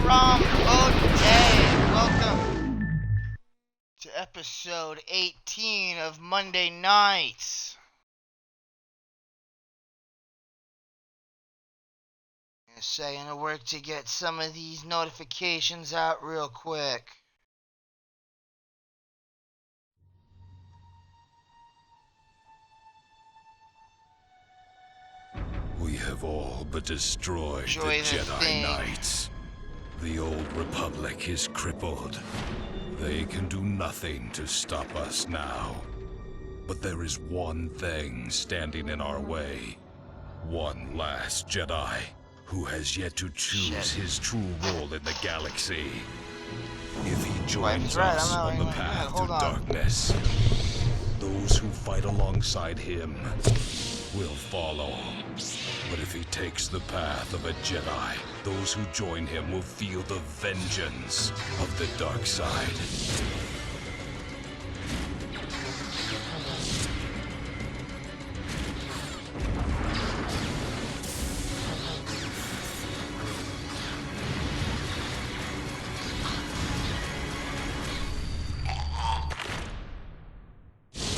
Ram O'Day. Welcome to episode 18 of Monday Nights. I'm saying to work to get some of these notifications out real quick. We have all but destroyed Enjoy the the Jedi thing. Knights. The old Republic is crippled. They can do nothing to stop us now. But there is one thing standing in our way. One last Jedi who has yet to choose his true role in the galaxy. If he joins us on the path to darkness, those who fight alongside him will follow. But if he takes the path of a Jedi, those who join him will feel the vengeance of the dark side.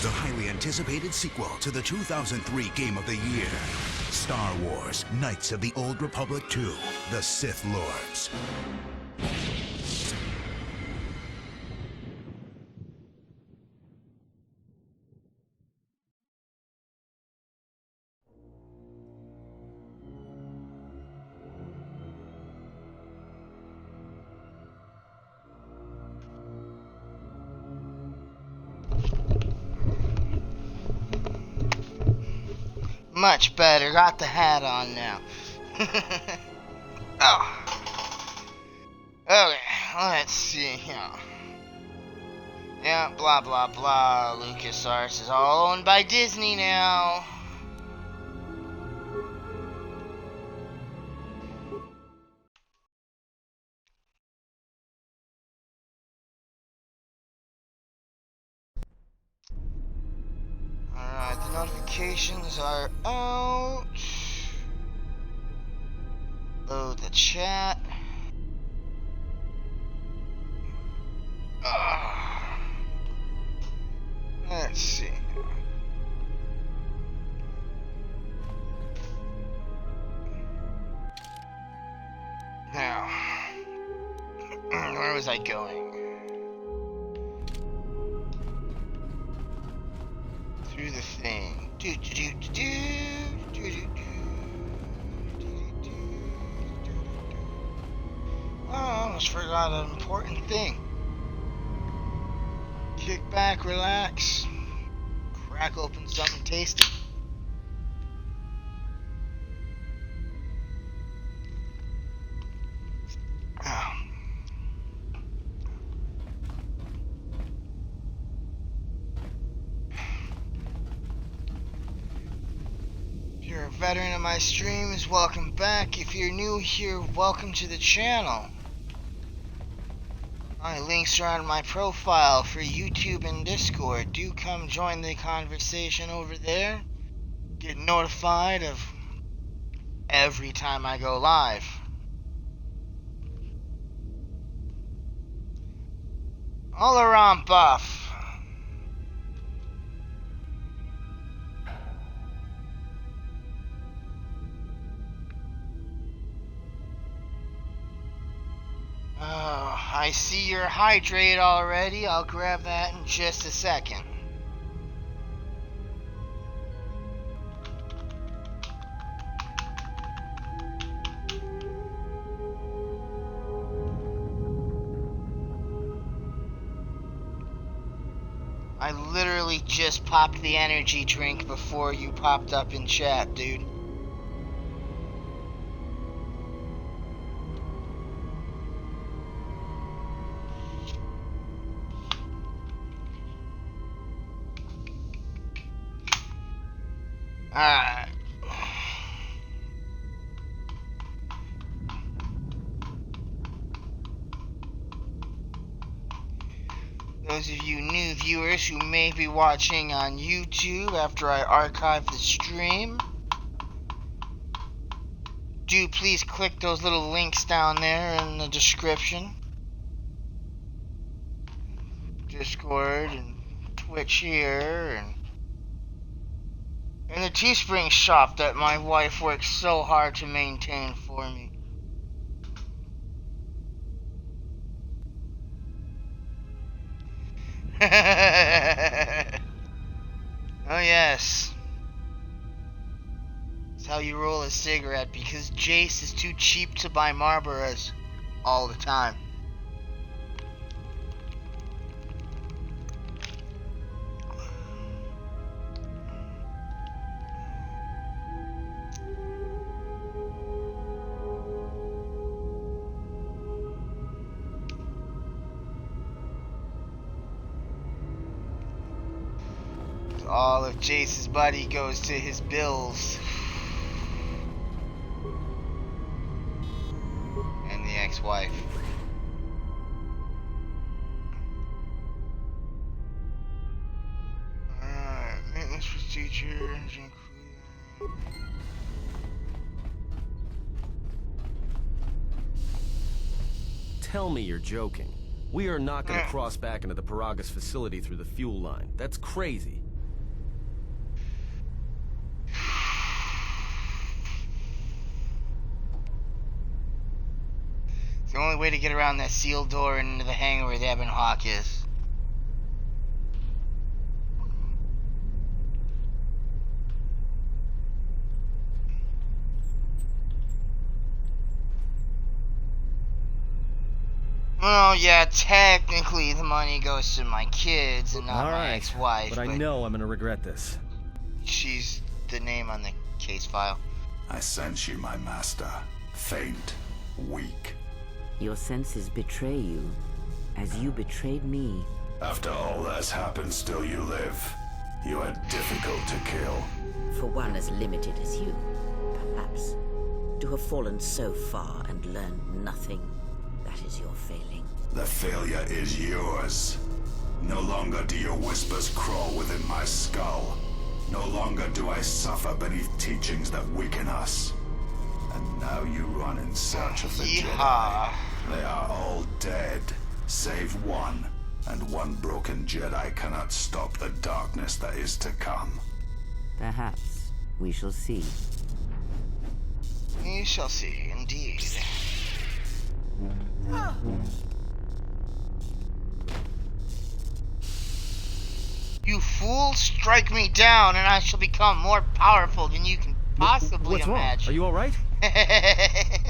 The highly anticipated sequel to the 2003 Game of the Year, Star Wars: Knights of the Old Republic 2, The Sith Lords. Much better. Got the hat on now. Oh. Okay, let's see here. Yeah, blah blah blah. LucasArts is all owned by Disney now. Alright, the notifications are out. Load the chat. Let's see. Now, where was I going? Through the thing. Oh, I almost forgot an important thing. Kick back, relax, crack open something tasty. Oh. If you're a veteran of my streams, welcome back. If you're new here, welcome to the channel. My links are on my profile for YouTube and Discord. Do come join the conversation over there. Get notified of every time I go live. All around buff. Oh, I see you're hydrated already. I'll grab that in just a second. I literally just popped the energy drink before you popped up in chat, dude. Alright. Those of you new viewers who may be watching on YouTube after I archive the stream, do please click those little links down there in the description. Discord and Twitch here and the Teespring shop that my wife works so hard to maintain for me. Oh yes. That's how you roll a cigarette, because Jace is too cheap to buy Marlboros all the time. All of Jace's money goes to his bills. And the ex-wife. Alright, maintenance procedures include... Tell me you're joking. We are not going to cross back into the Paragas facility through the fuel line. That's crazy. It's the only way to get around that sealed door and into the hangar where the Ebon Hawk is. Well, yeah, technically the money goes to my kids and not my ex-wife. But I know I'm gonna regret this. She's the name on the case file. I sense you, my master. Faint, weak. Your senses betray you, as you betrayed me. After all that's happened, still you live. You are difficult to kill. For one as limited as you, perhaps. To have fallen so far and learned nothing, that is your failing. The failure is yours. No longer do your whispers crawl within my skull. No longer do I suffer beneath teachings that weaken us. And now you run in search of the Jedi. They are all dead, save one. And one broken Jedi cannot stop the darkness that is to come. Perhaps we shall see. We shall see, indeed. You fool, strike me down and I shall become more powerful than you can possibly What's imagine. Wrong? Are you alright?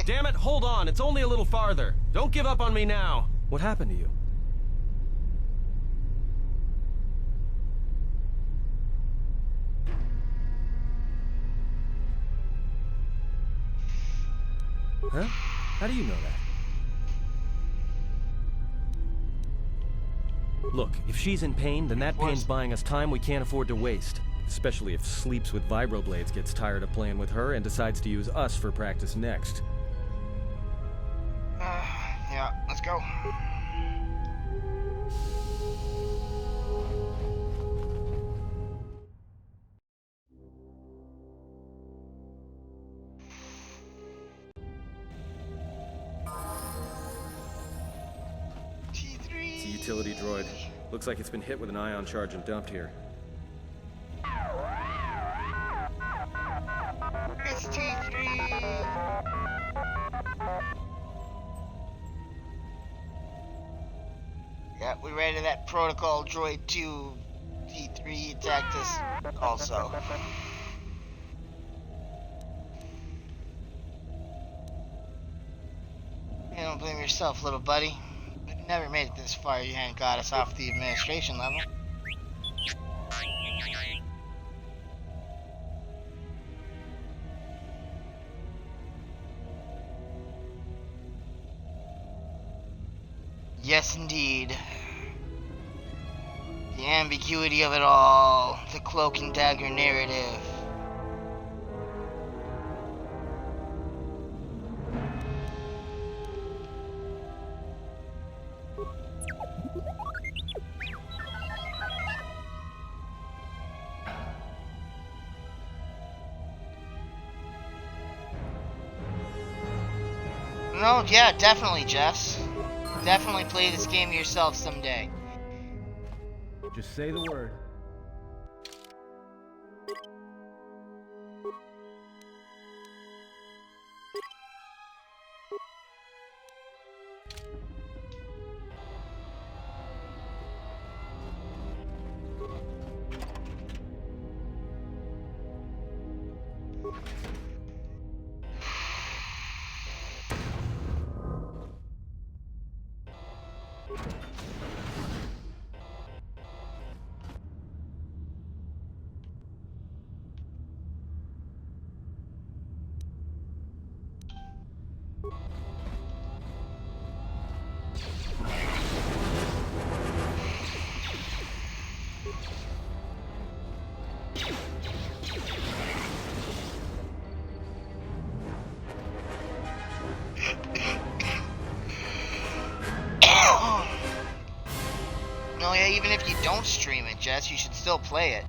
Damn it, hold on. It's only a little farther. Don't give up on me now. What happened to you? Huh? How do you know that? Look, if she's in pain, then that pain's buying us time we can't afford to waste. Especially if Sleeps with Vibroblades gets tired of playing with her and decides to use us for practice next. Yeah, let's go. It's a utility droid. Looks like it's been hit with an ion charge and dumped here. It's T3. Yeah, we ran into that protocol droid 2. T3 attacked us also. You don't blame yourself, little buddy. We've never made it this far. You hadn't got us off the administration level. Yes, indeed. The ambiguity of it all. The cloak and dagger narrative. No, yeah, definitely, Jess. Definitely play this game yourself someday. Just say the word. No, yeah, even if you don't stream it, Jess, you should still play it.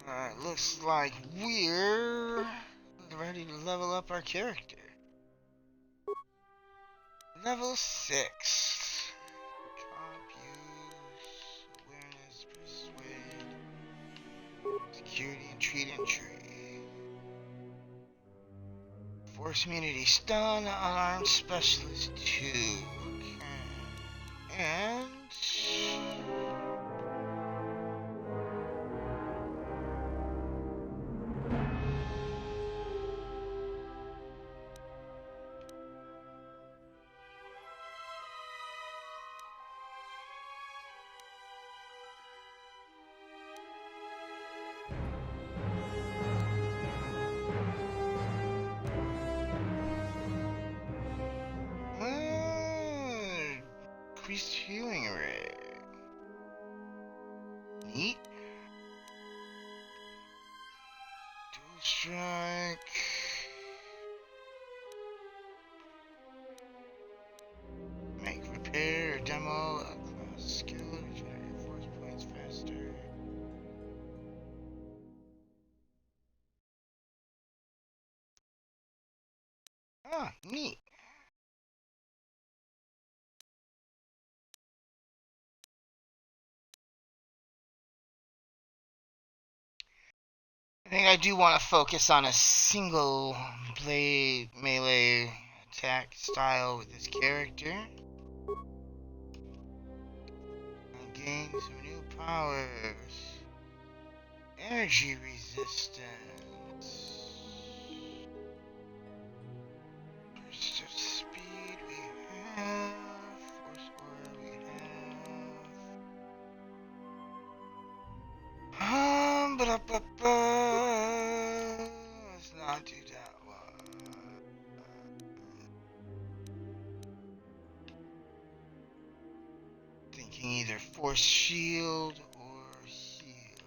Alright, looks like we're ready to level up our character. Level 6. Abuse, awareness, persuade, security, and treat injury. Force immunity, stun, unarmed specialist 2. Okay. And increased healing rate. Neat. Dual strike. Make repair or demo a class skill to generate force points faster. Ah, neat. I think I do want to focus on a single blade melee attack style with this character. And gain some new powers. Energy resistance. Burst of speed we have. Force aura we have. Let's not do that one. Thinking either force shield or heal.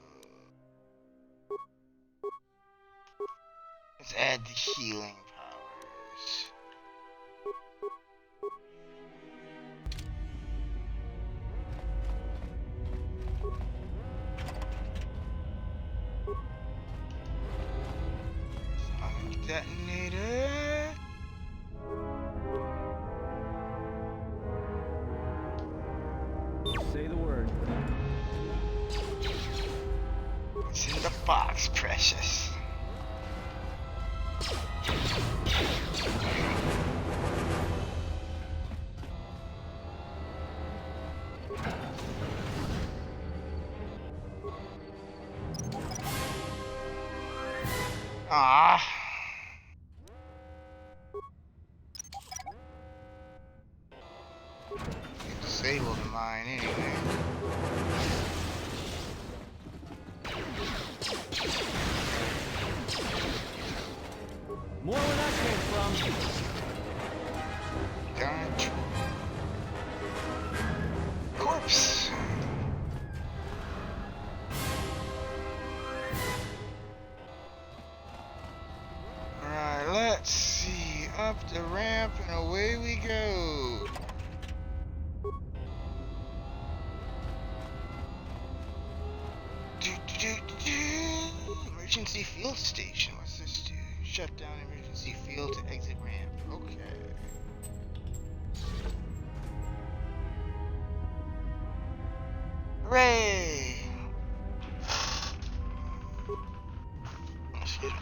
Let's add the healing powers. Sonic detonator. Say the word. It's in the box, precious. Ah. Disable the mine anyway. More where that came from. Gotcha. Corpse. Alright, let's see. Up the ramp and away we go. Emergency field station. What's this do? Shut down emergency field to exit ramp. Okay. Hooray! Excuse me.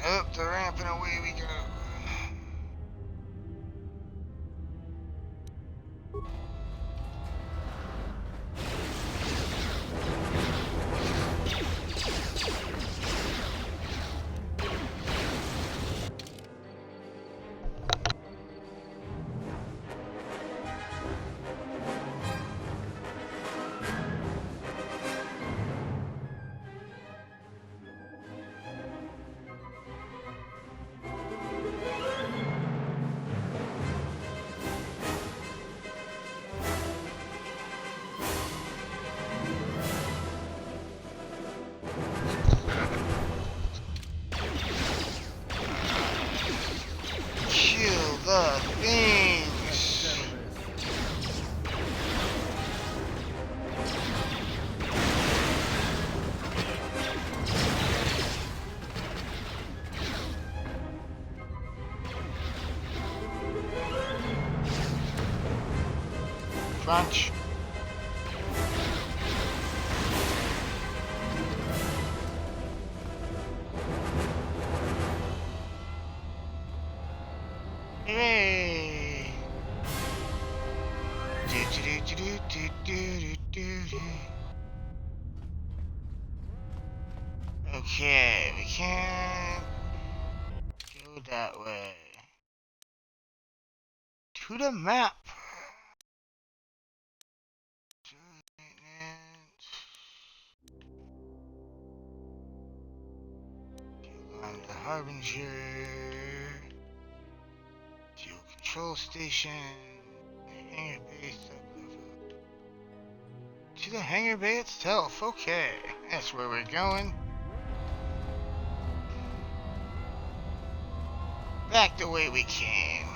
Up the ramp and away we go. Kill the things. Crunch. Hooray! Okay, we can't go that way. To the map. On the Harbinger. Fuel control station. Hangar base. To the hangar bay itself. Okay, that's where we're going. Back the way we came.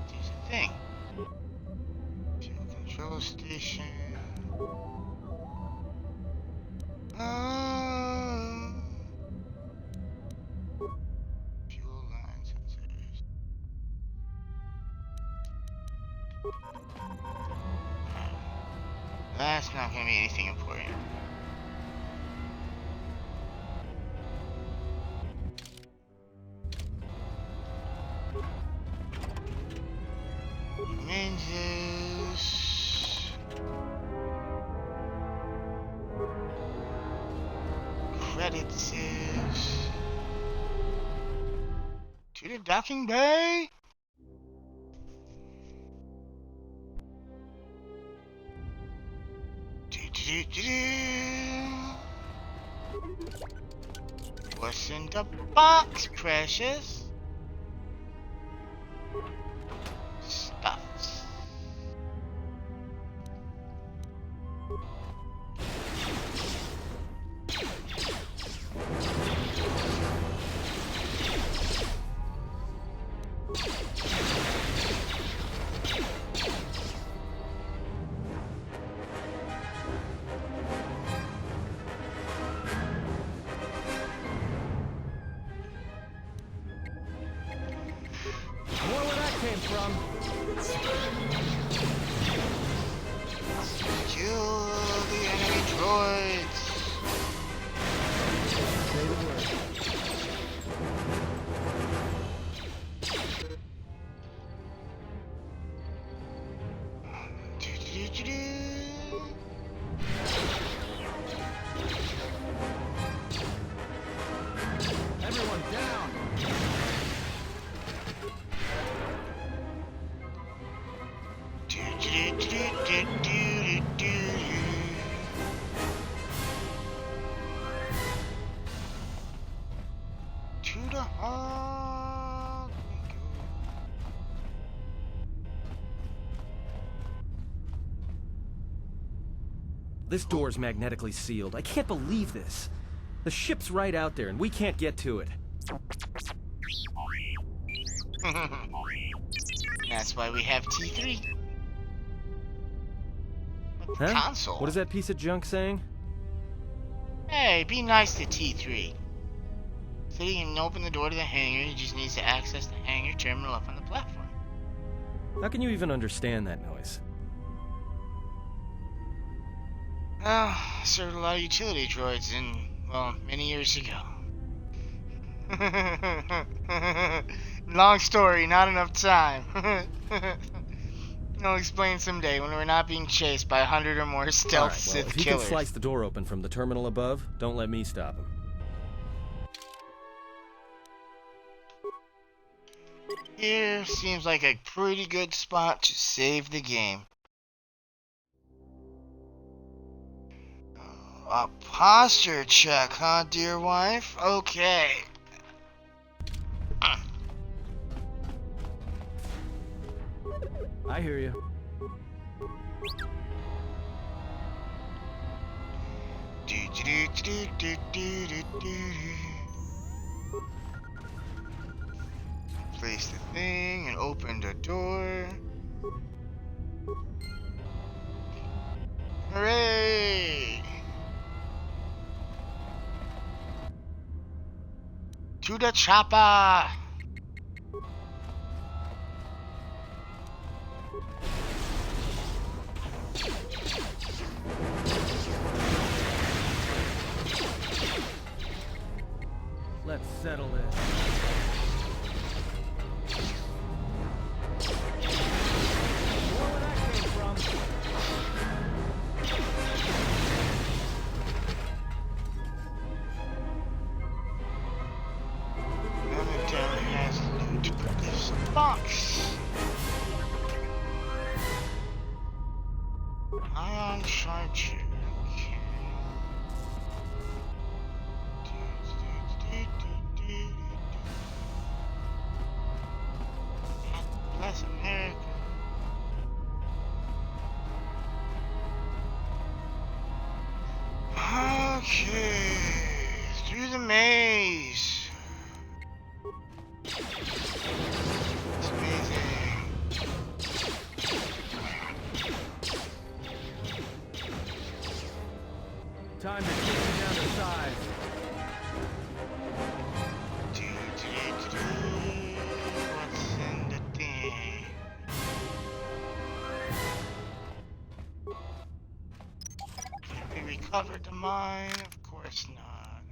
There's a thing. Fuel control station. Fuel line sensors. That's not gonna be anything important. Lenses. Credits is to the docking bay. What's in the box, precious? Stuffs. More where that came from. Kill the This door's magnetically sealed. I can't believe this. The ship's right out there, and we can't get to it. That's why we have T3. Huh? Console. What is that piece of junk saying? Hey, be nice to T3. So he can open the door to the hangar. He just needs to access the hangar terminal up on the platform. How can you even understand that noise? Well, I served a lot of utility droids many years ago. Long story, not enough time. I'll explain someday when we're not being chased by 100 or more stealth All right, well, Sith if he killers. can slice the door open from the terminal above, don't let me stop him. Here seems like a pretty good spot to save the game. A posture check, huh, dear wife? Okay. I hear you. Place the thing and open the door. Hooray! To the chopper! Let's settle this. More where that came from. Down has loot for this box. Ion charger. Okay. Bless America. Okay, through the maze. It's amazing. Time to kick you down to size. What's in the thing? Can we recover the mine? Of course not.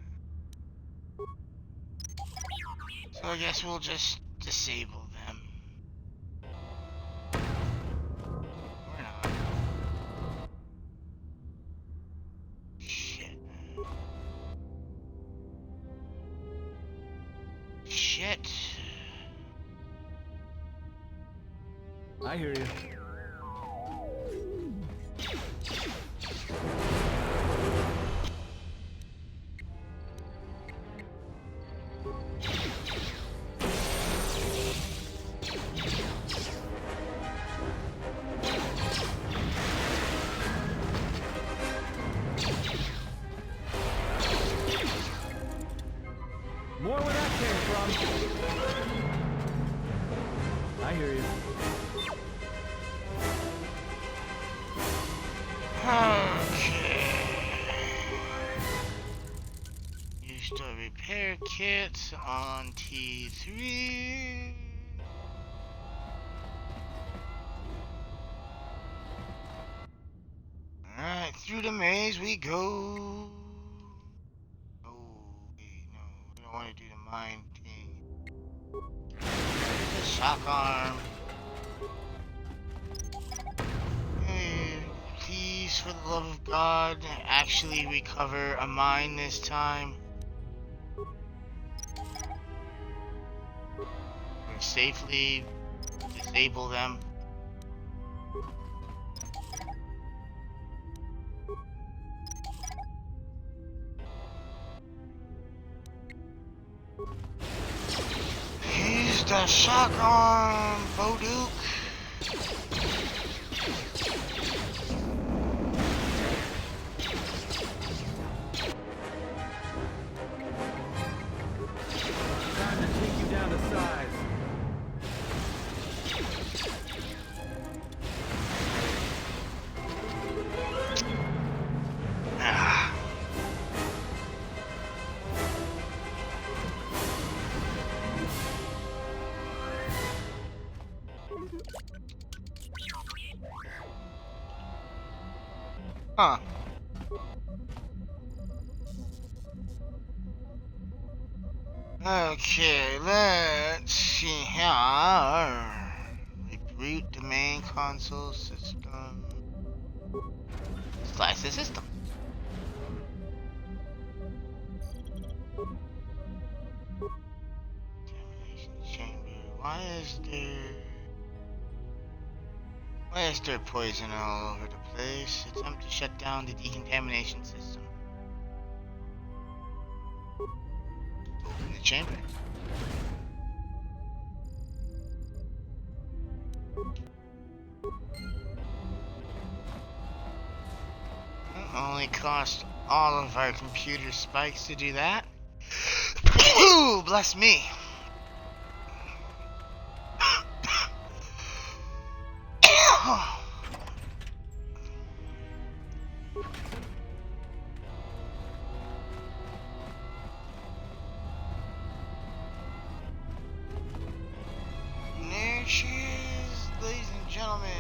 So I guess we'll just disable them. Or not. Shit. Shit. I hear you. More where that came from. I hear you. Okay. Use the repair kit on T3. Alright, through the maze we go. Oh, wait, no, we don't want to do the mine thing. The shock arm. Hey, please, for the love of God, actually recover a mine this time. Or safely disable them. He's the shock arm, Boduke. Time to take you down to size. Ah. Huh. Okay, let's see here. Reboot the main console system. Slice the system. Contamination chamber. Why is there poison all over the place? Attempt to shut down the decontamination system. Open the chamber. It only cost all of our computer spikes to do that. Ooh, bless me. There she is, ladies and gentlemen.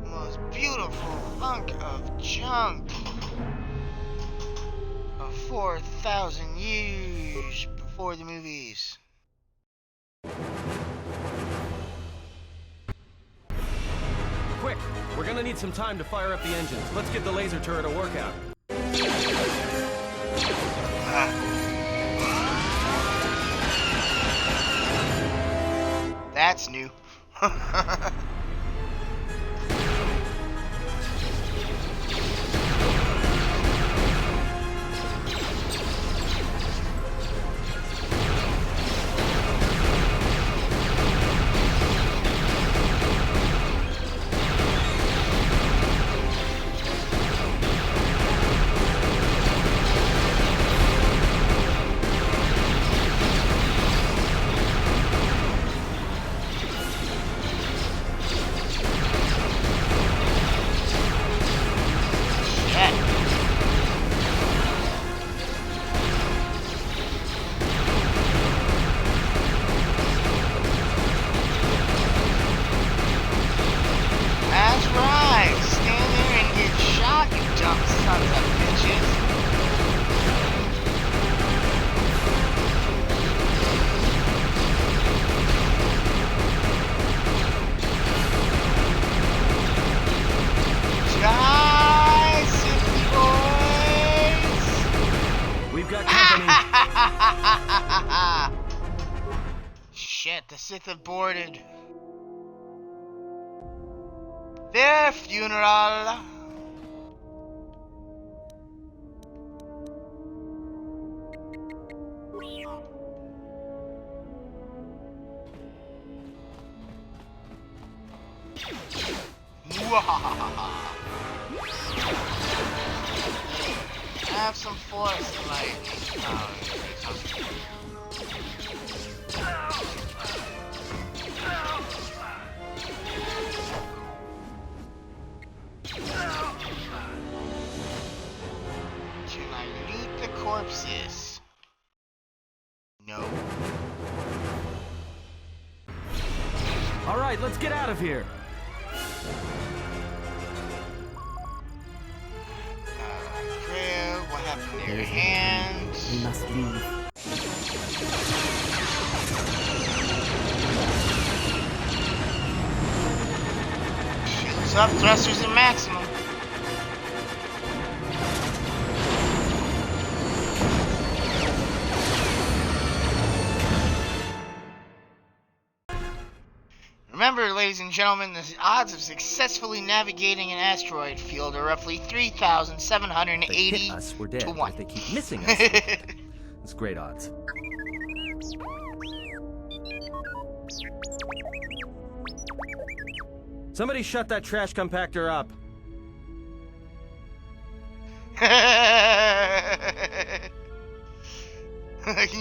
The most beautiful hunk of junk of 4,000 years before the movies. Quick! We're gonna need some time to fire up the engines. Let's give the laser turret a workout. That's new. That's right. Stand there and get shot, you dumb sons of bitches. Guys, Sifty boys. We've got company. Shit, the Sith have boarded. Their funeral. Have some force, like. Can I loot the corpses? No. All right, let's get out of here. Crib, what happened to your hands? We must leave. Shields up, thrusters at maximum. Remember, ladies and gentlemen, the odds of successfully navigating an asteroid field are roughly 3,780 If they hit us, we're dead. to But 1. if they keep missing us, it's great odds. Somebody shut that trash compactor up. Can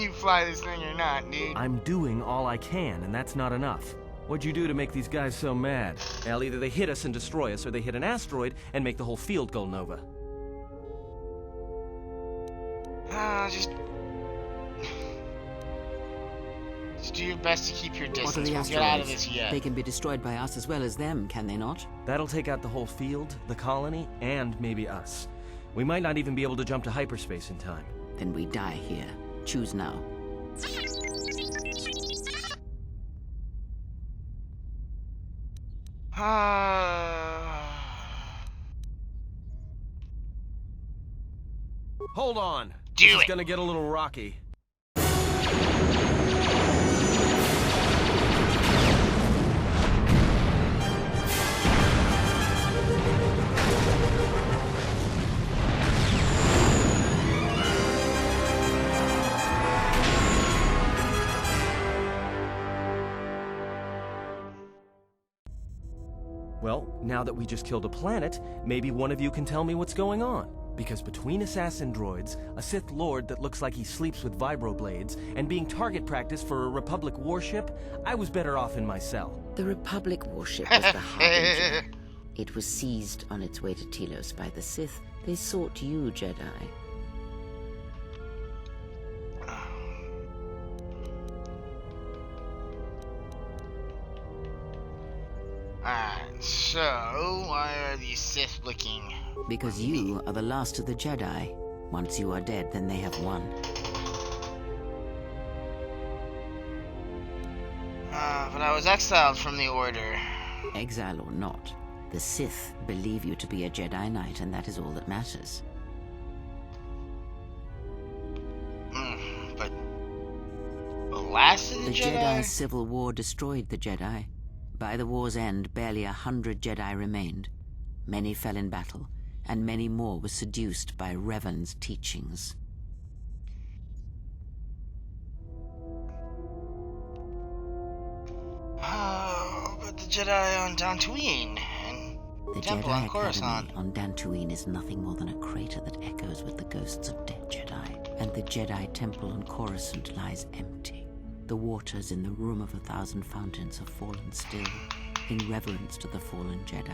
you fly this thing or not, dude? I'm doing all I can, and that's not enough. What'd you do to make these guys so mad? Well, either they hit us and destroy us, or they hit an asteroid and make the whole field go nova. Just do your best to keep your distance. What are the We'll asteroids? get out of this yet. They can be destroyed by us as well as them, can they not? That'll take out the whole field, the colony, and maybe us. We might not even be able to jump to hyperspace in time. Then we die here. Choose now. Hold on. Do This is it. gonna get a little rocky. Well, now that we just killed a planet, maybe one of you can tell me what's going on. Because between assassin droids, a Sith Lord that looks like he sleeps with vibroblades, and being target practice for a Republic warship, I was better off in my cell. The Republic warship was the Harbinger. It was seized on its way to Telos by the Sith. They sought you, Jedi. Alright, so why are these Sith looking? Because you are the last of the Jedi. Once you are dead, then they have won. But I was exiled from the Order. Exile or not, the Sith believe you to be a Jedi Knight, and that is all that matters. But the last of the The Jedi? Jedi Civil War destroyed the Jedi. By the war's end, barely 100 Jedi remained. Many fell in battle, and many more were seduced by Revan's teachings. Oh, but the Jedi on Dantooine and The Temple Jedi on Coruscant. Academy on Dantooine is nothing more than a crater that echoes with the ghosts of dead Jedi. And the Jedi Temple on Coruscant lies empty. The waters in the Room of 1,000 Fountains have fallen still, in reverence to the fallen Jedi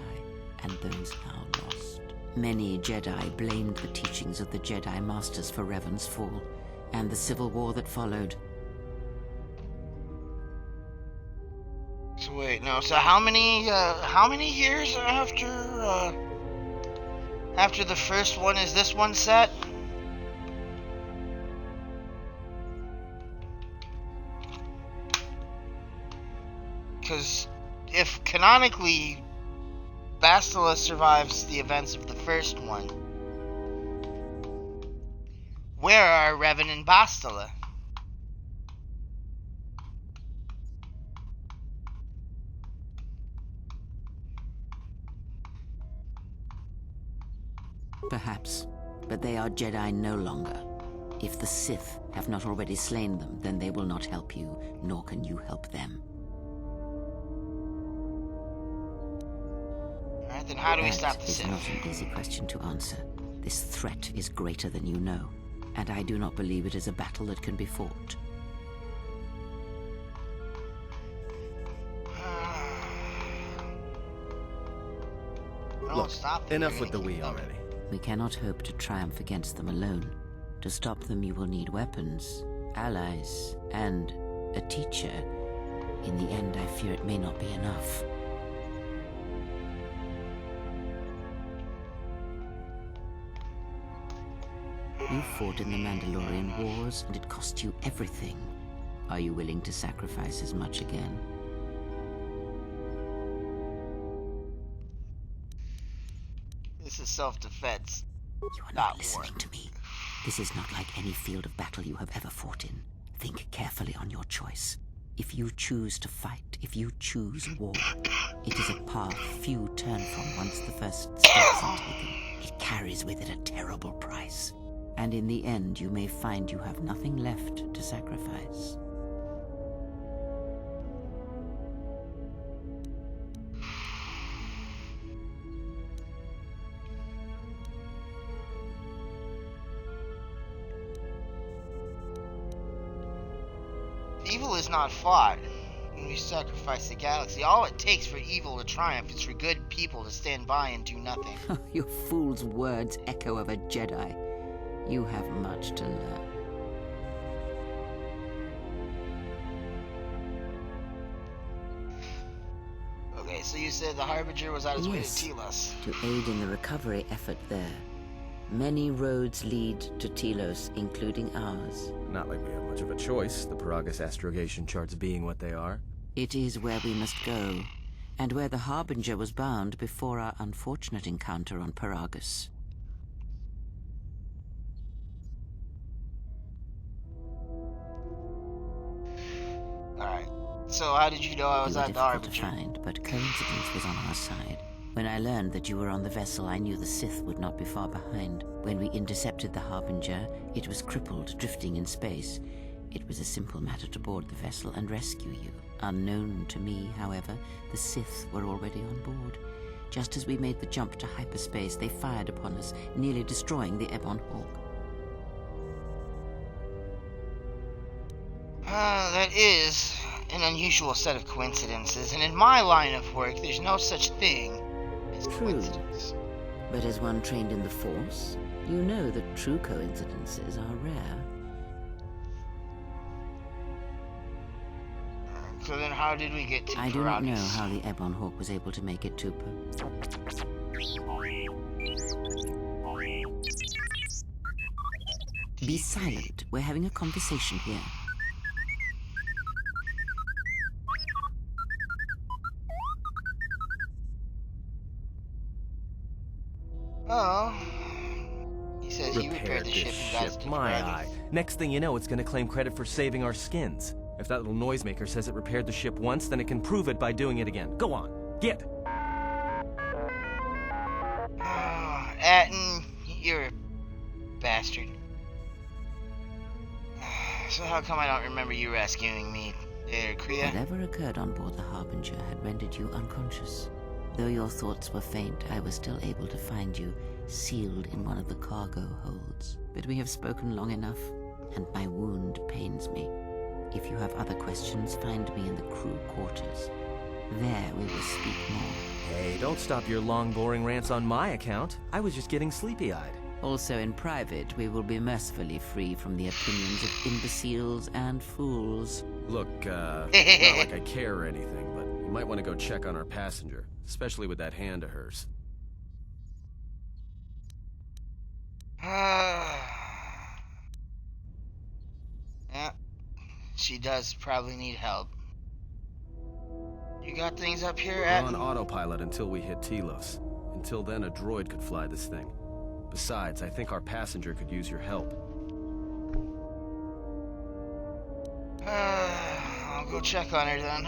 and those now lost. Many Jedi blamed the teachings of the Jedi Masters for Revan's fall, and the civil war that followed. So wait, no. So how many years after the first one is this one set? Because if canonically Bastila survives the events of the first one, where are Revan and Bastila? Perhaps, but they are Jedi no longer. If the Sith have not already slain them, then they will not help you, nor can you help them. Alright, then how do we stop the That is Sith? not an easy question to answer. This threat is greater than you know, and I do not believe it is a battle that can be fought. Don't Look, stop them, enough you're with the gonna we keep coming. already. We cannot hope to triumph against them alone. To stop them, you will need weapons, allies, and a teacher. In the end, I fear it may not be enough. You fought in the Mandalorian Wars, and it cost you everything. Are you willing to sacrifice as much again? This is self-defense. You are Not not listening war. to me. This is not like any field of battle you have ever fought in. Think carefully on your choice. If you choose to fight, if you choose war, it is a path few turn from once the first steps are taken. It carries with it a terrible price. And in the end, you may find you have nothing left to sacrifice. evil is not fought when we sacrifice the galaxy. All it takes for evil to triumph is for good people to stand by and do nothing. Your fool's words echo of a Jedi. You have much to learn. Okay, so you said the Harbinger was on his way to Yes, Telos. to aid in the recovery effort there. Many roads lead to Telos, including ours. Not like we have much of a choice, the Paragus astrogation charts being what they are. It is where we must go, and where the Harbinger was bound before our unfortunate encounter on Paragus. Alright. So how did you know I was You were at the difficult to Harbinger? find, but coincidence was on our side. When I learned that you were on the vessel, I knew the Sith would not be far behind. When we intercepted the Harbinger, it was crippled, drifting in space. It was a simple matter to board the vessel and rescue you. Unknown to me, however, the Sith were already on board. Just as we made the jump to hyperspace, they fired upon us, nearly destroying the Ebon Hawk. That is an unusual set of coincidences, and in my line of work, there's no such thing as True. coincidence. But as one trained in the Force, you know that true coincidences are rare. So then how did we get to I do not know Paragus? how the Ebon Hawk was able to make it to Be silent. We're having a conversation here. Oh. He says he repaired Repaired the this ship and got us ship, to my Paragus. eye. Next thing you know, it's gonna claim credit for saving our skins. If that little noisemaker says it repaired the ship once, then it can prove it by doing it again. Go on, get! Atten, you're a bastard. So how come I don't remember you rescuing me there, Kriya? Whatever occurred on board the Harbinger had rendered you unconscious. Though your thoughts were faint, I was still able to find you, sealed in one of the cargo holds. But we have spoken long enough, and my wound pains me. If you have other questions, find me in the crew quarters. There we will speak more. Hey, don't stop your long, boring rants on my account. I was just getting sleepy-eyed. Also in private, we will be mercifully free from the opinions of imbeciles and fools. Look, not like I care or anything, but you might want to go check on our passenger, especially with that hand of hers. Yeah, she does probably need help. You got things up here, We're Atten? on autopilot until we hit Telos. Until then, a droid could fly this thing. Besides, I think our passenger could use your help. I'll go check on her then.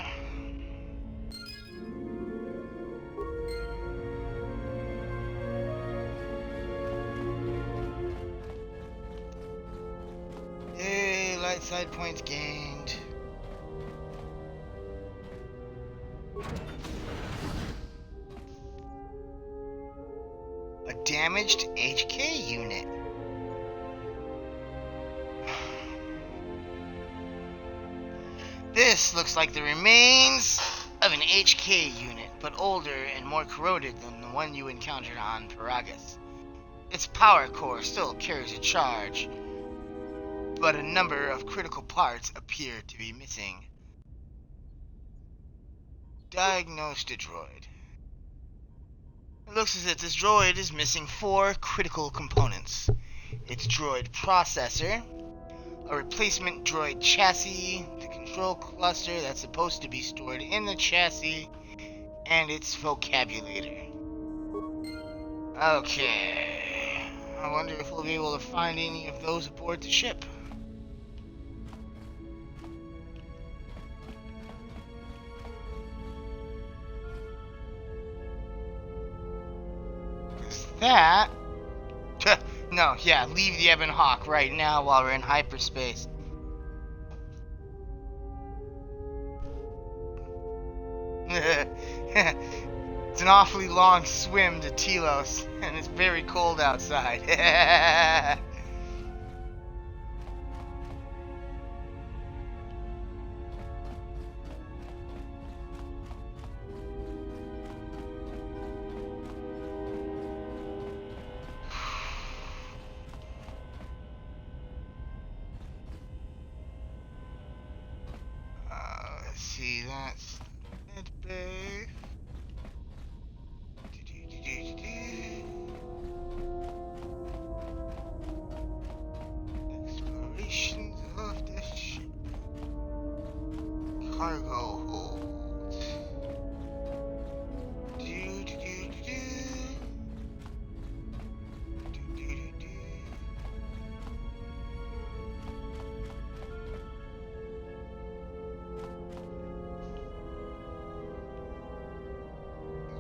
Yay, light side points gained. A damaged HK unit. This looks like the remains of an HK unit, but older and more corroded than the one you encountered on Paragus. Its power core still carries a charge, but a number of critical parts appear to be missing. Diagnosed a droid. It looks as if this droid is missing 4 critical components. Its droid processor, a replacement droid chassis, the control cluster that's supposed to be stored in the chassis, and its vocabulator. Okay. I wonder if we'll be able to find any of those aboard the ship. That... No, yeah, leave the Ebon Hawk right now while we're in hyperspace. It's an awfully long swim to Telos, and it's very cold outside. cargo hold. Do, do, do, do, do. Do, do, do, do.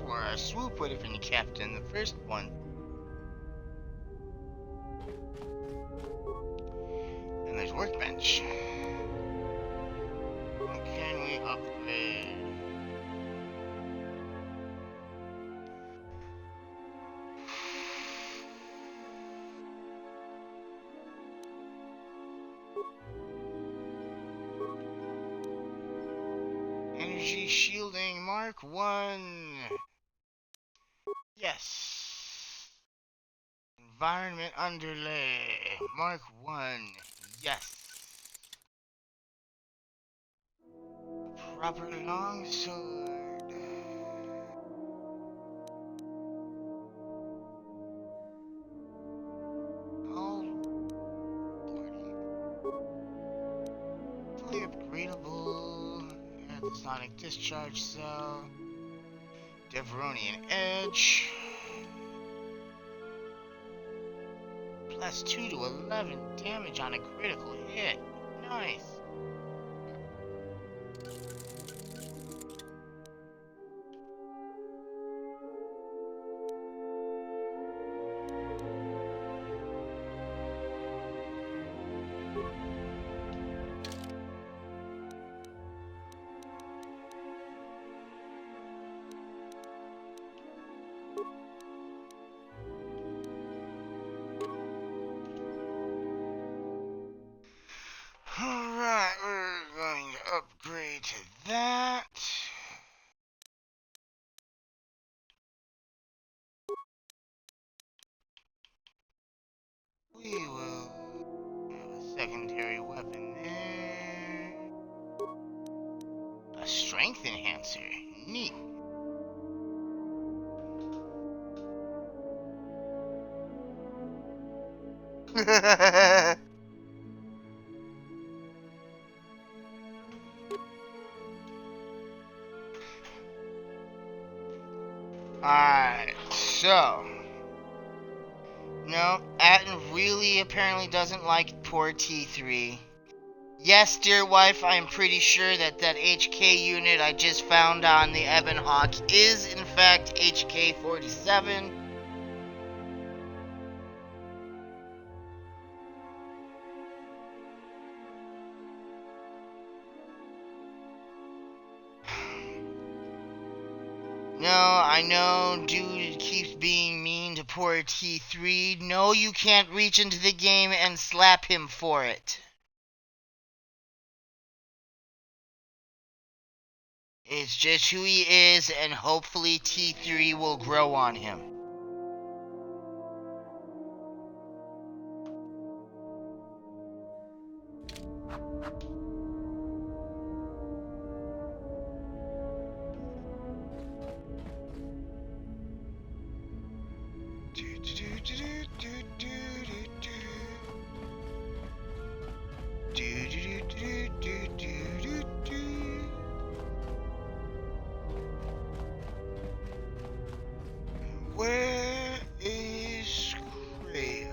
Where our swoop would have been kept in the first one. And there's workbench. What can we upgrade? Energy shielding Mark 1. Yes. Environment underlay Mark 1. Yes. Proper longsword. Oh, lordy. Fully upgradable. Add the sonic discharge cell. Deveronian edge. Plus 2 to 11 damage on a critical hit. Nice. Alright, we're going to upgrade to that. We will have a secondary weapon there. A strength enhancer. Neat. Alright, so. No, Atten really apparently doesn't like poor T3. Yes, dear wife, I am pretty sure that that HK unit I just found on the Ebon Hawk is in fact HK-47. No, I know, dude keeps being mean to poor T3. No, you can't reach into the game and slap him for it. It's just who he is, and hopefully T3 will grow on him. Where is Kreia?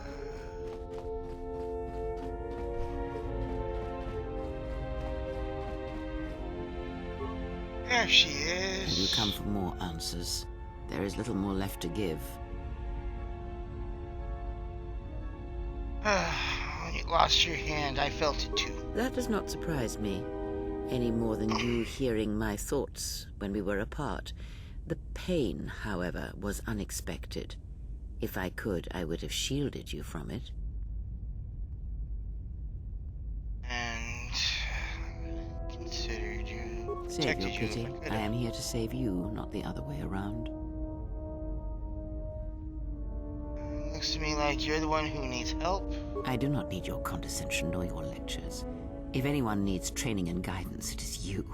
There she is. You come for more answers. There is little more left to give. When you lost your hand, I felt it too. That does not surprise me, any more than you hearing my thoughts when we were apart. The pain, however, was unexpected. If I could, I would have shielded you from it. And considered you. Save your protected you pity. if I could I have. am here to save you, not the other way around. Looks to me like you're the one who needs help. I do not need your condescension nor your lectures. If anyone needs training and guidance, it is you.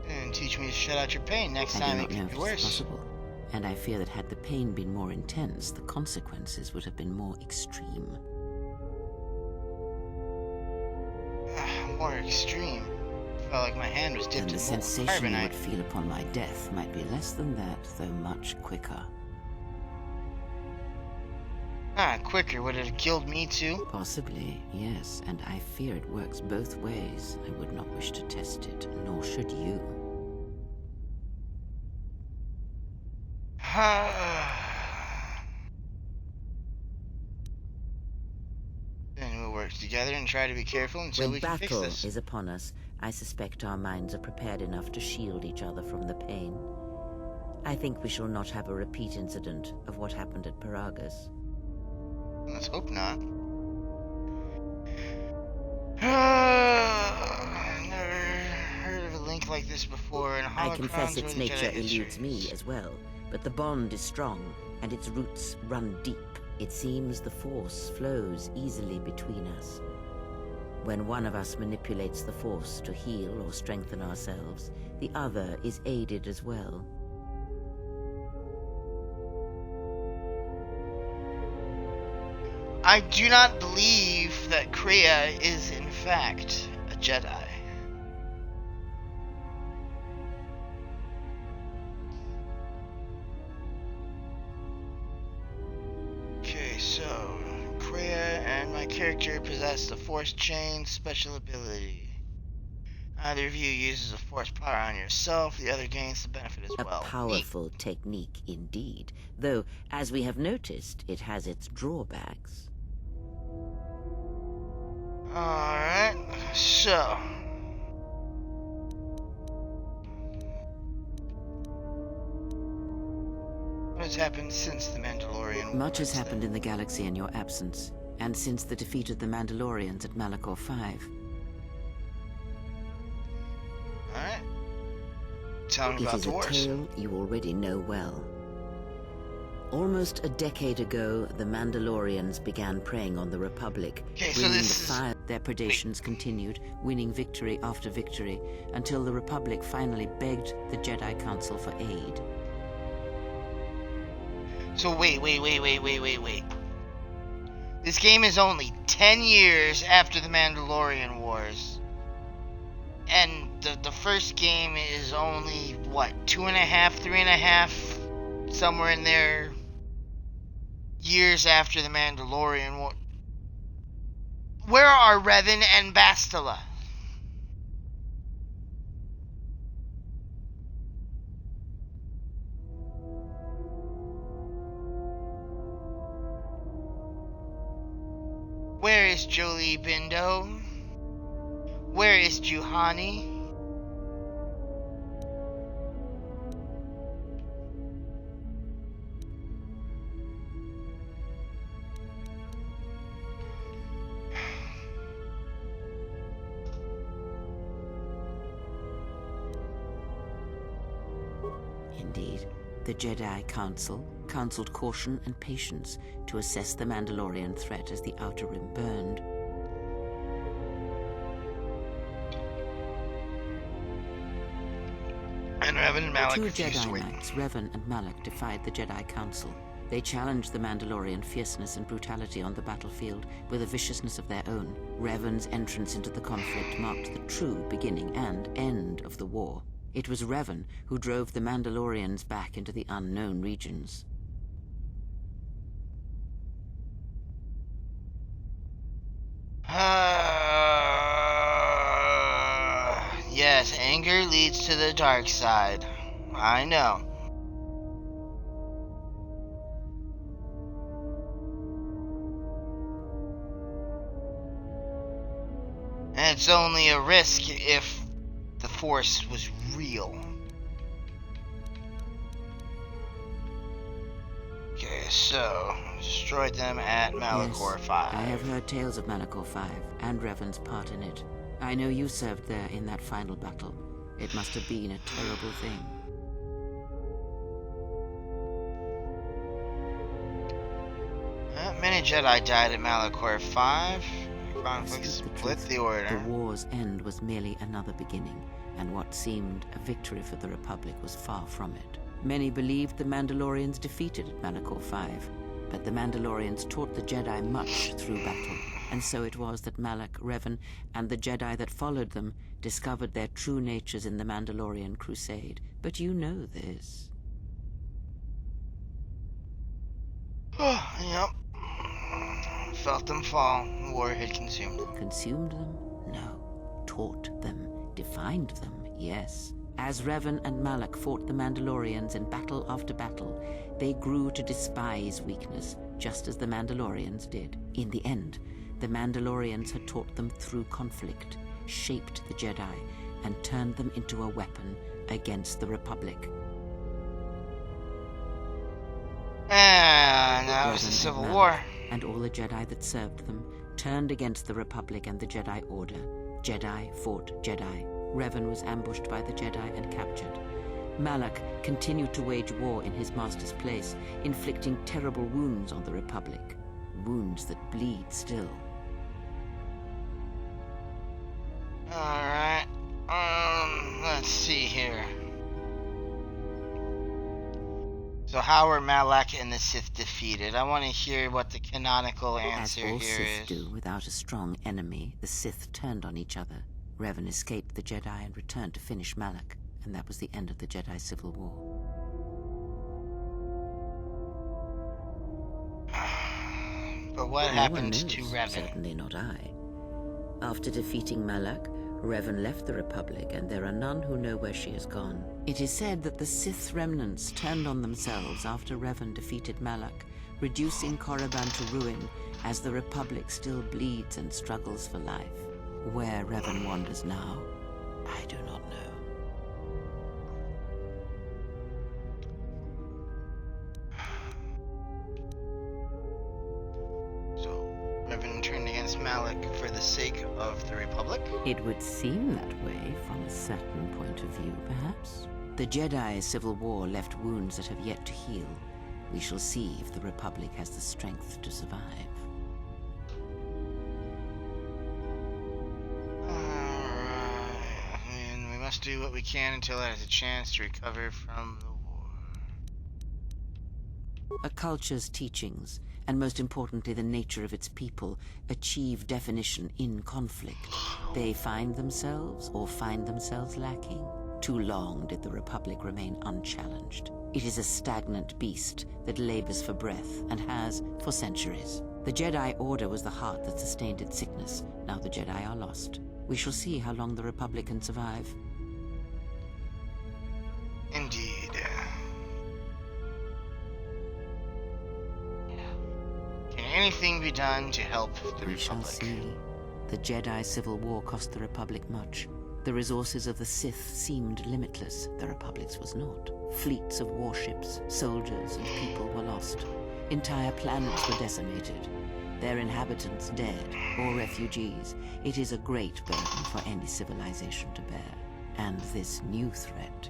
And teach me to shut out your pain next I time do it not know could if be it is worse. possible. And I fear that had the pain been more intense, the consequences would have been more extreme. More extreme. Felt like my hand was dipped And in the molten sensation you carbonite. would feel upon my death might be less than that, though much quicker. Quicker. Would it have killed me too? Possibly, yes, and I fear it works both ways. I would not wish to test it, nor should you. Then we'll work together and try to be careful until When we can fix battle this. is upon us, I suspect our minds are prepared enough to shield each other from the pain. I think we shall not have a repeat incident of what happened at Paragus. Let's hope not. Never heard of a link like this before, and I confess holocrons its or the nature Jedi eludes me histories. as well, but the bond is strong, and its roots run deep. It seems the Force flows easily between us. When one of us manipulates the Force to heal or strengthen ourselves, the other is aided as well. I do not believe that Kreia is in fact a Jedi. Okay, so Kreia and my character possess the Force Chain special ability. Either of you uses a Force power on yourself, the other gains the benefit as A well. powerful technique indeed, though, as we have noticed, it has its drawbacks. Alright, so. What has happened since the Mandalorian Much has Wars, happened then? in the galaxy in your absence, and since the defeat of the Mandalorians at Malachor 5. Alright. Tell me It about is the a wars. tale you already know well. Almost a decade ago, the Mandalorians began preying on the Republic, Okay, so bringing the this is- fire. Their predations continued, winning victory after victory, until the Republic finally begged the Jedi Council for aid. So wait. This game is only 10 years after the Mandalorian Wars. And the first game is only, what, 2.5, 3.5, somewhere in there, years after the Mandalorian War. Where are Revan and Bastila? Where is Jolie Bindo? Where is Juhani? Indeed, the Jedi Council counseled caution and patience to assess the Mandalorian threat as the Outer Rim burned. And Revan and Malak Two refused to Jedi wait. Knights, Revan and Malak, defied the Jedi Council. They challenged the Mandalorian fierceness and brutality on the battlefield with a viciousness of their own. Revan's entrance into the conflict marked the true beginning and end of the war. It was Revan who drove the Mandalorians back into the unknown regions. Yes, anger leads to the dark side. I know. And it's only a risk if the Force was real. Okay, so destroyed them at Malachor Yes, 5. I have heard tales of Malachor 5 and Revan's part in it. I know you served there in that final battle. It must have been a terrible thing. Many Jedi died at Malachor 5. Conflict Speak the split truth. the order. The war's end was merely another beginning, and what seemed a victory for the Republic was far from it. Many believed the Mandalorians defeated at Malachor 5, but the Mandalorians taught the Jedi much through battle, and so it was that Malak, Revan, and the Jedi that followed them discovered their true natures in the Mandalorian Crusade. But you know this. Yep. Felt them fall. War had consumed them. Consumed them? No. Taught them. Defined them? Yes. As Revan and Malak fought the Mandalorians in battle after battle, they grew to despise weakness, just as the Mandalorians did. In the end, the Mandalorians had taught them through conflict, shaped the Jedi, and turned them into a weapon against the Republic. And that was the Revan Civil and War. Malak, and all the Jedi that served them, turned against the Republic and the Jedi Order. Jedi fought Jedi. Revan was ambushed by the Jedi and captured. Malak continued to wage war in his master's place, inflicting terrible wounds on the Republic. Wounds that bleed still. Alright. Let's see here. So how were Malak and the Sith defeated? I want to hear what the canonical answer As all here Sith is. do, without a strong enemy, the Sith turned on each other. Revan escaped the Jedi and returned to finish Malak, and that was the end of the Jedi Civil War. But what No one happened knows, to Revan? certainly not I. After defeating Malak, Revan left the Republic, and there are none who know where she has gone. It is said that the Sith remnants turned on themselves after Revan defeated Malak, reducing Korriban to ruin as the Republic still bleeds and struggles for life. Where Revan wanders now, I do not know. So, Revan turned against Malak for the sake of the Republic? It would seem that way from a certain point of view, perhaps. The Jedi Civil War left wounds that have yet to heal. We shall see if the Republic has the strength to survive. Alright. And we must do what we can until it has a chance to recover from the war. A culture's teachings, and most importantly the nature of its people, achieve definition in conflict. They find themselves or find themselves lacking. Too long did the Republic remain unchallenged. It is a stagnant beast that labors for breath and has for centuries. The Jedi Order was the heart that sustained its sickness. Now the Jedi are lost. We shall see how long the Republic can survive. Indeed. Can anything be done to help the We shall Republic? see. The Jedi Civil War cost the Republic much. The resources of the Sith seemed limitless. The Republic's was not. Fleets of warships, soldiers, and people were lost. Entire planets were decimated. Their inhabitants dead or refugees. It is a great burden for any civilization to bear. And this new threat,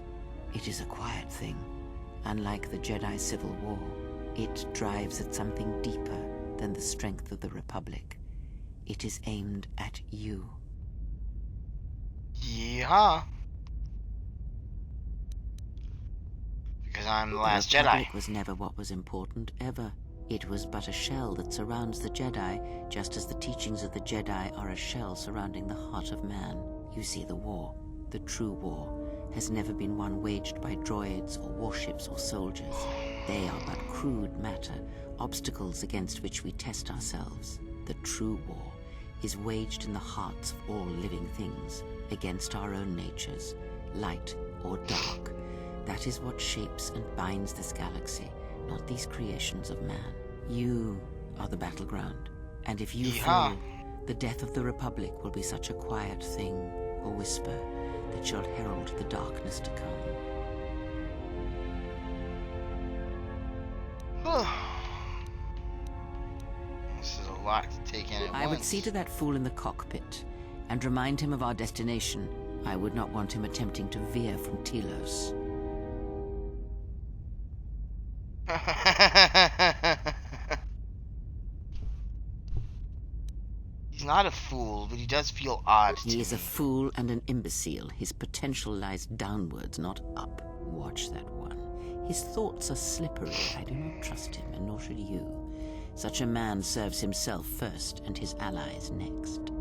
it is a quiet thing. Unlike the Jedi Civil War, it drives at something deeper than the strength of the Republic. It is aimed at you. Yeehaw. Because I'm the last The Jedi. Republic was never what was important, ever. It was but a shell that surrounds the Jedi, just as the teachings of the Jedi are a shell surrounding the heart of man. You see, the war, the true war, has never been one waged by droids or warships or soldiers. They are but crude matter, obstacles against which we test ourselves. The true war is waged in the hearts of all living things, against our own natures, light or dark. That is what shapes and binds this galaxy, not these creations of man. You are the battleground, and if you Yeehaw. fall, the death of the Republic will be such a quiet thing, a whisper, that shall herald the darkness to come. This is a lot to take in at I once. would see to that fool in the cockpit, and remind him of our destination. I would not want him attempting to veer from Telos. He's not a fool, but he does feel odd to He is a me. fool and an imbecile. His potential lies downwards, not up. Watch that one. His thoughts are slippery. I do not trust him, and nor should you. Such a man serves himself first, and his allies next.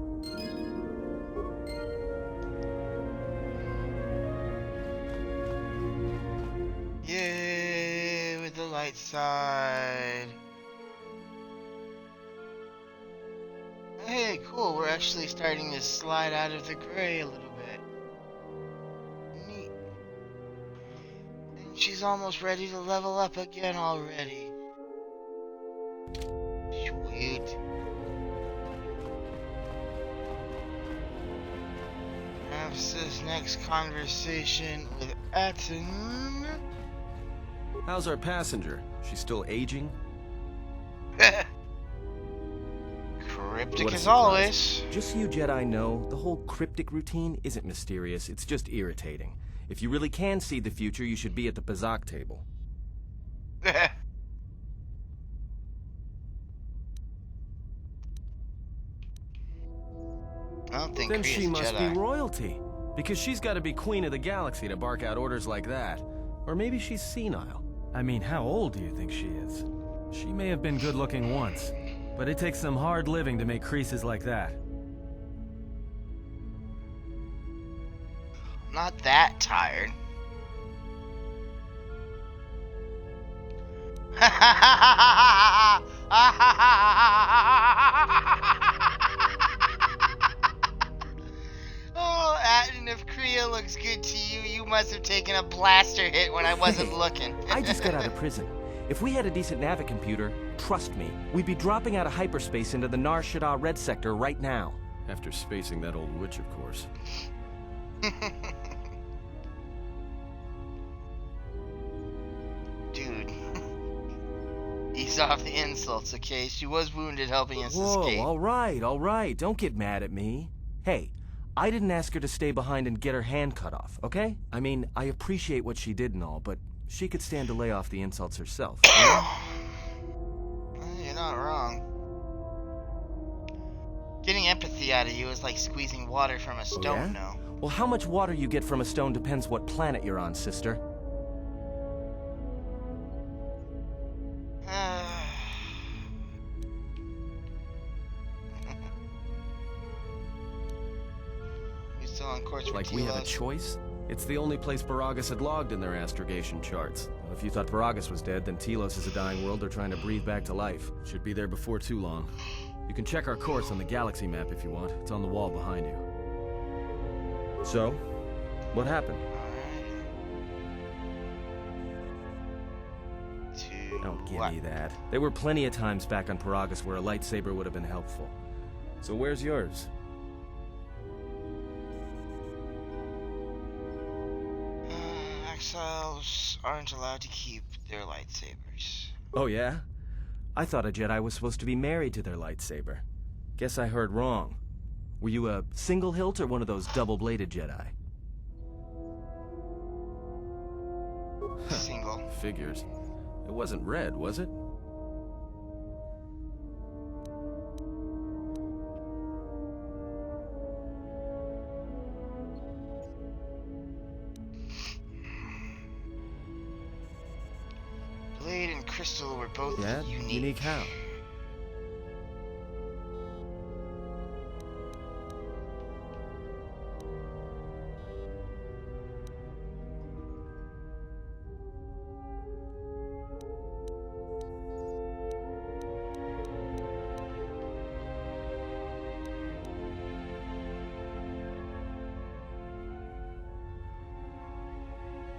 Yay, with the light side. Hey, cool, we're actually starting to slide out of the gray a little bit. Neat. And she's almost ready to level up again already. Sweet. Perhaps this next conversation with Atten. How's our passenger? She's still aging? Cryptic What a as surprise. always. Just so you Jedi know, the whole cryptic routine isn't mysterious, it's just irritating. If you really can see the future, you should be at the Pazak table. I don't think Then Kriya's she a must Jedi. be royalty. Because she's got to be queen of the galaxy to bark out orders like that. Or maybe she's senile. I mean, how old do you think she is? She may have been good looking once, but it takes some hard living to make creases like that. Not that tired. Oh, Atten, if Kriya looks good to you, you must have taken a blaster hit when I wasn't looking. I just got out of prison. If we had a decent navicomputer, trust me, we'd be dropping out of hyperspace into the Nar Shaddaa Red Sector right now. After spacing that old witch, of course. Dude. Ease off the insults, okay? She was wounded helping us escape. Whoa, all right, don't get mad at me. Hey, I didn't ask her to stay behind and get her hand cut off, okay? I mean, I appreciate what she did and all, but she could stand to lay off the insults herself. You know? You're not wrong. Getting empathy out of you is like squeezing water from a stone, no? Well, how much water you get from a stone depends what planet you're on, sister. We still on course for Like we have a Telos? choice? It's the only place Paragus had logged in their astrogation charts. Well, if you thought Paragus was dead, then Telos is a dying world they're trying to breathe back to life. Should be there before too long. You can check our course on the galaxy map if you want. It's on the wall behind you. So, what happened? Don't give me that. There were plenty of times back on Paragus where a lightsaber would have been helpful. So where's yours? Exiles aren't allowed to keep their lightsabers. Oh yeah? I thought a Jedi was supposed to be married to their lightsaber. Guess I heard wrong. Were you a single hilt or one of those double-bladed Jedi? Single. Figures. It wasn't red, was it? Blade and Crystal were both Yeah? unique. Unique how?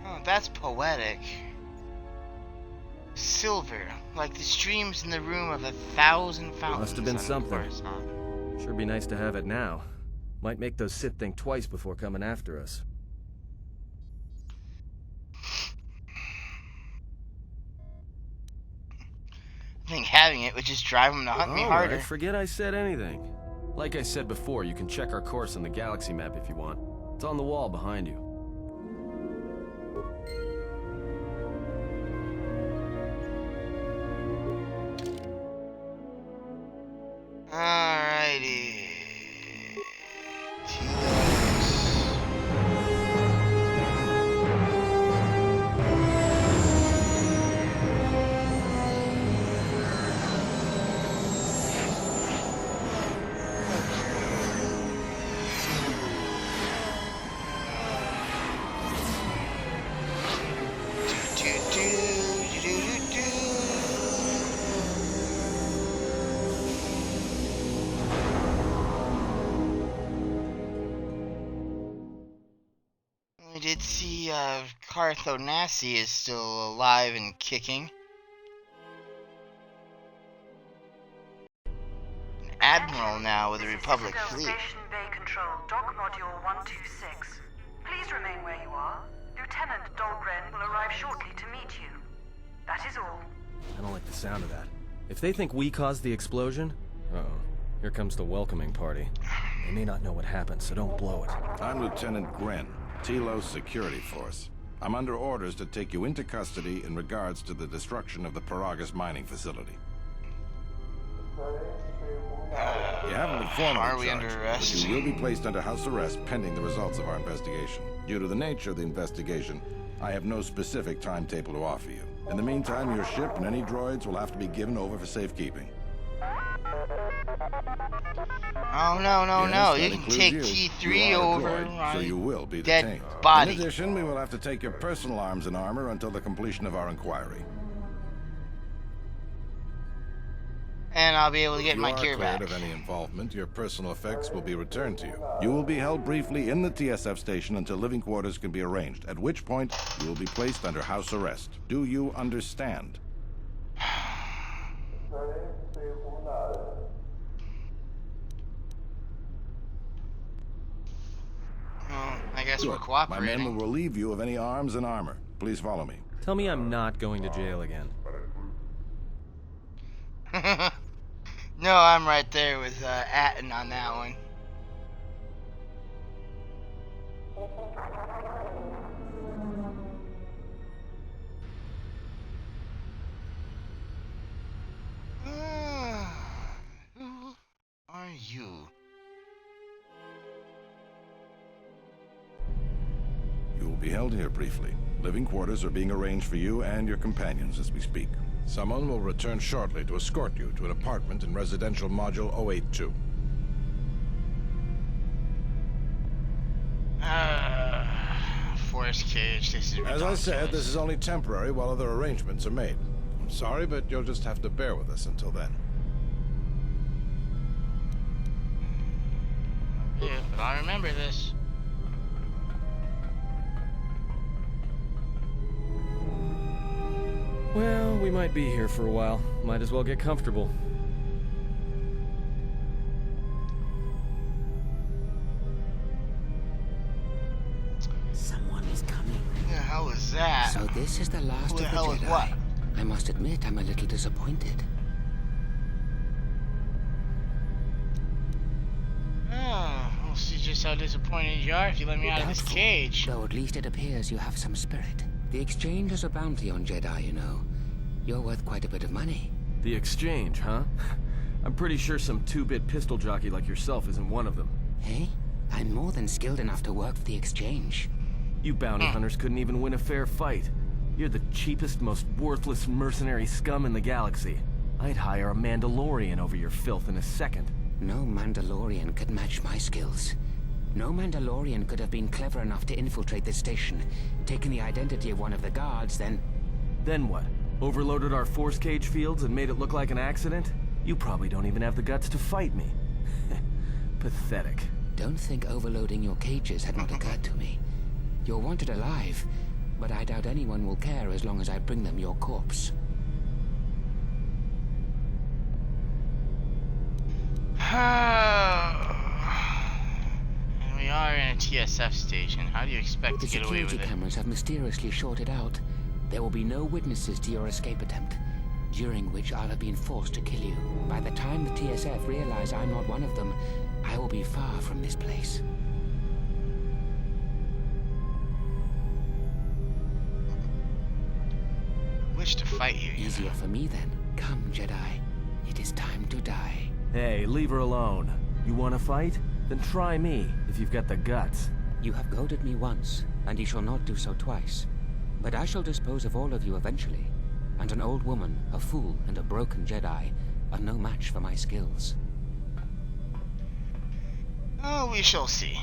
Oh, that's poetic. Silver, like the streams in the room of 1,000 fountains. Must have been on something. Coruscant. Sure be nice to have it now. Might make those Sith think twice before coming after us. I think having it would just drive them to hunt me harder. Forget I said anything. Like I said before, you can check our course on the galaxy map if you want. It's on the wall behind you. Alrighty. Telos. We did see Carthonasi is still alive and kicking. An admiral now with the Republic fleet. Station Bay Control, Dock Module 126. Please remain where you are. Lieutenant Dahlgren will arrive shortly to meet you. That is all. I don't like the sound of that. If they think we caused the explosion... Uh-oh. Here comes the welcoming party. They may not know what happened, so don't blow it. I'm Lieutenant Gren, Telos Security Force. I'm under orders to take you into custody in regards to the destruction of the Paragus mining facility. You haven't been formally Are we charged, under but arrest? you will be placed under house arrest pending the results of our investigation. Due to the nature of the investigation, I have no specific timetable to offer you. In the meantime, your ship and any droids will have to be given over for safekeeping. Oh, no, no, Yes, no. that You can includes take you. T3 You are a over droid, so my you will be dead detained. body. In addition, we will have to take your personal arms and armor until the completion of our inquiry. And I'll be able to get If my you are gear cleared back. of any involvement, your personal effects will be returned to you. You will be held briefly in the TSF station until living quarters can be arranged, at which point you will be placed under house arrest. Do you understand? Well, I guess we're Good. My men cooperating. will relieve you of any arms and armor. Please follow me. Tell me I'm not going to jail again. No, I'm right there with Atten on that one. Who are you? You will be held here briefly. Living quarters are being arranged for you and your companions as we speak. Someone will return shortly to escort you to an apartment in Residential Module 082. Force cage. This is As I said, ridiculous. this is only temporary while other arrangements are made. I'm sorry, but you'll just have to bear with us until then. Yeah, but I remember this. Well, we might be here for a while. Might as well get comfortable. Someone is coming. Who the hell is that? So this is the last Who of the the hell is Jedi. what? I must admit, I'm a little disappointed. Oh, we'll see just how disappointed you are if you let me out of this Doubtful, cage. Though at least it appears you have some spirit. The exchange is a bounty on Jedi, you know. You're worth quite a bit of money. The exchange, huh? I'm pretty sure some two-bit pistol jockey like yourself isn't one of them. Hey? I'm more than skilled enough to work for the exchange. You bounty hunters couldn't even win a fair fight. You're the cheapest, most worthless mercenary scum in the galaxy. I'd hire a Mandalorian over your filth in a second. No Mandalorian could match my skills. No Mandalorian could have been clever enough to infiltrate this station, taken the identity of one of the guards, then... Then what? Overloaded our force cage fields and made it look like an accident? You probably don't even have the guts to fight me. Pathetic. Don't think overloading your cages had not occurred to me. You're wanted alive, but I doubt anyone will care as long as I bring them your corpse. And we are in a TSF station. How do you expect The to get away security with it? cameras have mysteriously shorted out. There will be no witnesses to your escape attempt, during which I'll have been forced to kill you. By the time the TSF realize I'm not one of them, I will be far from this place. Wish to fight you. Easier for me then. Come, Jedi. It is time to die. Hey, leave her alone. You want to fight? Then try me, if you've got the guts. You have goaded me once, and you shall not do so twice. But I shall dispose of all of you eventually. And an old woman, a fool, and a broken Jedi are no match for my skills. Oh, we shall see.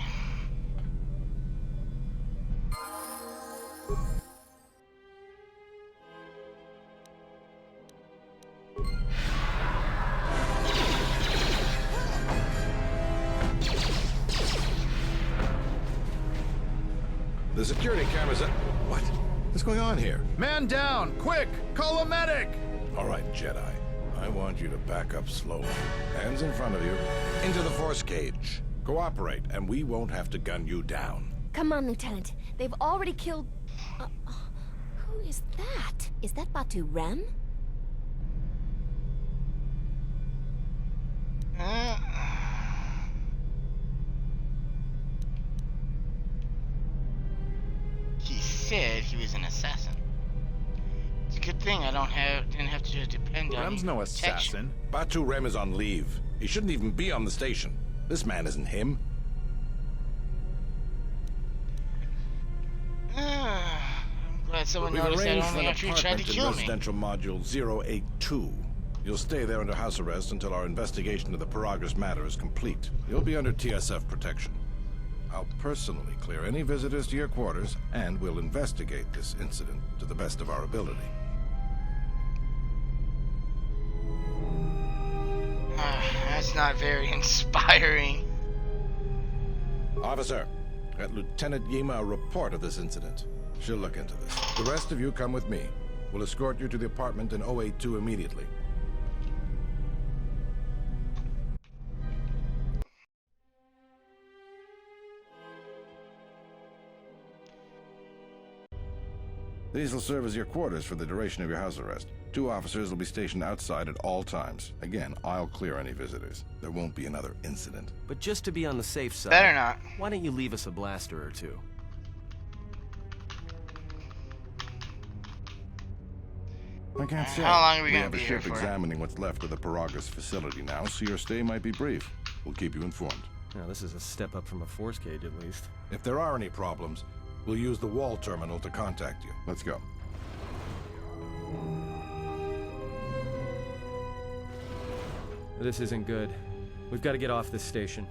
This security cameras... What? What's going on here? Man down! Quick! Call a medic! All right, Jedi. I want you to back up slowly. Hands in front of you. Into the force cage. Cooperate, and we won't have to gun you down. Come on, Lieutenant. They've already killed... who is that? Is that Batu Rem? He said he was an assassin. It's a good thing I didn't have to depend on Rem's no protection. assassin. Batu Rem is on leave. He shouldn't even be on the station. This man isn't him. I'm glad someone We've noticed that arranged for only an after he tried to apartment in kill me. residential module 082. You'll stay there under house arrest until our investigation of the Paragus matter is complete. You'll be under TSF protection. I'll personally clear any visitors to your quarters, and we'll investigate this incident to the best of our ability. That's not very inspiring. Officer, get Lieutenant Yima a report of this incident. She'll look into this. The rest of you come with me. We'll escort you to the apartment in 082 immediately. These will serve as your quarters for the duration of your house arrest. 2 officers will be stationed outside at all times. Again, I'll clear any visitors. There won't be another incident. But just to be on the safe side, Better not. why don't you leave us a blaster or two? I can't say. How long are we We gonna have a be here ship for? examining what's left of the Paragus facility now, so your stay might be brief. We'll keep you informed. Now, this is a step up from a force cage, at least. If there are any problems, we'll use the wall terminal to contact you. Let's go. This isn't good. We've got to get off this station.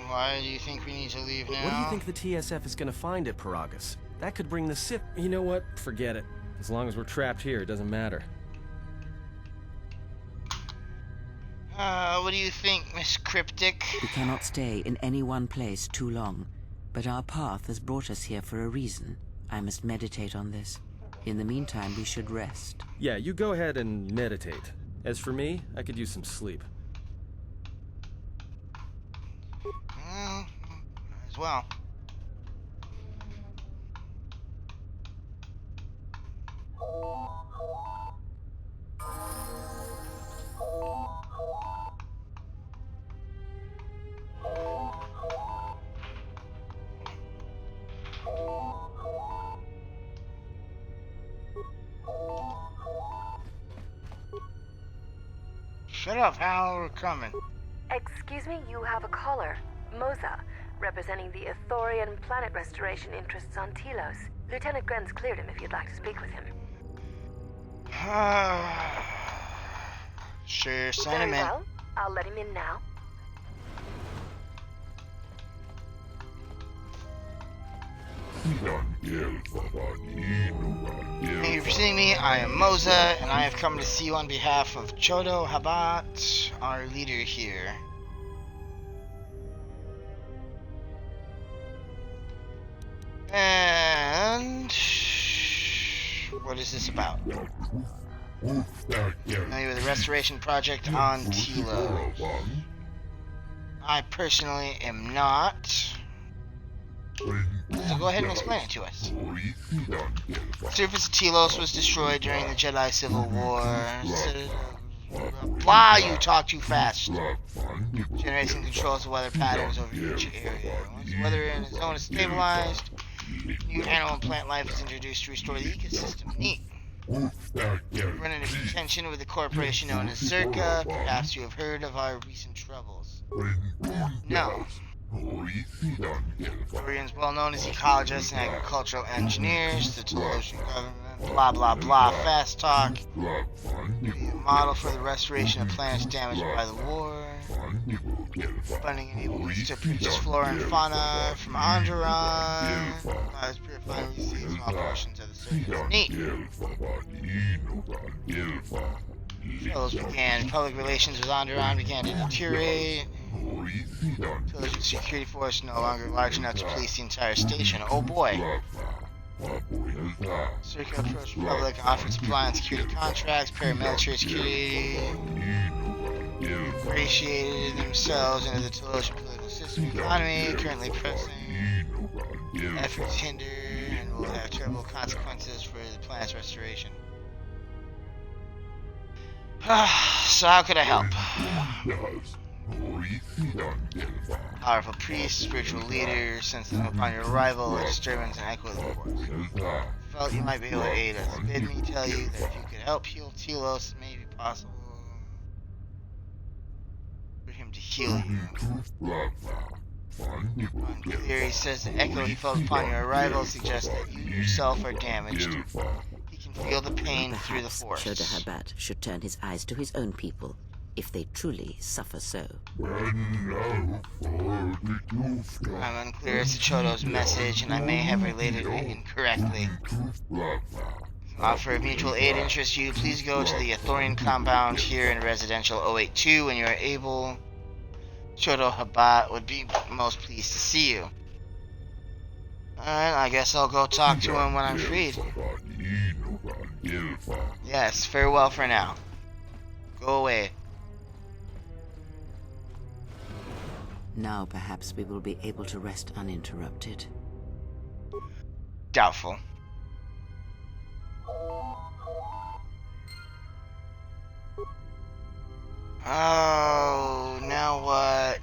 Why do you think we need to leave now? What do you think the TSF is going to find at Paragus? That could bring the Sith... You know what? Forget it. As long as we're trapped here, it doesn't matter. What do you think, Miss Cryptic? We cannot stay in any one place too long, but our path has brought us here for a reason. I must meditate on this. In the meantime, we should rest. Yeah, you go ahead and meditate. As for me, I could use some sleep. As well. Shut up, Hal, we're coming. Excuse me, you have a caller. Moza, representing the Ithorian planet restoration interests on Telos. Lieutenant Gren's cleared him if you'd like to speak with him. Sure, send Very him in. well. I'll let him in now. Thank you for seeing me. I am Moza, and I have come to see you on behalf of Chodo Habat, our leader here. And what is this about? Familiar with the restoration project on Telos? I personally am not. So go ahead and explain it to us. The surface of Telos was destroyed during the Jedi Civil War. Blah, you talk too fast. Generating controls the weather patterns over each area. Once the weather in the zone is stabilized, new animal and plant life is introduced to restore the ecosystem. Neat. Run into contention with a corporation known as Zerka. Perhaps you have heard of our recent troubles. No. Koreans well known as ecologists and agricultural engineers, the Telosian government, blah blah blah, fast talk. Model for the restoration of planets damaged by the war. Funding enables to purchase flora and fauna from Onderon. Allows purifying these small portions of the surface. Neat. Public relations with Onderon began to deteriorate. Intelligence security force no longer large enough to police the entire station. Oh boy. Circa approached Republic, offered supply and security contracts, paramilitary security, ingratiated themselves into the Telosian political system economy, currently pressing efforts hinder and will have terrible consequences for the planet's restoration. So how could I help? Powerful priest, spiritual leader, sensing upon your arrival a disturbance and echo of the force. Felt you might be able to aid us. Bid me tell you that if you could help heal Telos, it may be possible for him to heal you. Unclear, he says the echo he felt upon your arrival suggests that you yourself are damaged. He can feel the pain through the force. Shoda Habat should turn his eyes to his own people, if they truly suffer so. I'm unclear as to Chodo's message, and I may have related it incorrectly. For mutual aid interests you, please go to the Ithorian compound here in Residential 082 when you are able. Chodo Habat would be most pleased to see you. Alright, I guess I'll go talk to him when I'm freed. Yes, farewell for now. Go away. Now perhaps we will be able to rest uninterrupted. Doubtful. Oh, now what?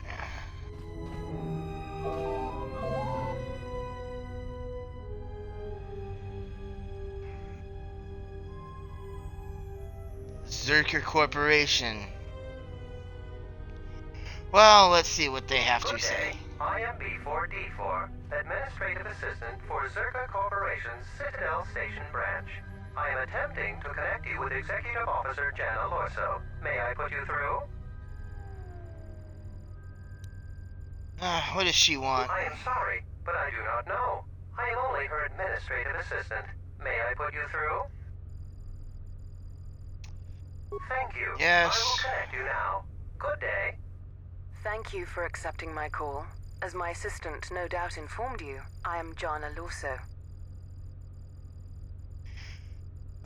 Zerker Corporation. Well, let's see what they have to say. I am B4D4, Administrative Assistant for Zerka Corporation's Citadel Station branch. I am attempting to connect you with Executive Officer Jana Lorso. May I put you through? What does she want? I am sorry, but I do not know. I am only her Administrative Assistant. May I put you through? Thank you. Yes. I will connect you now. Good day. Thank you for accepting my call. As my assistant no doubt informed you, I am Jana Lorso.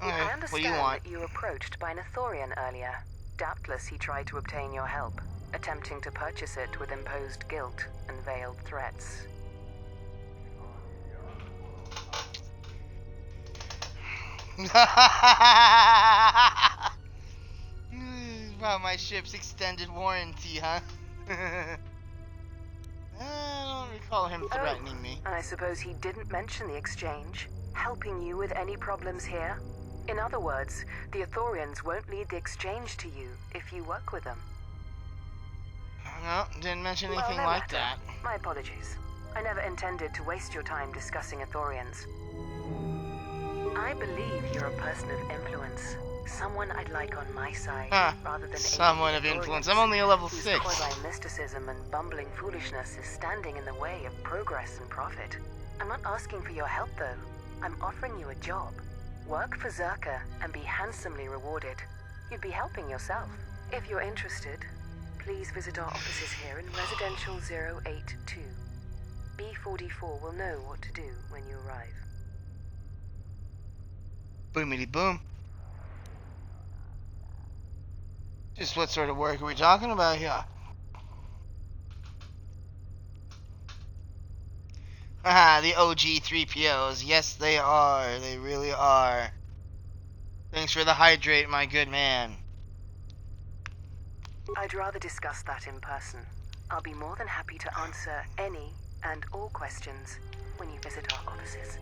I understand what do you want? that you were approached by an Ithorian earlier. Doubtless he tried to obtain your help, attempting to purchase it with imposed guilt and veiled threats. About my ship's extended warranty, huh? I don't recall him threatening me. I suppose he didn't mention the exchange, helping you with any problems here? In other words, the Ithorians won't lead the exchange to you if you work with them. No, didn't mention anything like that. My apologies. I never intended to waste your time discussing Ithorians. I believe you're a person of influence. Someone I'd like on my side, rather than someone of influence. I'm only a level 6. Quasi-mysticism and bumbling foolishness is standing in the way of progress and profit. I'm not asking for your help, though. I'm offering you a job. Work for Zerka and be handsomely rewarded. You'd be helping yourself. If you're interested, please visit our offices here in Residential 082. B44 will know what to do when you arrive. Boomity boom. Just what sort of work are we talking about here? The OG 3POs. Yes, they are. They really are. Thanks for the hydrate, my good man. I'd rather discuss that in person. I'll be more than happy to answer any and all questions when you visit our offices.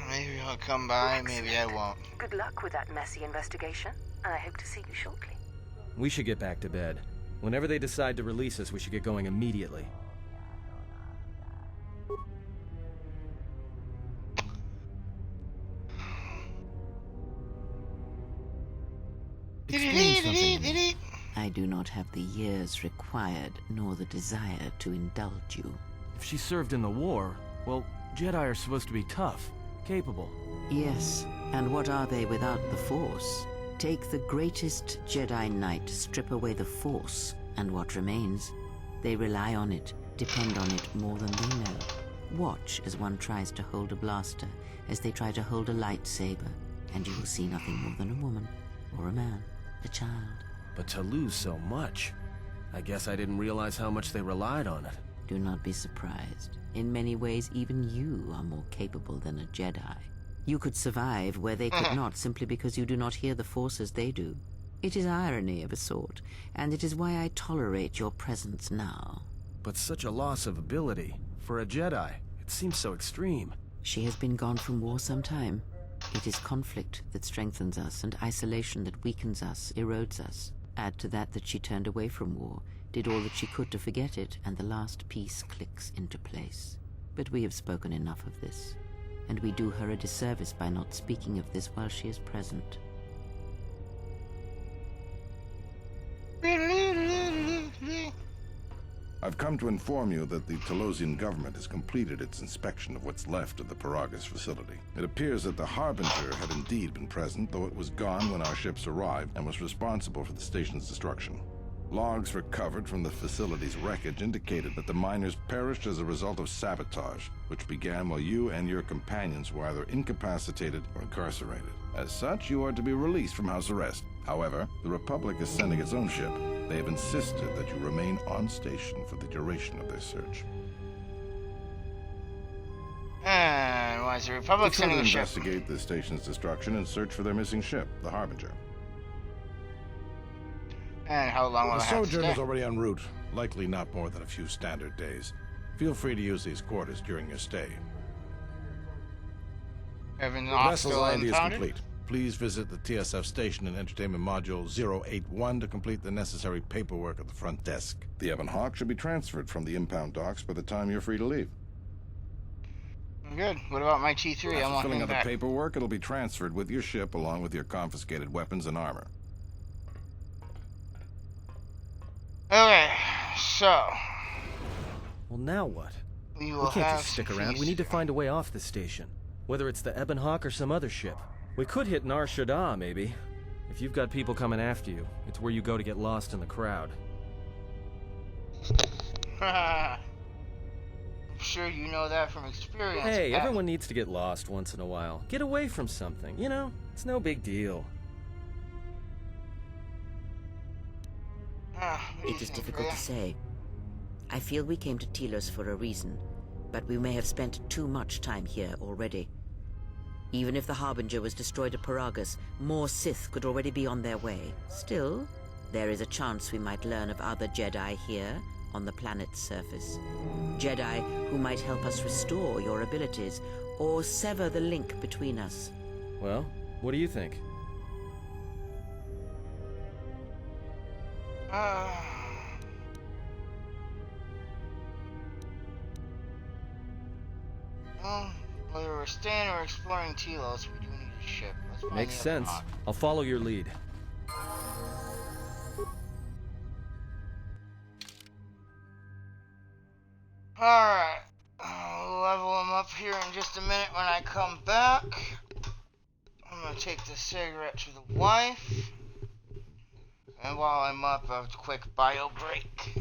Maybe I'll come by, maybe I won't. Good luck with that messy investigation, and I hope to see you shortly. We should get back to bed. Whenever they decide to release us, we should get going immediately. Explain something to me. I do not have the years required, nor the desire to indulge you. If she served in the war, well, Jedi are supposed to be tough, capable. Yes, and what are they without the Force? Take the greatest Jedi Knight, strip away the Force, and what remains? They rely on it, depend on it more than they know. Watch as one tries to hold a blaster, as they try to hold a lightsaber, and you will see nothing more than a woman, or a man, a child. But to lose so much, I guess I didn't realize how much they relied on it. Do not be surprised. In many ways, even you are more capable than a Jedi. You could survive where they could not simply because you do not hear the Force as they do. It is irony of a sort, and it is why I tolerate your presence now. But such a loss of ability, for a Jedi, it seems so extreme. She has been gone from war some time. It is conflict that strengthens us, and isolation that weakens us, erodes us. Add to that she turned away from war, did all that she could to forget it, and the last piece clicks into place. But we have spoken enough of this, and we do her a disservice by not speaking of this while she is present. I've come to inform you that the Telosian government has completed its inspection of what's left of the Paragus facility. It appears that the Harbinger had indeed been present, though it was gone when our ships arrived and was responsible for the station's destruction. Logs recovered from the facility's wreckage indicated that the miners perished as a result of sabotage, which began while you and your companions were either incapacitated or incarcerated. As such, you are to be released from house arrest. However, the Republic is sending its own ship. They have insisted that you remain on station for the duration of their search. And why is the Republic sending a ship? Investigate the station's destruction and search for their missing ship, the Harbinger. And how long will The I have to sojourn stay? is already en route, likely not more than a few standard days. Feel free to use these quarters during your stay. Everything The off vessel's still ID is impounded? complete. Please visit the TSF station and entertainment module 081 to complete the necessary paperwork at the front desk. The Ebon Hawk should be transferred from the impound docks by the time you're free to leave. Good. What about my T3? After I'm filling walking out the back. paperwork, it'll be transferred with your ship along with your confiscated weapons and armor. Okay, so Well, now what? we We will can't have just stick some around. peace. We need to find a way off this station. Whether it's the Ebon Hawk or some other ship. We could hit Nar Shaddaa, maybe. If you've got people coming after you, it's where you go to get lost in the crowd. I'm sure you know that from experience. Hey, Pat. everyone needs to get lost once in a while. Get away from something, you know? It's no big deal. What do you It is think, difficult to Freya? say. I feel we came to Telos for a reason, but we may have spent too much time here already. Even if the Harbinger was destroyed at Paragus, more Sith could already be on their way. Still, there is a chance we might learn of other Jedi here, on the planet's surface. Jedi who might help us restore your abilities, or sever the link between us. Well, what do you think? Well, whether we're staying or exploring Telos, we do need a ship. Let's find Makes the Ebon sense. Hawk. I'll follow your lead. Alright. I'll level him up here in just a minute when I come back. I'm gonna take the cigarette to the wife. And while I'm up, a quick bio break.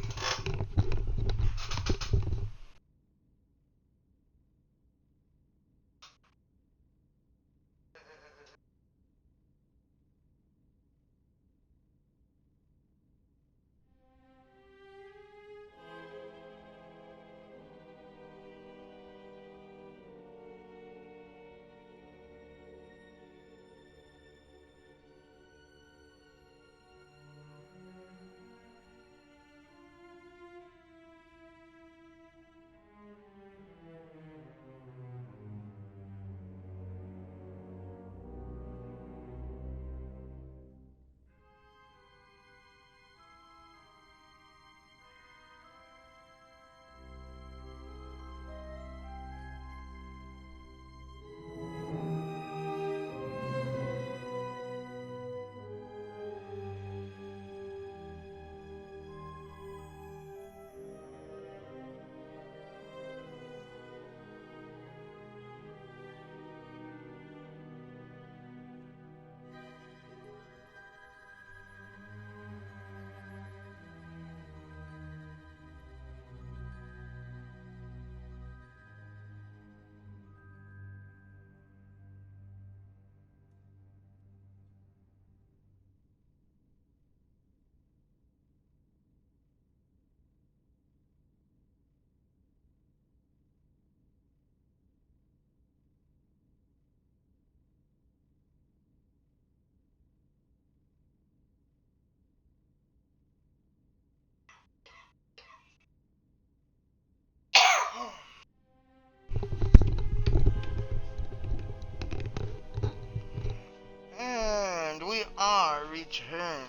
Return.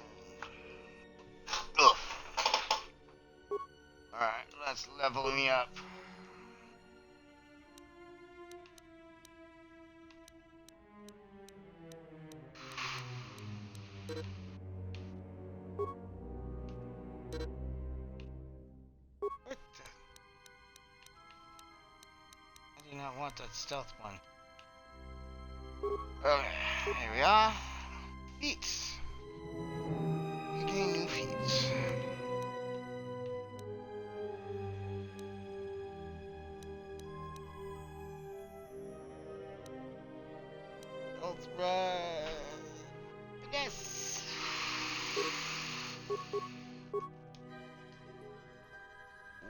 Ugh. Alright, let's level me up. What the? I do not want that stealth one. Okay, here we are. Feats. We gain new feats. Health rise. Finesse.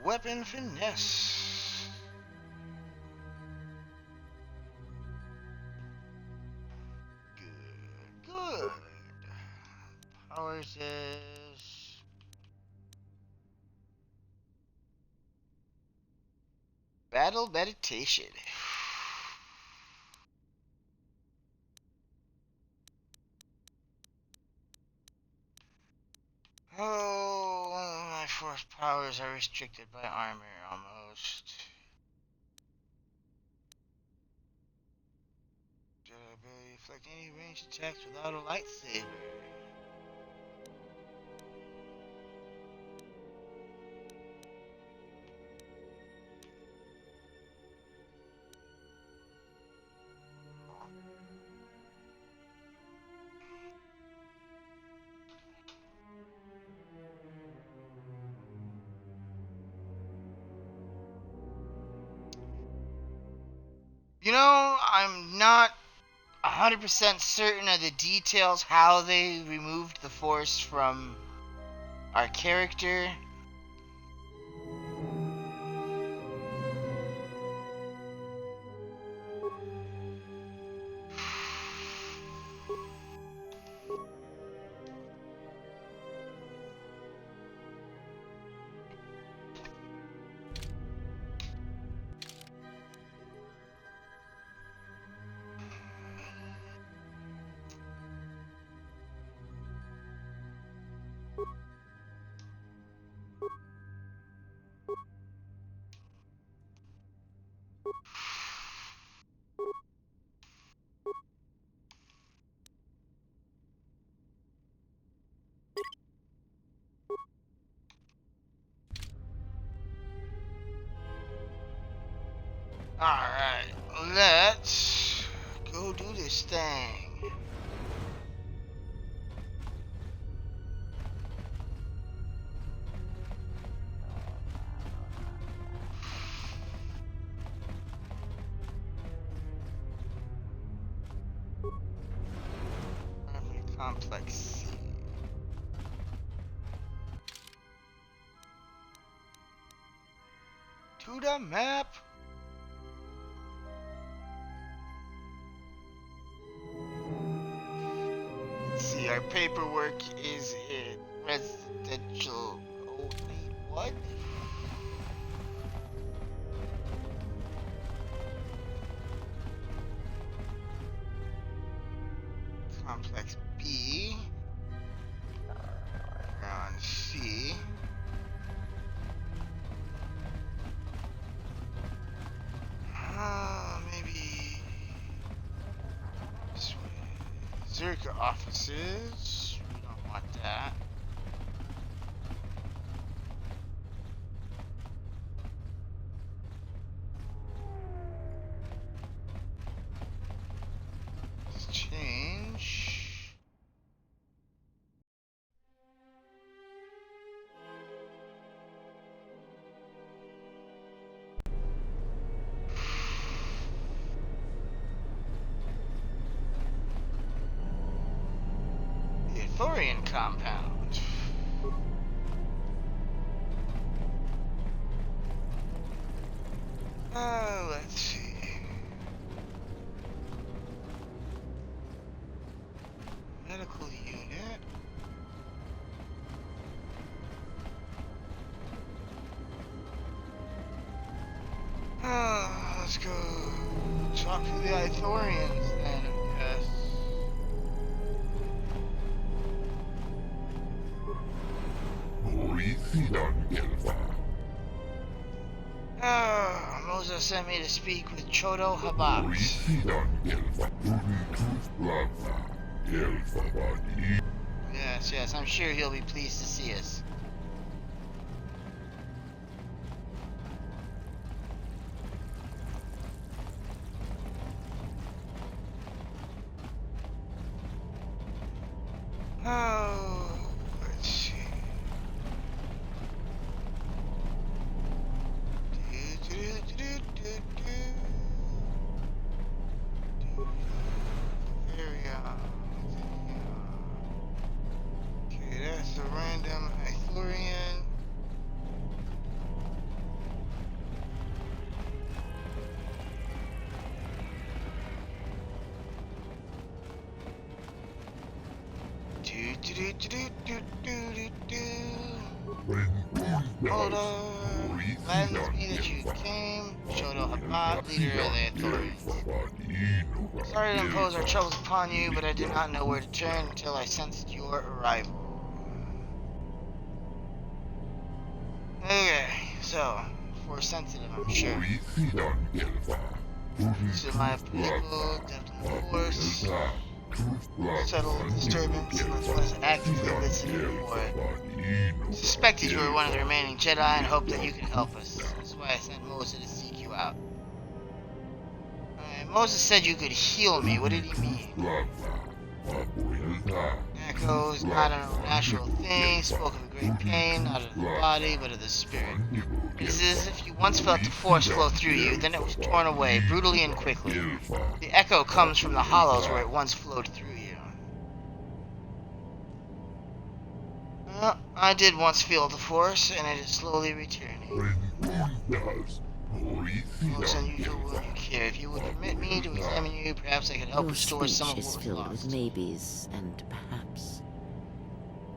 Weapon finesse. Good. Powers is battle meditation. Oh, my force powers are restricted by armor almost. Ability to deflect any ranged attacks without a lightsaber. You know, I'm not 100% certain of the details how they removed the force from our character. Alright, let's go do this thing. Complex C. To the map. Let's see, our paperwork is in residential. Oh, wait, what? Complex B. Round C. Maybe this way. Zerka offices. We don't want that. Let's change. The Thorian compound. Let's see. Medical unit. Let's go talk to the Ithorians then, I guess. Moses sent me to speak with Chodo Habat. Yes, I'm sure he'll be pleased to see us. Oh, let's see. Okay, that's a random Ithorian. Hold on. Gladdens me that you came. Shodo Habat, leader of the Ithorians. Sorry to impose our troubles upon you, but I did not know where to turn until I sensed your arrival. Okay, so, force sensitive, I'm sure. So my people, depth in the force. Settle disturbance unless one is actively listening for it. Suspected you were one of the remaining Jedi and hoped that you could help us. That's why I sent Moses to seek you out. Moses said you could heal me. What did he mean? Echo is not an unnatural thing. Spoke of a great pain, not of the body, but of the spirit. It is as if you once felt the force flow through you, then it was torn away, brutally and quickly. The echo comes from the hollows where it once flowed through you. Well, I did once feel the force, and it is slowly returning. Most unusual wound you care. If you would permit me to examine you, perhaps I could help restore some of what was lost. Your speech is filled with maybes and perhaps.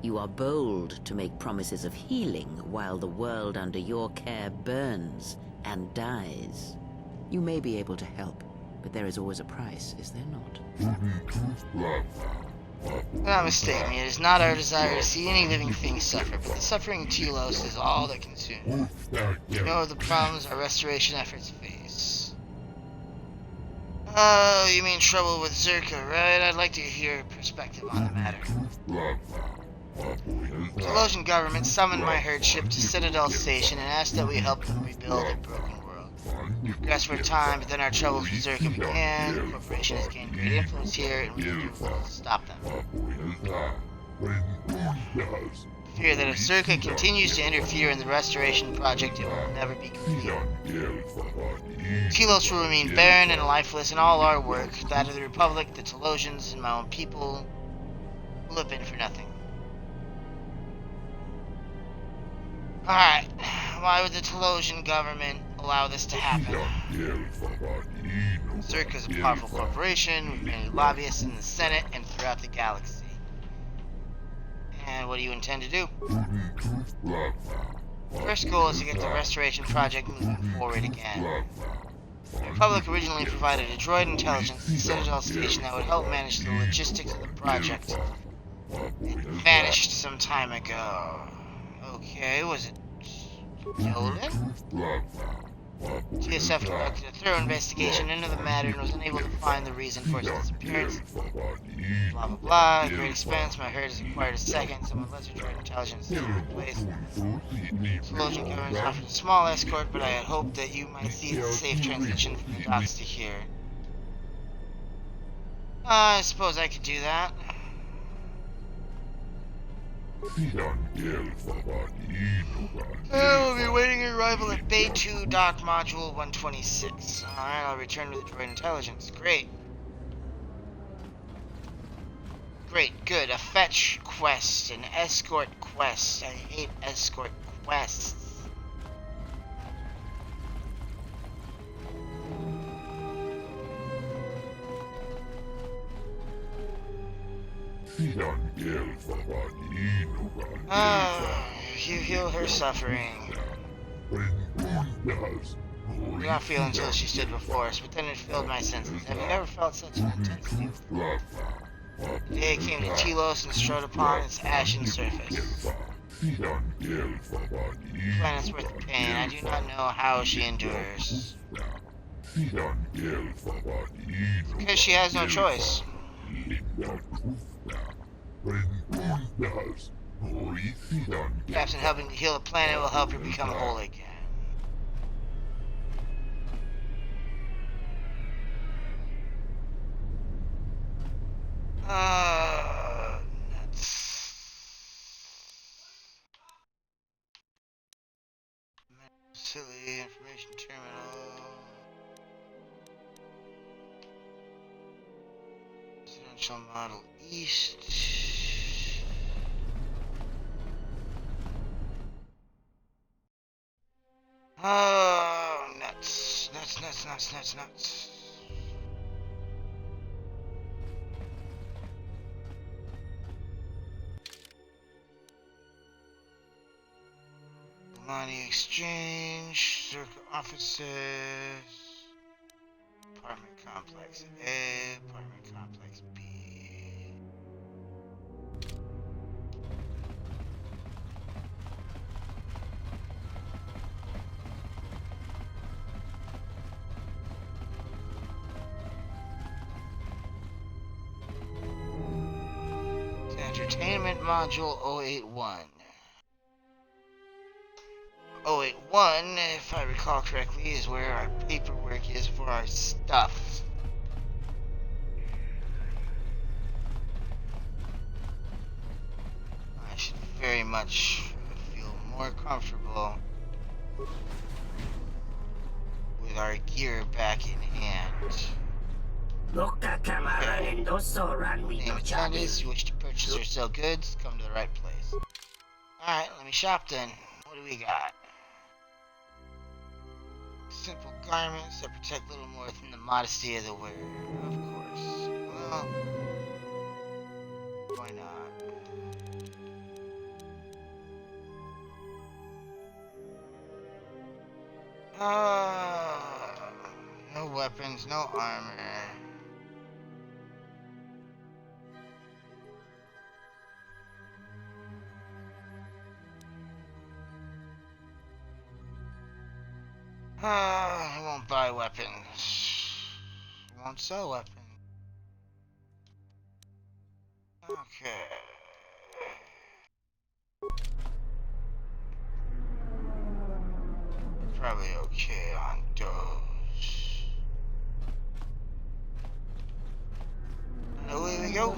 You are bold to make promises of healing while the world under your care burns and dies. You may be able to help, but there is always a price, is there not? Do not mistake me, it is not our desire to see any living thing suffer, but the suffering of Telos is all that consumes. You know the problems our restoration efforts face. Oh, you mean trouble with Zerka, right? I'd like to hear your perspective on the matter. The Telosian government summoned my herd ship to Citadel Station and asked that we help them rebuild a broken world. We progressed for a time, but then our troubles with Zerka began. The corporation has gained great influence here, and we can do little to stop them. Fear that if Zerka continues to interfere in the restoration project, it will never be complete. Telos will remain barren and lifeless, and all our work, that of the Republic, the Telosians, and my own people, will have been for nothing. Alright, why would the Telosian government allow this to happen? Zerka is a powerful corporation with many lobbyists in the Senate and throughout the galaxy. And what do you intend to do? First goal is to get the restoration project moving forward again. The Republic originally provided a droid intelligence to Citadel Station that would help manage the logistics of the project. It vanished some time ago. Okay, was it stolen? TSF conducted a thorough investigation into the matter and was unable to find the reason for its disappearance. Blah blah blah, at great expense, my herd has acquired a second, someone lesser droid intelligence is in place. Telosian government offered a small escort, but I had hoped that you might see the safe transition from the docks to here. I suppose I could do that. I will be waiting your arrival at Bay 2, Dock Module 126. Alright, I'll return with the droid intelligence. Great. Great, good. A fetch quest, an escort quest. I hate escort quests. You heal her suffering. Did not feel until she stood before us, but then it filled my senses. Have you ever felt such an intensity of love? The day I came to Telos and strode upon its ashen surface. Planet's worth the pain. I do not know how she endures. Because she has no choice. Perhaps in helping to heal the planet will help her become whole again. Nuts. Facility information terminal. Residential model east. Oh, nuts. Nuts. Money exchange, circle offices, apartment complex A, apartment complex B. Entertainment module 081. 081, if I recall correctly, is where our paperwork is for our stuff. I should very much feel more comfortable with our gear back in hand. Name attendees, you wish to purchase or sell goods, come to the right place. Alright, let me shop then. What do we got? Simple garments that protect little more than the modesty of the wearer, of course. Well, why not? No weapons, no armor. I won't buy weapons. Won't sell weapons. Okay. Probably okay on those. And away we go.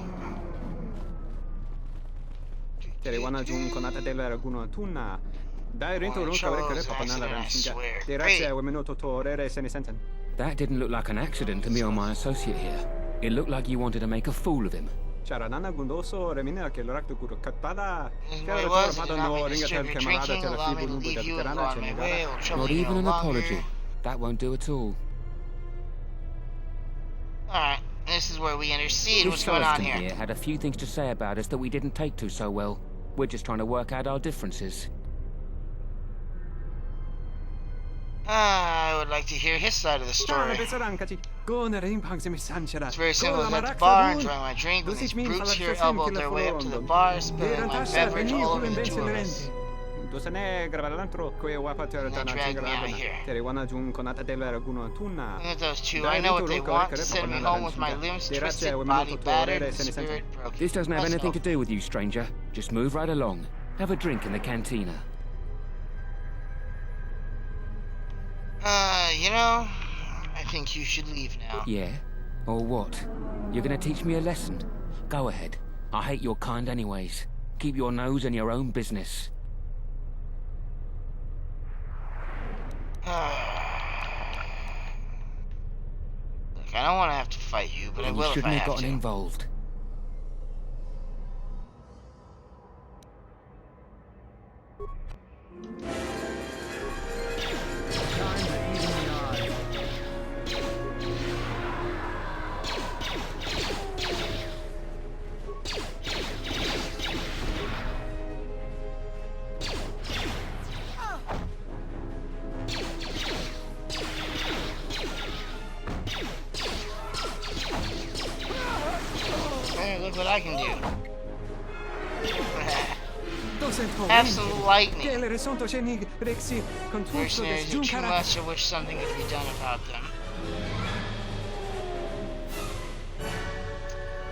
Teriwana jung konata della raguna tunna. Dai rinto runka rekere papanala ransinga. Derace wemenoto torere senisenten. That didn't look like an accident to me or my associate here. It looked like you wanted to make a fool of him. Charanana gundoso remina che l'orakto guru katpada. What it was, I did not mean to disturb your drinking. Allow me to leave you and go on my way. It'll trouble Not you even no an longer. apology. That won't do at all. Alright, this is where we intercede. This What's going on Celestin here? had a few things to say about us that we didn't take to so well. We're just trying to work out our differences. I would like to hear his side of the story. It's very simple. I was at the bar enjoying my drink when these brutes here elbowed their way up to the bar, spilling my beverage all over the two of us. And they dragged me out of here. Look at those two. I know what they want. To send me home with my limbs twisted, body battered, and spirit broken. This doesn't have anything to do with you, stranger. Just move right along. Have a drink in the cantina. You know, I think you should leave now. Yeah? Or what? You're gonna teach me a lesson? Go ahead. I hate your kind anyways. Keep your nose in your own business. Look, I don't want to have to fight you, but I will if I shouldn't have have gotten to. involved. Hey, look what I can do. Have some lightning. Mercenaries are too much, I wish something could be done about them.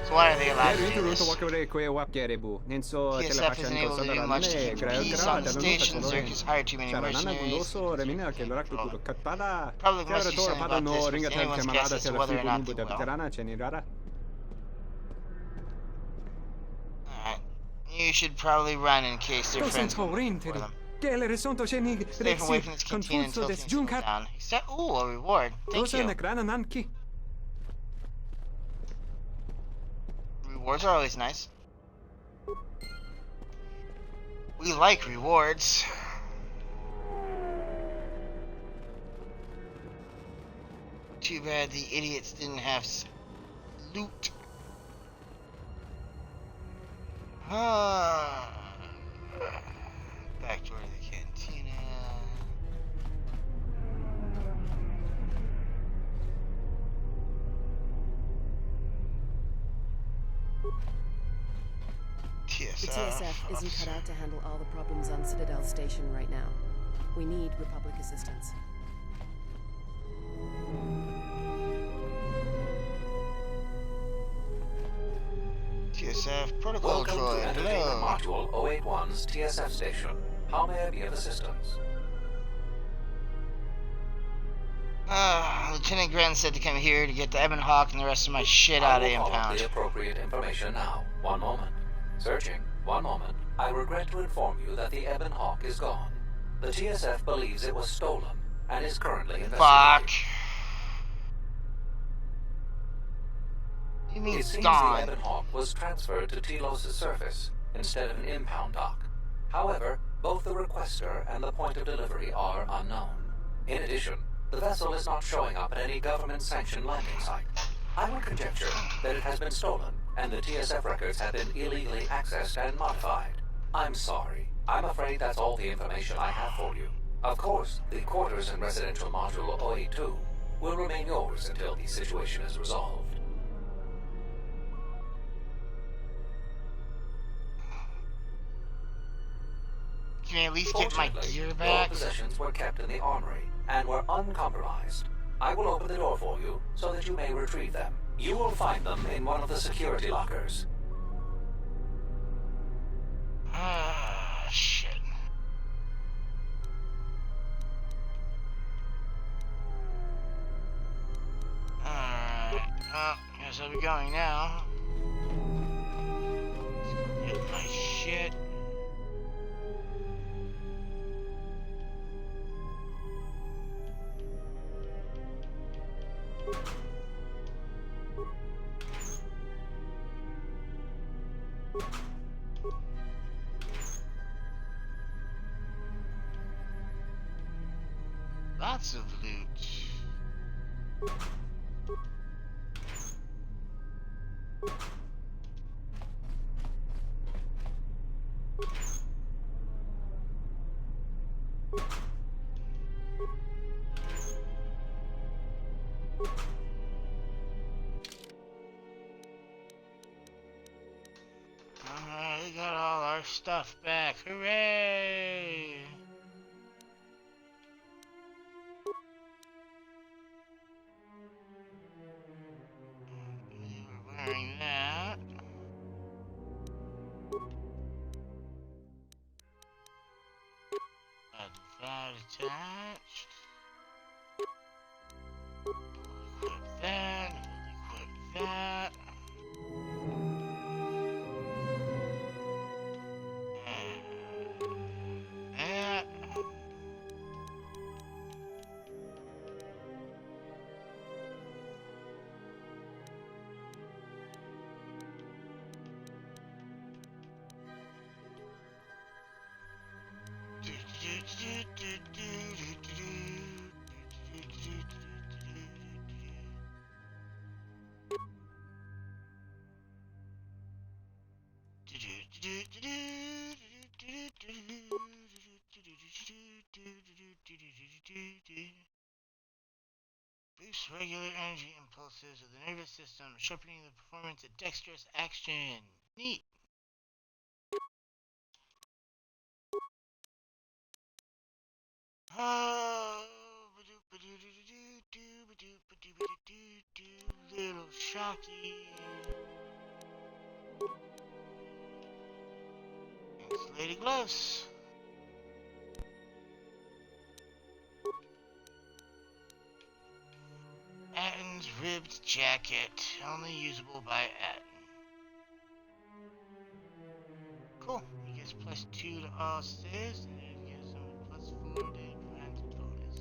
So why are they allowed to do this? TSF isn't able to do much to keep peace on the station. Zerk has hired too many mercenaries. Probably must do something about this, but it's anyone's guess as to whether or not they will. Alright. You should probably run in case their friends come looking for them. Stay away from this canteen until things settle down. Ooh, a reward. Thank you. Rewards are always nice. We like rewards. Too bad the idiots didn't have loot. Back door to the cantina. The TSF isn't cut out to handle all the problems on Citadel Station right now. We need Republic assistance. TSF protocol Welcome droid. to Entertainment Module 081's TSF station. How may I be of assistance? Lieutenant Grant said to come here to get the Ebon Hawk and the rest of my shit out of impound. The appropriate information now. One moment. Searching. One moment. I regret to inform you that the Ebon Hawk is gone. The TSF believes it was stolen and is currently investigating. Fuck. You mean it seems gone? The Ebon Hawk was transferred to Telos' surface instead of an impound dock. However, both the requester and the point of delivery are unknown. In addition, the vessel is not showing up at any government-sanctioned landing site. I would conjecture that it has been stolen, and the TSF records have been illegally accessed and modified. I'm sorry. I'm afraid that's all the information I have for you. Of course, the quarters in Residential Module 082 will remain yours until the situation is resolved. Can I at least get my gear back? Your possessions were kept in the armory and were uncompromised. I will open the door for you so that you may retrieve them. You will find them in one of the security lockers. Shit. Alright. Guess I'll be going now. Let's go get my shit. Lots of loot. We got all our stuff back. Hooray! We're wearing that. Got that attached. Equip that. Equip that. Boost regular energy impulses of the nervous system, sharpening the performance of dexterous action. Neat. Little Shocky. Insulated gloves. Atten's ribbed jacket, only usable by Atten. Cool. He gets +2 to all saves, and then he gets +4 to advanced bonus.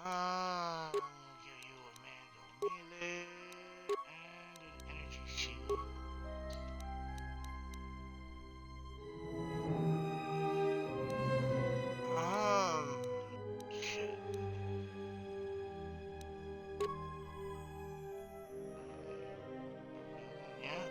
I'll give you a Mando melee and an energy shield. Shit. Yeah.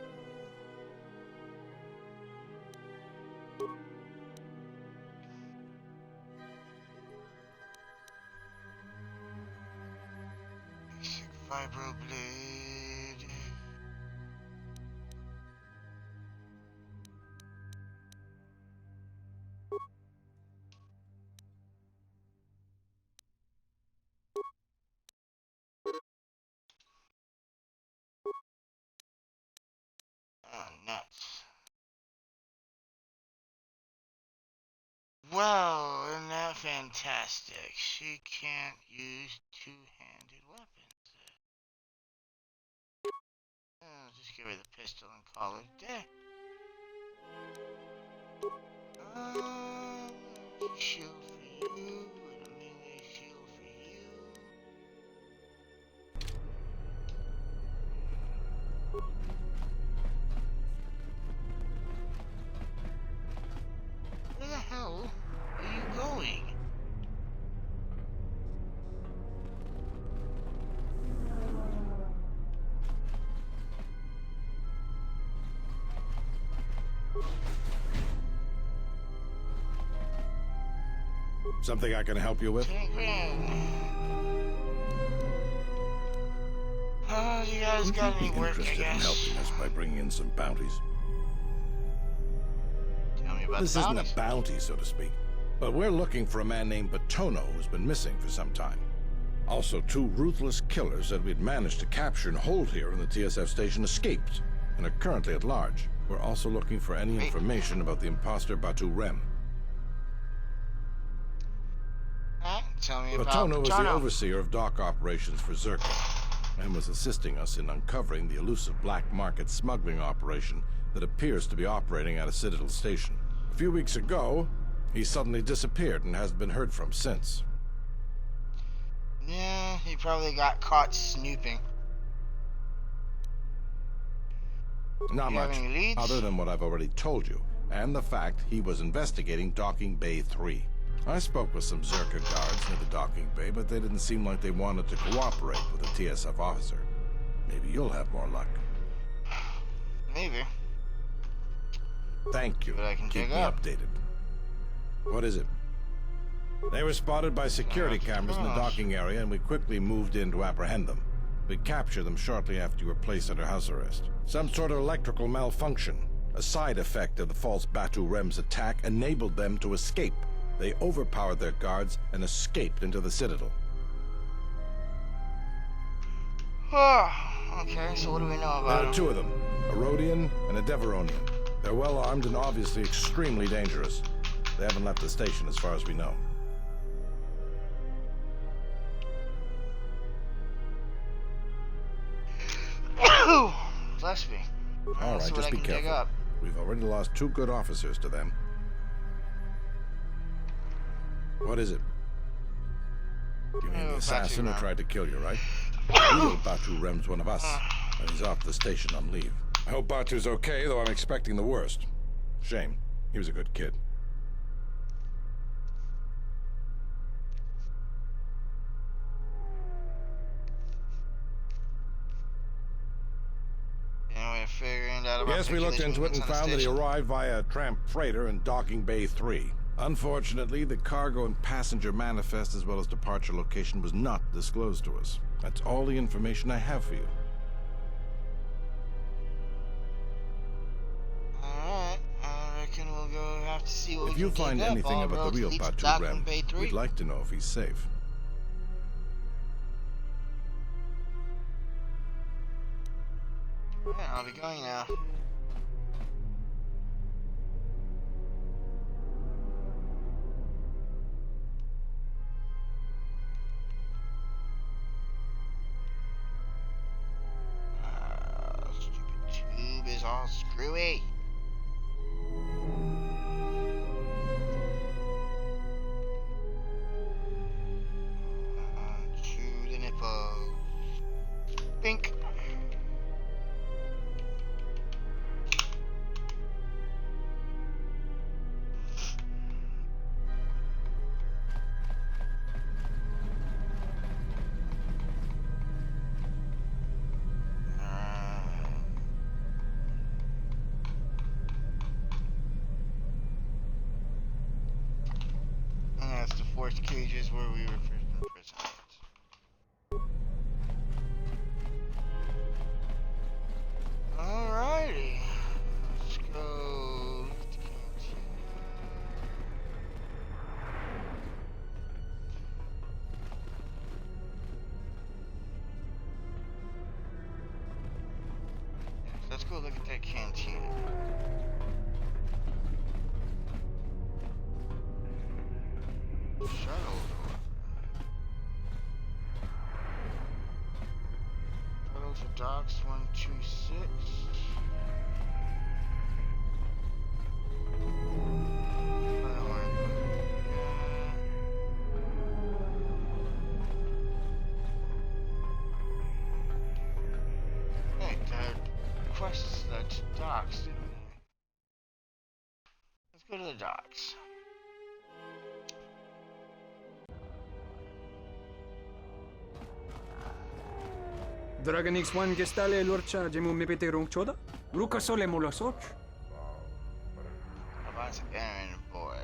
Basic vibroblade. Oh, nuts. Well, isn't that fantastic? She can't use two-handed weapons. I'll just give her the pistol and call it a day. Shield for you, and a melee shield for you. Where the hell are you going? Something I can help you with? 10 grand. Oh, you guys got any work, I Interested in guess? helping us by bringing in some bounties. Tell me about This the isn't bounties. a bounty, so to speak, but we're looking for a man named Batono who's been missing for some time. Also, 2 ruthless killers that we'd managed to capture and hold here in the TSF station escaped and are currently at large. We're also looking for any information about the imposter Batu Rem. Tell me about Batono was the Batono. overseer of dock operations for Zerka and was assisting us in uncovering the elusive black market smuggling operation that appears to be operating at a Citadel station. A few weeks ago, he suddenly disappeared and hasn't been heard from since. Yeah, he probably got caught snooping. Not You have much, any leads? other than what I've already told you, and the fact he was investigating Docking Bay 3. I spoke with some Zerka guards near the docking bay, but they didn't seem like they wanted to cooperate with a TSF officer. Maybe you'll have more luck. Maybe. Thank you. But I can Keep dig me up. updated. What is it? They were spotted by security cameras in the docking area, and we quickly moved in to apprehend them. We captured them shortly after you were placed under house arrest. Some sort of electrical malfunction, a side effect of the false Batu Rem's attack, enabled them to escape. They overpowered their guards and escaped into the Citadel. Okay, so what do we know about There are him? 2 of them, a Rhodian and a Deveronian. They're well armed and obviously extremely dangerous. They haven't left the station as far as we know. Bless me. All Let's right, see what just I be can dig careful. up. We've already lost 2 good officers to them. What is it? You mean the assassin who tried to kill you, right? Real Batu Rem's one of us, and he's off the station on leave. I hope Batu's okay, though I'm expecting the worst. Shame. He was a good kid. Yes, we looked into it and found that he arrived via a tramp freighter in Docking Bay 3. Unfortunately, the cargo and passenger manifest as well as departure location was not disclosed to us. That's all the information I have for you. Alright, I reckon we'll go have to see see what If we you can find dig up. anything All about the roads real lead to Batu Dock Rem, and Bay 3. we'd like to know if he's safe. Yeah, I'll be going now. Stupid tube is all screwy. To the nipple. Bink. And that's the fourth cages where we were first imprisoned. Alrighty. Let's go look at the canteen. Yes, let's go look at that canteen. Shuttle door. Shuttle to docks 126. Hey, the quests that docks, didn't they? Let's go to the docks. Dragon X1 gestale lorcha jemu mepete rong choda? Ruka sole mula soch? About errand boy.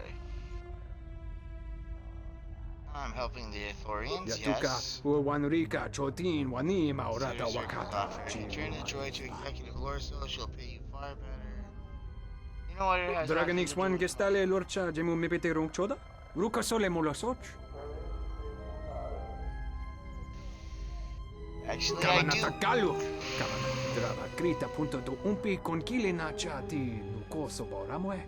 I'm helping the Ithorians, Yatuka, yes. Wanrika, Chotin, Wani, Maurata, Wakata. Return the joy to Executive Lorso, she'll pay you far better. You know what it has Dragon nothing to do X1 with- gestale lorcha jemu mepete rong choda? Ruka sole mula soch? Actually, I Kavana do. takalu. Kavana drava krita punto do umpi con kile na chati nukoso boramwe.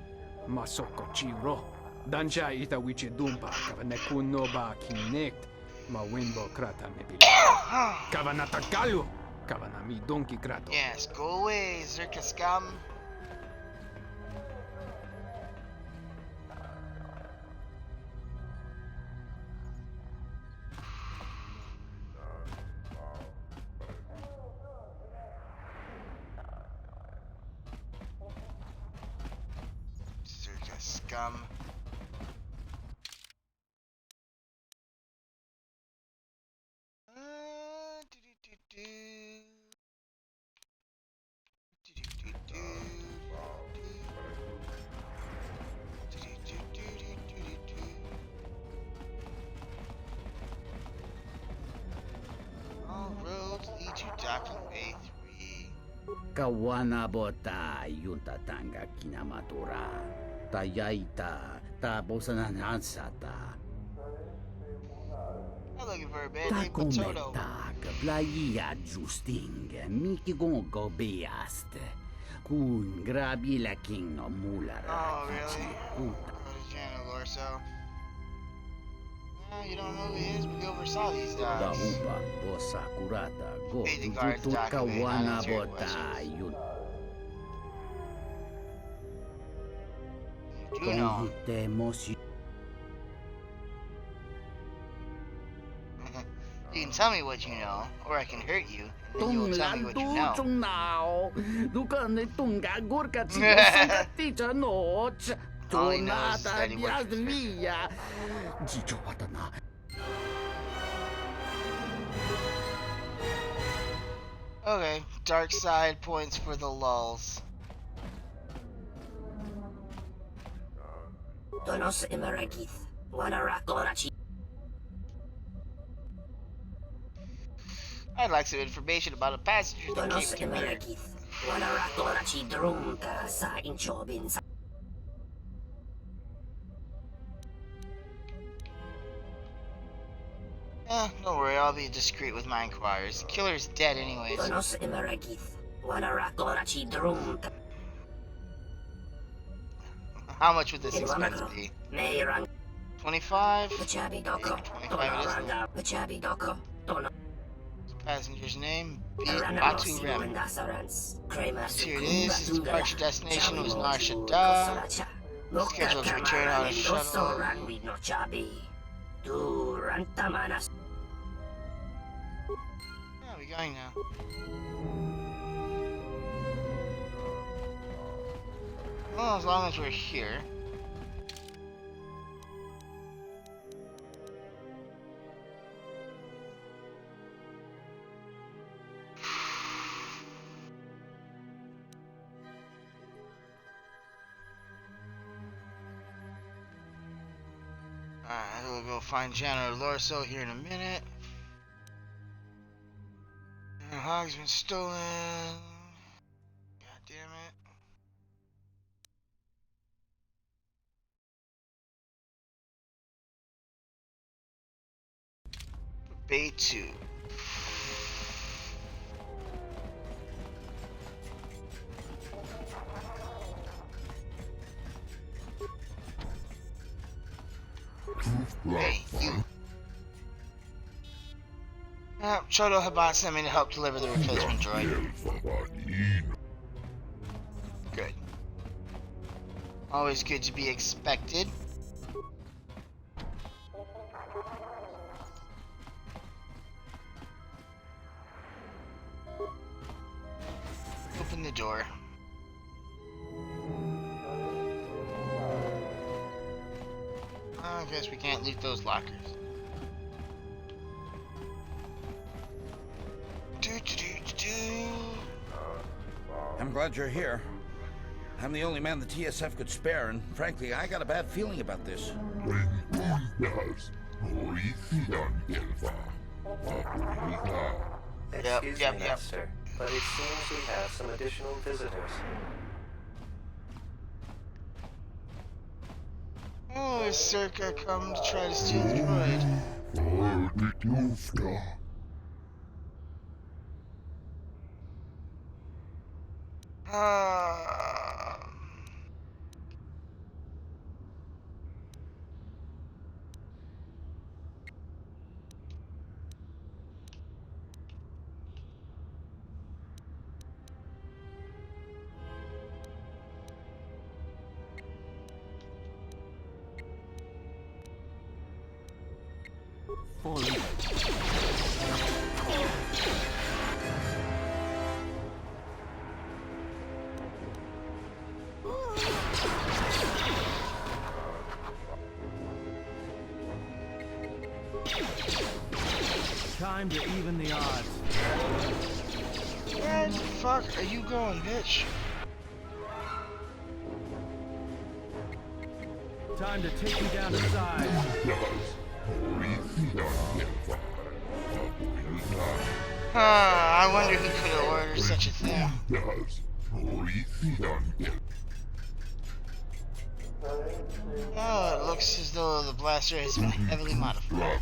Masoko chiro. Danja ita wiche dumpa. Kavana kuno ba kinect. Ma wimbo krata me bila. Kavana takalu. Kavana mi donkey krato. Yes, go away, Zerka scum. Zerka scum. All roads lead to Docking Bay 3. Kawana bota yunta tanga kinamatura. Tayaita tabosananansata. I'm looking for a bad Ta name, Potato. cometa playa justing miki gongo beast. Kun grabi la king no mulara. Oh, really? Go to Jana Lorso. No, you don't know who he is, but you oversaw these Da dogs. upa bosa curata go Pay the guards tutu document, not kawana answer your bota questions. yun. You do know. You can tell me what you know, or I can hurt you, and then you will tell me what you know. Now, Dukan tunga gurka ticha noch. All he knows is that he works for Via. Jicho watana. Okay, dark side points for the lulls. Donos Imarakith, Wanarakorachi. I'd like some information about a passenger that Donos came to me. Imarakith, Wanarakorachi Drunka sa Inchobin. Don't worry, I'll be discreet with my inquiries. The killer's dead anyways. How much would this expense be? 25? 25 it is. Passenger's name, Batu Rem. Here it is. His departure destination was Nar Shaddaa. Scheduled to return on a shuttle. Yeah, we're going now. Well, as long as we're here. Alright, we'll go find General Lorso here in a minute. Hog's been stolen. God damn it. Bay 2. Hey, you. Chodo Habat sent me to help deliver the replacement droid. Good. Always good to be expected. Open the door. I guess we can't loot those lockers. I'm glad you're here. I'm the only man the TSF could spare, and frankly, I got a bad feeling about this. Excuse me, Master, but it seems we have some additional visitors. Oh, is Circa come to try to steal the droid? Time to even the odds. Where the fuck are you going, bitch? Time to take you down to size. I wonder who could have ordered such a thing. Oh, it looks as though the blaster has been heavily modified.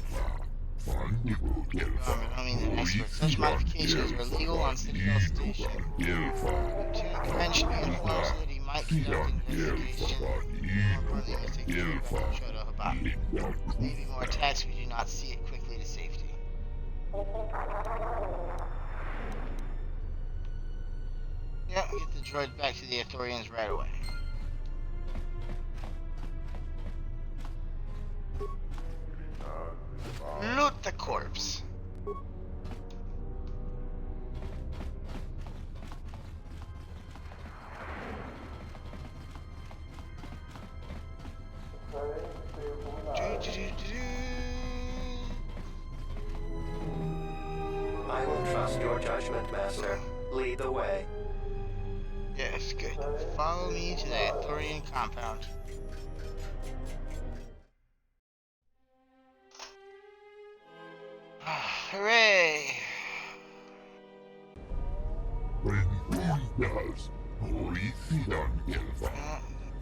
I mean, an expert. Such modifications are illegal on Citadel Station. Lieutenant Kren should be informed so that he might conduct an investigation. More importantly, he must take care of Chodo Habat. Maybe more attacks if we do not see it quickly to safety. Yep, get the droid back to the Ithorians right away. Loot the corpse. I will trust your judgment, Master. Lead the way. Yes, good. Follow me to the Ithorian compound. Hooray!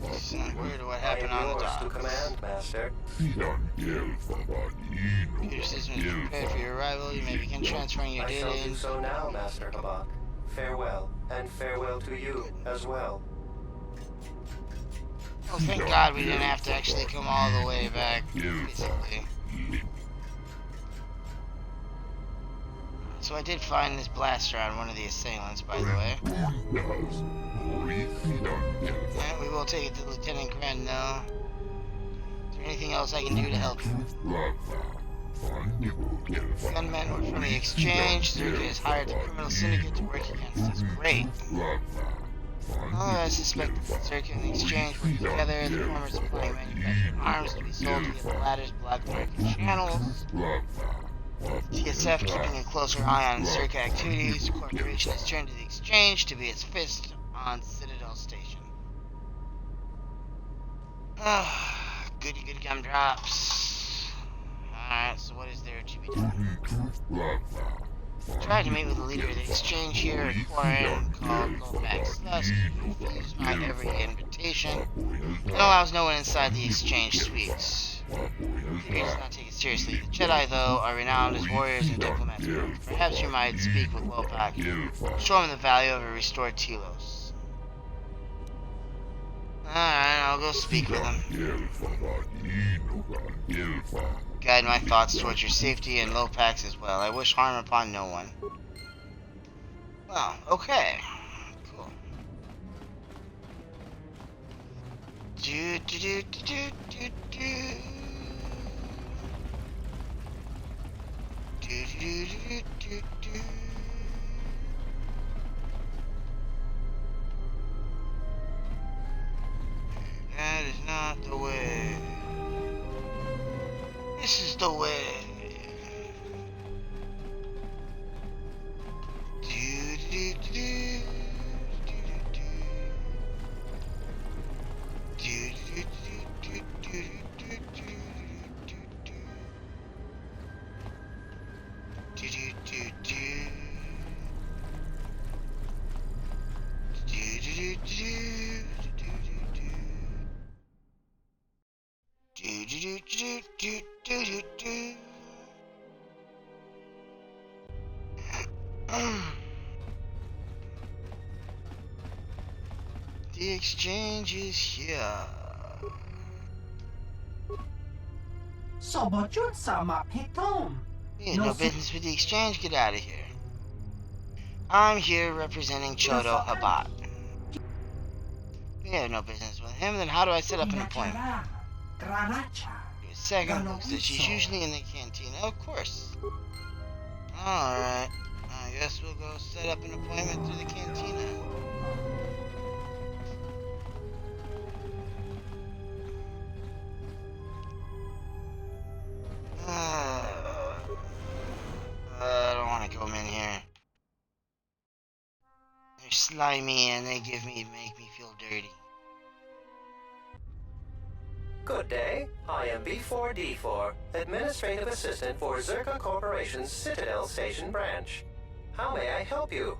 Where to what I happened am on the yours to docks? command, Master. Computer system is prepared for your arrival. You may begin transferring your I data shall do in. so now, Master Habak. Farewell, and farewell to you as well. Oh, thank God we didn't have to actually come all the way back, basically. So I did find this blaster on one of the assailants, by the way. Yeah, we will take it to Lieutenant Gren now. Is there anything else I can do to help you? Gunmen were from the exchange. Zerka has hired the criminal syndicate to work against us. Great. Oh, I suspect that Zerka and the exchange work together. The former supplying manufactured arms to be sold via the latter's black market channels. TSF keeping a closer eye on Zerka activities. The corporation has turned to the exchange to be its fist on Citadel Station. Goody good gumdrops. Alright, so what is there to be done? Tried to meet with the leader of the exchange here at Quarren called Lomax Slusk. He refused my every invitation and allows no one inside the exchange suites. He does not take it seriously. The Jedi, though, are renowned as warriors and diplomats. Perhaps you might speak with Lopak. Show him the value of a restored Telos. Alright, I'll go speak with him. Guide my thoughts towards your safety and Lopak's as well. I wish harm upon no one. Well, okay. Cool. Do do do do do do. Do do do do do. That is not the way. This is the way. Do do do do do do do do do do The exchange is here. You had no business with the exchange, get out of here. I'm here representing Chodo Habat. We have no business with him, then how do I set up an appointment? Second, Luke says she's usually in the cantina. Of course. Alright. I guess we'll go set up an appointment through the cantina. I don't want to come in here. They're slimy and they make me feel dirty. Good day. I am B4D4, Administrative Assistant for Zerka Corporation's Citadel Station branch. How may I help you?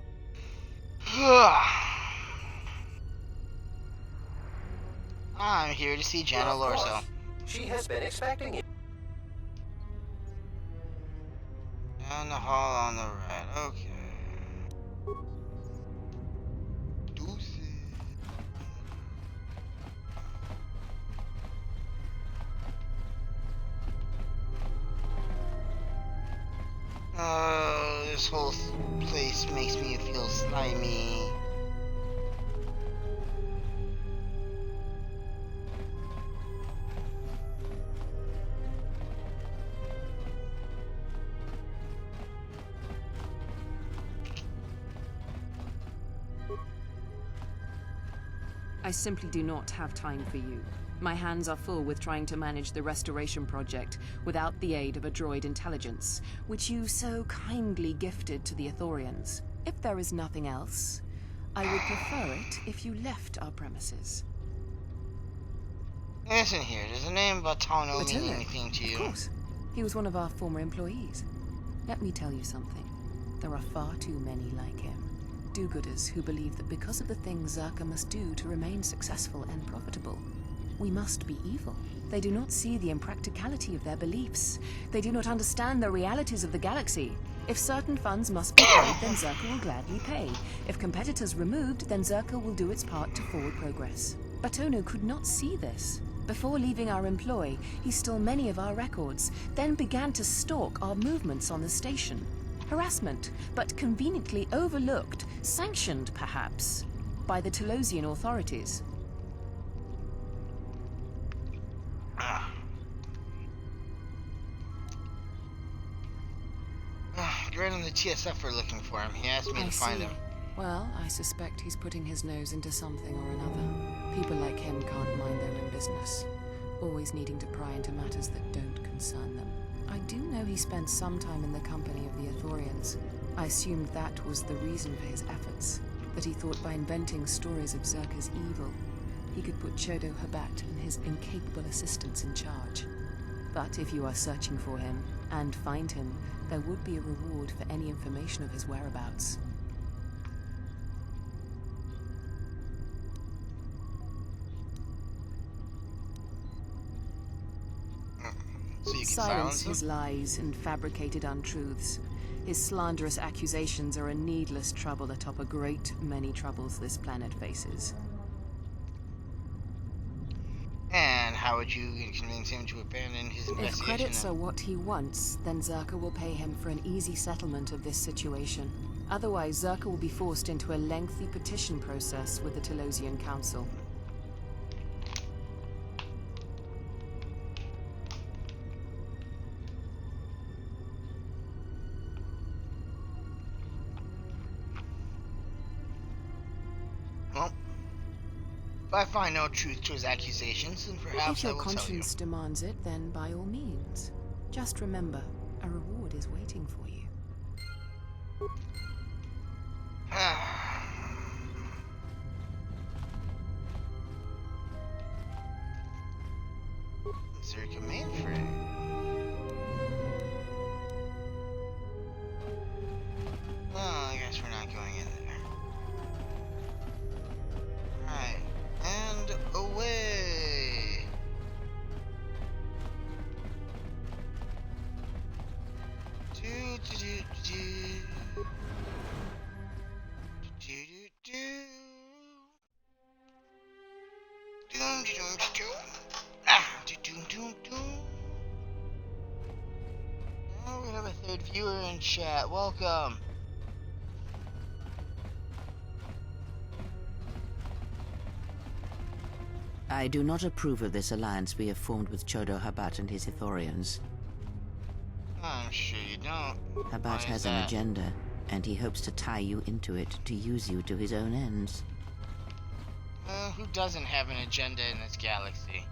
I'm here to see Jenna Lorso. She has been expecting you. Down the hall on the right. Okay. Deuces. Oh, this whole place makes me feel slimy. I simply do not have time for you. My hands are full with trying to manage the restoration project without the aid of a droid intelligence, which you so kindly gifted to the Ithorians. If there is nothing else, I would prefer it if you left our premises. Listen here, does the name Batano mean anything to you? Of course. He was one of our former employees. Let me tell you something. There are far too many like him. do-gooders who believe that because of the things Zerka must do to remain successful and profitable, we must be evil. They do not see the impracticality of their beliefs. They do not understand the realities of the galaxy. If certain funds must be paid, then Zerka will gladly pay. If competitors removed, then Zerka will do its part to forward progress. But Ono could not see this. Before leaving our employ, he stole many of our records, then began to stalk our movements on the station. Harassment, but conveniently overlooked, sanctioned perhaps, by the Telosian authorities. Right on the TSF are looking for him. He asked me to find him. Well, I suspect he's putting his nose into something or another. People like him can't mind their own business, always needing to pry into matters that don't concern them. I do know he spent some time in the company of the Ithorians. I assumed that was the reason for his efforts, that he thought by inventing stories of Zerka's evil, he could put Chodo Habat and his incapable assistants in charge. But if you are searching for him, and find him, there would be a reward for any information of his whereabouts. So you can silence him? His lies and fabricated untruths. His slanderous accusations are a needless trouble atop a great many troubles this planet faces. And how would you convince him to abandon his investigation? If credits are what he wants, then Zerka will pay him for an easy settlement of this situation. Otherwise, Zerka will be forced into a lengthy petition process with the Telosian Council. Well, if I find no truth to his accusations, then perhaps If your I will tell you. conscience demands it, then by all means. Just remember, a reward is waiting for you. Zerka mainframe. Well, I guess we're not going in there. Alright, and away! Oh, we have a third viewer in chat. Welcome. I do not approve of this alliance we have formed with Chodo Habat and his Ithorians. I'm sure you don't. Habat has an agenda, and he hopes to tie you into it to use you to his own ends. Who doesn't have an agenda in this galaxy?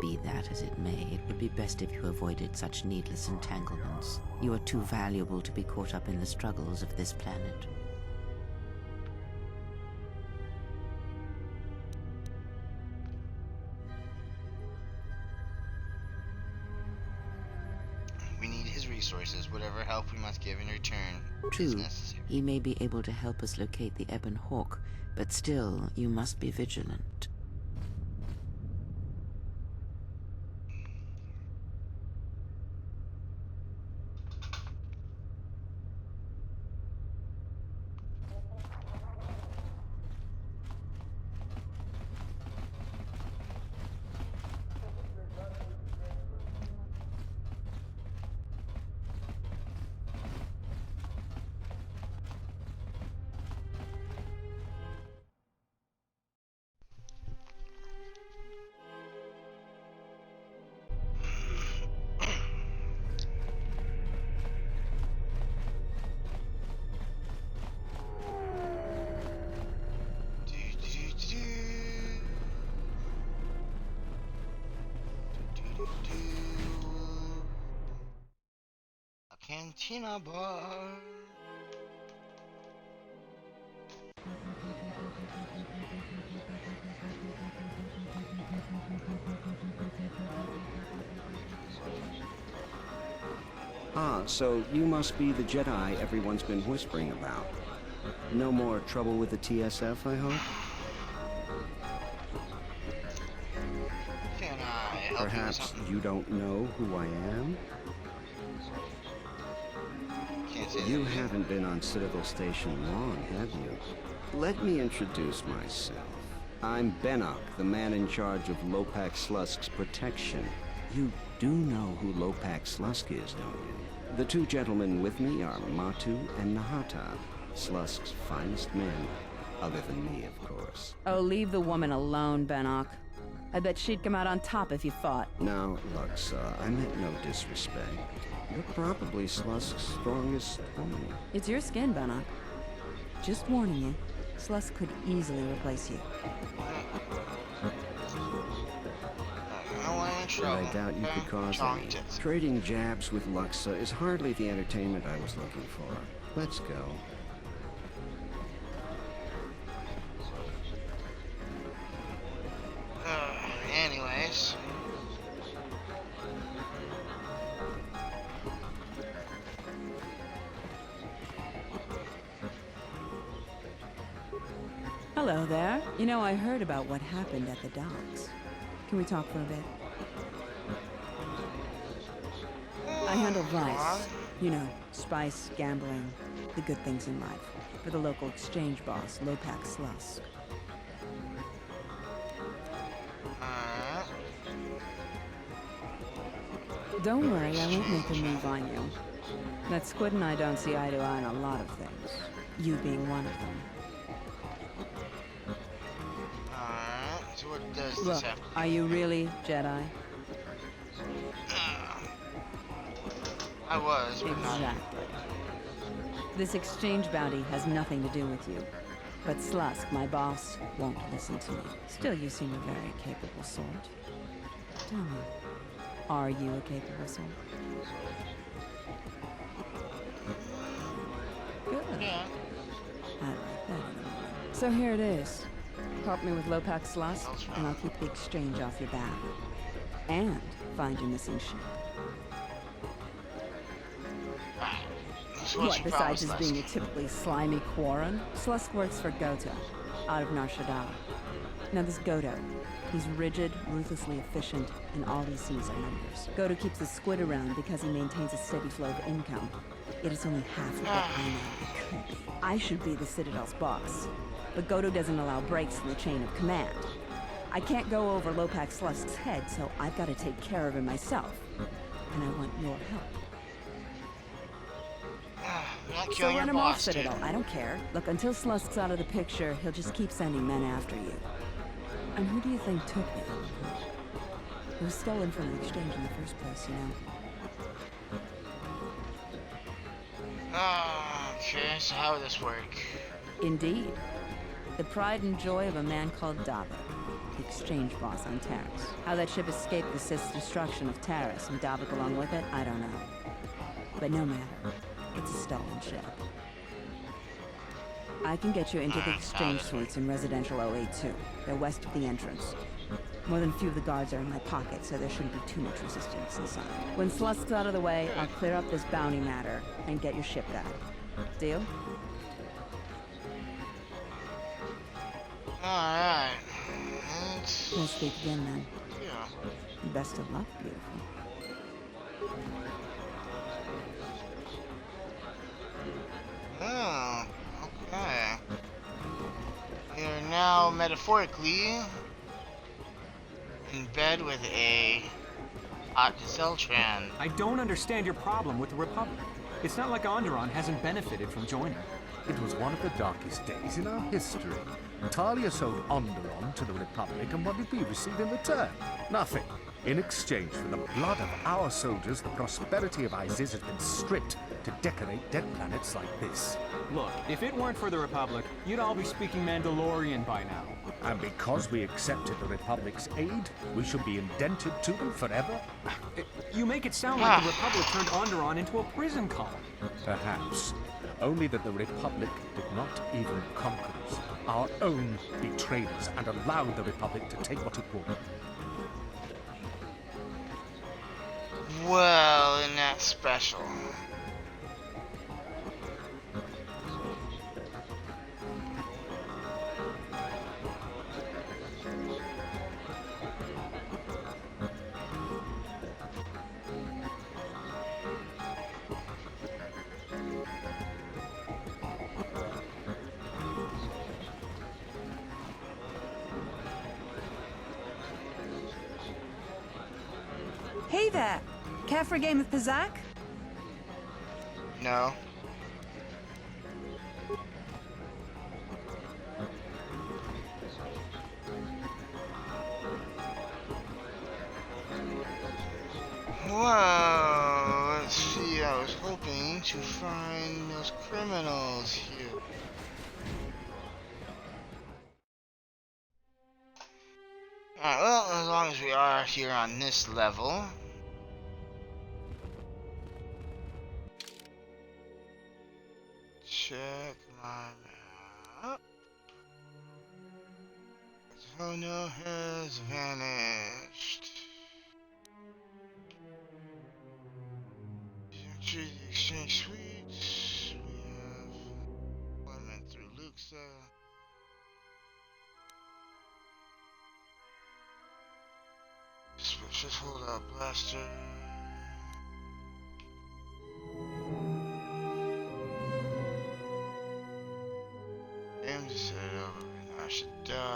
Be that as it may, it would be best if you avoided such needless entanglements. You are too valuable to be caught up in the struggles of this planet. We need his resources, whatever help we must give in return. True, he may be able to help us locate the Ebon Hawk, but still, you must be vigilant. Cantina bar. Ah, so you must be the Jedi everyone's been whispering about. No more trouble with the TSF, I hope? Can I help Perhaps you don't know who I am? Can't say You that. haven't been on Citadel Station long, have you? Let me introduce myself. I'm Benok, the man in charge of Lopak Slusk's protection. You do know who Lopak Slusk is, don't you? The two gentlemen with me are Matu and Nahata, Slusk's finest men. Other than me, of course. Oh, leave the woman alone, Benok. I bet she'd come out on top if you fought. Now, Luxa, I meant no disrespect. You're probably Slusk's strongest woman. It's your skin, Benok. Just warning you, Slusk could easily replace you. But I doubt you could cause any. Trading jabs with Luxa is hardly the entertainment I was looking for. Let's go. Anyways. Hello there. You know, I heard about what happened at the docks. Can we talk for a bit? I handle vice. You know, spice, gambling, the good things in life. For the local exchange boss, Lopak Slusk. Don't worry, I won't make a move on you. That Squid and I don't see eye to eye on a lot of things. You being one of them. So what does this Look, have? are you really Jedi? I was, but not. Exactly. This exchange bounty has nothing to do with you. But Slusk, my boss, won't listen to me. Still, you seem a very capable sort. Tell me, are you a capable sort? Good. Yeah. I like that in a woman. So here it is. Help me with Lopak Slusk, and I'll keep the exchange off your back. And find your missing ship. What, besides just being a typically slimy Quarren? Slusk works for Goto, out of Nar Shaddaa. Now this Goto, he's rigid, ruthlessly efficient, and all he sees are numbers. Goto keeps the Squid around because he maintains a steady flow of income. It is only half of what I know it could be. I should be the Citadel's boss, but Goto doesn't allow breaks in the chain of command. I can't go over Lopak Slusk's head, so I've got to take care of him myself. And I want your help. So run him off, Citadel. I don't care. Look, until Slusk's out of the picture, he'll just keep sending men after you. And who do you think took me? It was stolen from the exchange in the first place, you know. Okay, so how would this work? Indeed. The pride and joy of a man called Davik, the exchange boss on Taris. How that ship escaped the Sith's destruction of Taris and Davik along with it, I don't know. But no matter. It's a stolen ship. I can get you into the exchange suites in residential 082. They're west of the entrance. More than a few of the guards are in my pocket, so there shouldn't be too much resistance inside. When Slusk's out of the way, I'll clear up this bounty matter and get your ship back. Deal? Alright. We'll speak again then. Yeah. Best of luck, beautiful. Oh, okay. We are now metaphorically in bed with a hot Zeltran. I don't understand your problem with the Republic. It's not like Onderon hasn't benefited from joining. It was one of the darkest days in our history. Talia sold Onderon to the Republic, and what did we receive in return? Nothing. In exchange for the blood of our soldiers, the prosperity of Iziz has been stripped to decorate dead planets like this. Look, if it weren't for the Republic, you'd all be speaking Mandalorian by now. And because we accepted the Republic's aid, we should be indented to them forever? You make it sound like the Republic turned Onderon into a prison colony. Perhaps. Only that the Republic did not even conquer us. Our own betrayed us and allowed the Republic to take what it would. Well, in that that special. Hey there! Care for a game of Pizzac? No. Well, let's see. I was hoping to find those criminals here. Alright, well, as long as we are here on this level. Check my map. Antonio has vanished. To the exchange suites. We have appointment through Luxa. Just hold up, blaster. Aim to set it over in Ashida.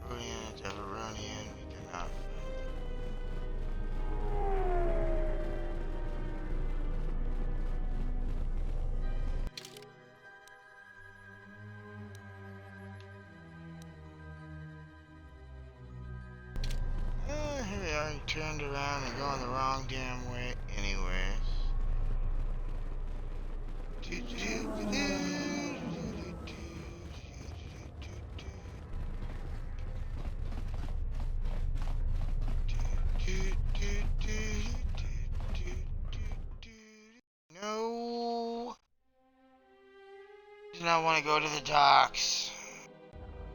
Rodian, Deveronian, we did not. Here we are, turned around and going the wrong damn way anyways. No. Do not want to go to the docks.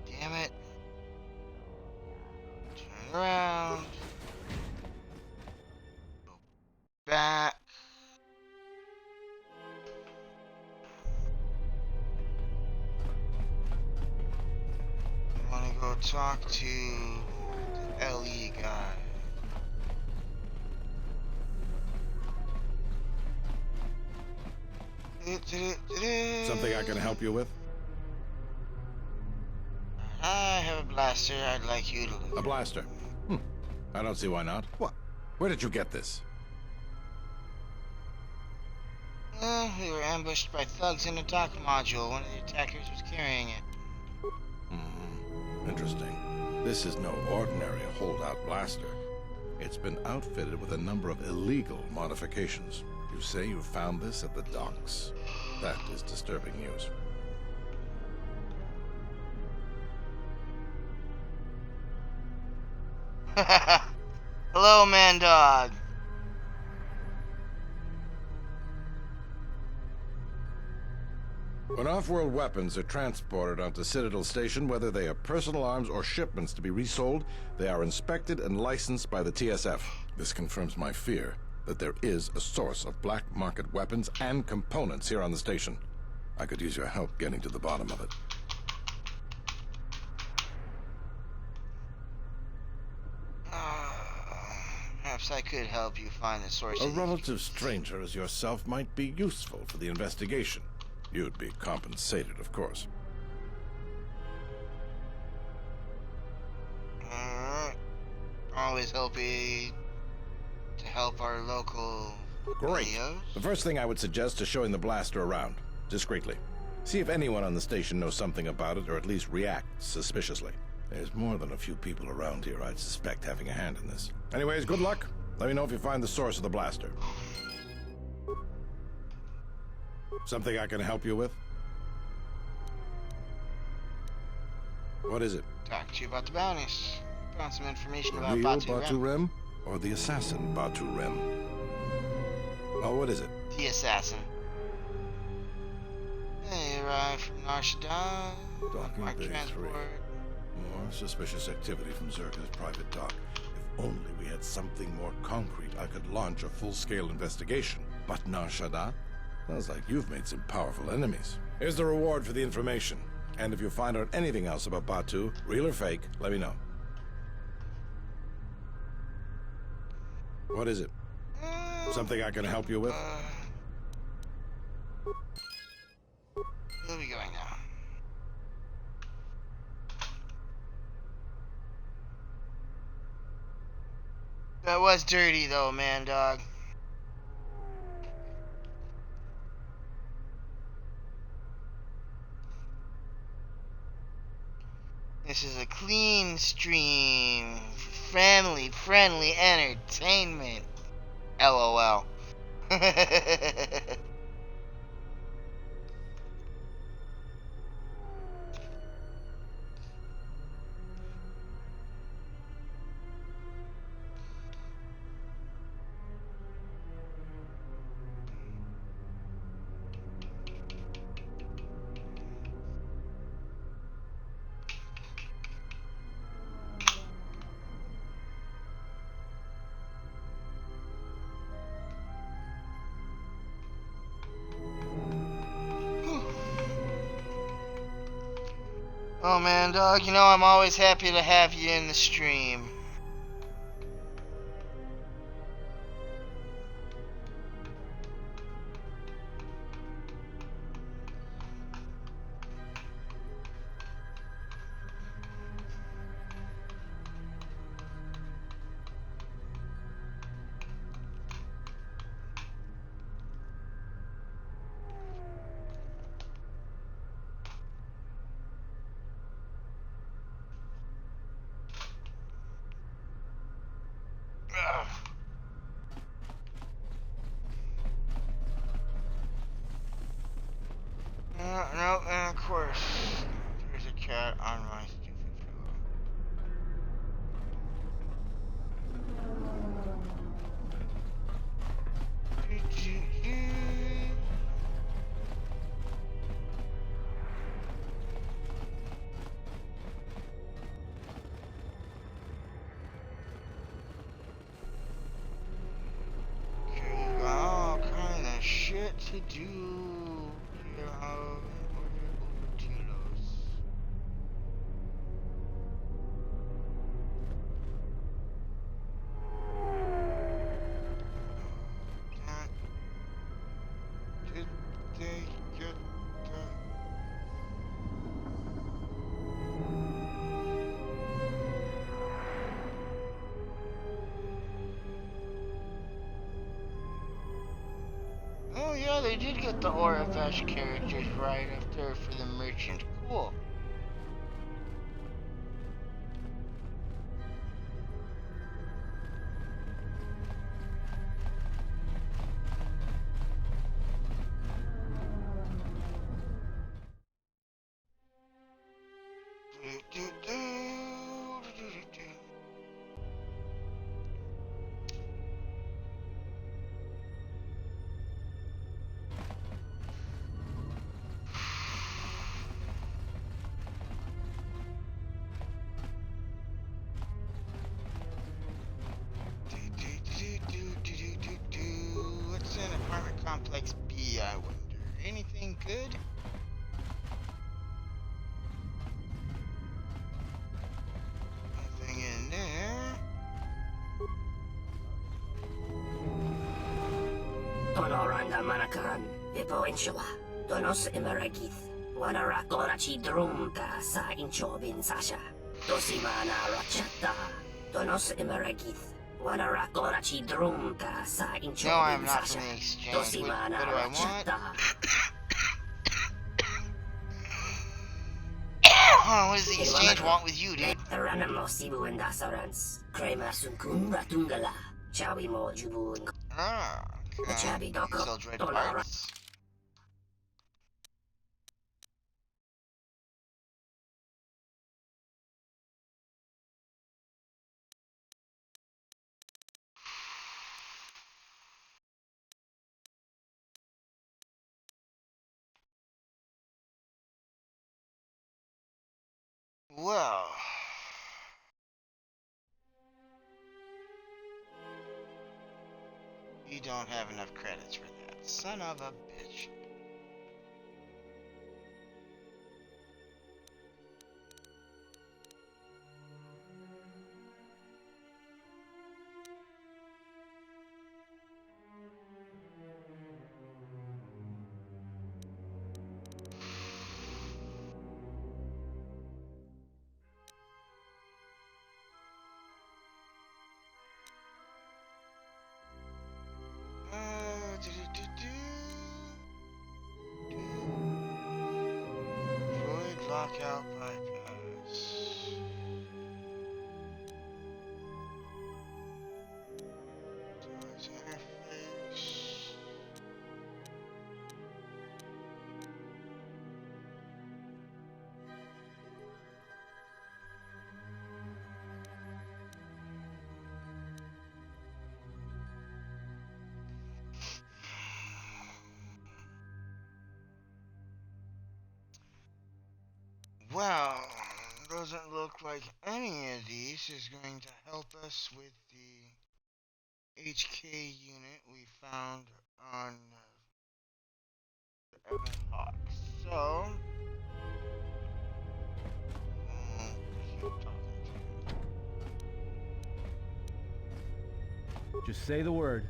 Damn it. Turn around. Go back. I want to go talk to the LE guy. Something I can help you with? I have a blaster I'd like you to look. A blaster? I don't see why not. What? Where did you get this? We were ambushed by thugs in a dock module. One of the attackers was carrying it. Interesting. This is no ordinary holdout blaster. It's been outfitted with a number of illegal modifications. You say you found this at the docks. That is disturbing news. Hello, man dog. When off-world weapons are transported onto Citadel Station, whether they are personal arms or shipments to be resold, they are inspected and licensed by the TSF. This confirms my fear that there is a source of black market weapons and components here on the station. I could use your help getting to the bottom of it. Perhaps I could help you find the source. A relative stranger as yourself might be useful for the investigation. You'd be compensated, of course. Always happy to help our local. Great. Leos. The first thing I would suggest is showing the blaster around, discreetly. See if anyone on the station knows something about it, or at least reacts suspiciously. There's more than a few people around here I'd suspect having a hand in this. Anyways, good luck. Let me know if you find the source of the blaster. Something I can help you with? What is it? Talk to you about the bounties. Found some information The about real Batu Batu Rem. Rem? Or the assassin Batu Rem? Oh, what is it? The assassin. They arrived from Narshada. Docking Mark Bay 3. transport. More suspicious activity from Zerka's private dock. If only we had something more concrete, I could launch a full-scale investigation. But Nar Shaddaa? Sounds like you've made some powerful enemies. Here's the reward for the information. And if you find out anything else about Batu, real or fake, let me know. What is it? Something I can help you with? Where are we going now? That was dirty though, man, dog. This is a clean stream. Family-friendly entertainment. LOL. Oh man, dog, you know I'm always happy to have you in the stream. No, and of course, there's a cat on my stupid pillow. Okay, got all kind of shit to do. Here, I'll order over Tilos. Did they get that? Oh yeah, they did get the Oravesh characters right up there for the merchant. Cool. What's in apartment complex B, I wonder? Anything good? Nothing in there. Tonoranga Manakaran, Ipo Inshawa, Donos Imaragith, Wanarakorachi Drumta sa Inchobin Sasha, Dosimana Rachata, Donos Imaragith, Wanarakorachi Drumta sa No, I'm Inchobin not Sasha, from the exchange. Dosimana What do I want? Rachata. Oh, what does the exchange want with you, dude? Ranamo Sibu and Dasarans, Krema Sunkun Ratungala, Chawi Mo Jubu and Ah, okay. Chabi Doko, Still dread Tonara. parts. Well, We don't have enough credits for that. Son of a bitch. Droid lockout bypass. Device interface. Well, doesn't look like any of these is going to help us with the HK unit we found on the Evan Hawk. So, keep talking to him. Just say the word.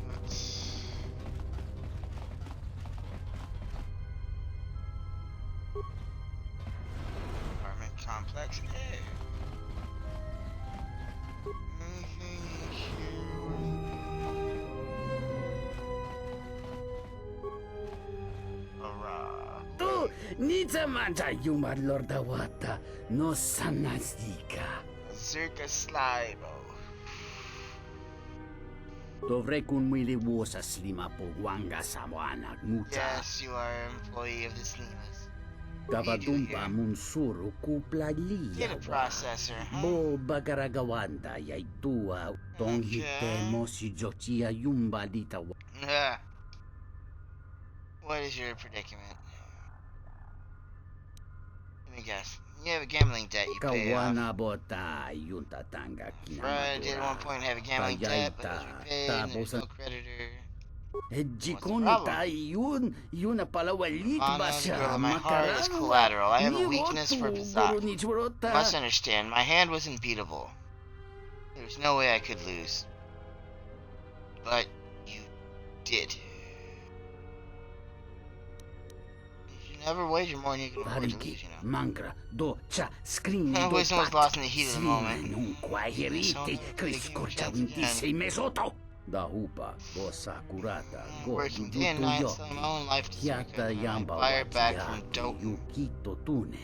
Let's... Apartment complex A. Anything here? Hurrah. Tu, Nita Manta Yuma Lordawata, no Sanasika. Zerka Slibo. Dovrei kun mwili wosa slima po wanga sawana muta. Yes, you are an employee of the Slimas. Kavadumpa munsuru kupla liya. Get a processor, huh? Bo bagaragawanda yay tua tong hitemo si jochia yumba dita wa. What is your predicament? Let me guess. You have a gambling debt you pay off. Kawana bota yunta tanga Fred did at one point have a gambling debt, but it was repaid, and there's no creditor. Jikoni yun na pala walit ba The girl in my heart is makarang collateral. I have a weakness for Bazak. You Churota. must understand, my hand was unbeatable. There was no way I could lose. But you did. You never wager more than you can afford to lose, you know. Mangra do cha screen do Wisdom was lost in the heat of the moment. Nun quaherite Chris corciavinti sei mesoto. Da hupa bossa curata go Working du day and night, yo. selling my own life to Hiata yamba fire back from Doton. Yukito tune.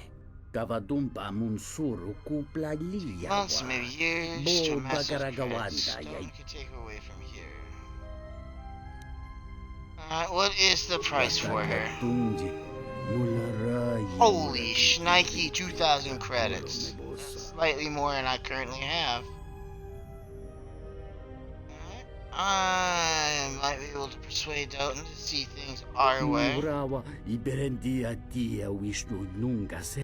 Kavadumpa munsuru kupla liya. Months, maybe years, to Bo amass those bagaragawanda credits. yay. Stone could take her away from here. Alright, what is the price for her? Holy shnikey, 2,000 credits. That's slightly more than I currently have. I might be able to persuade Doton to see things our way. Brava, iberendia tia Vishnu nunca se.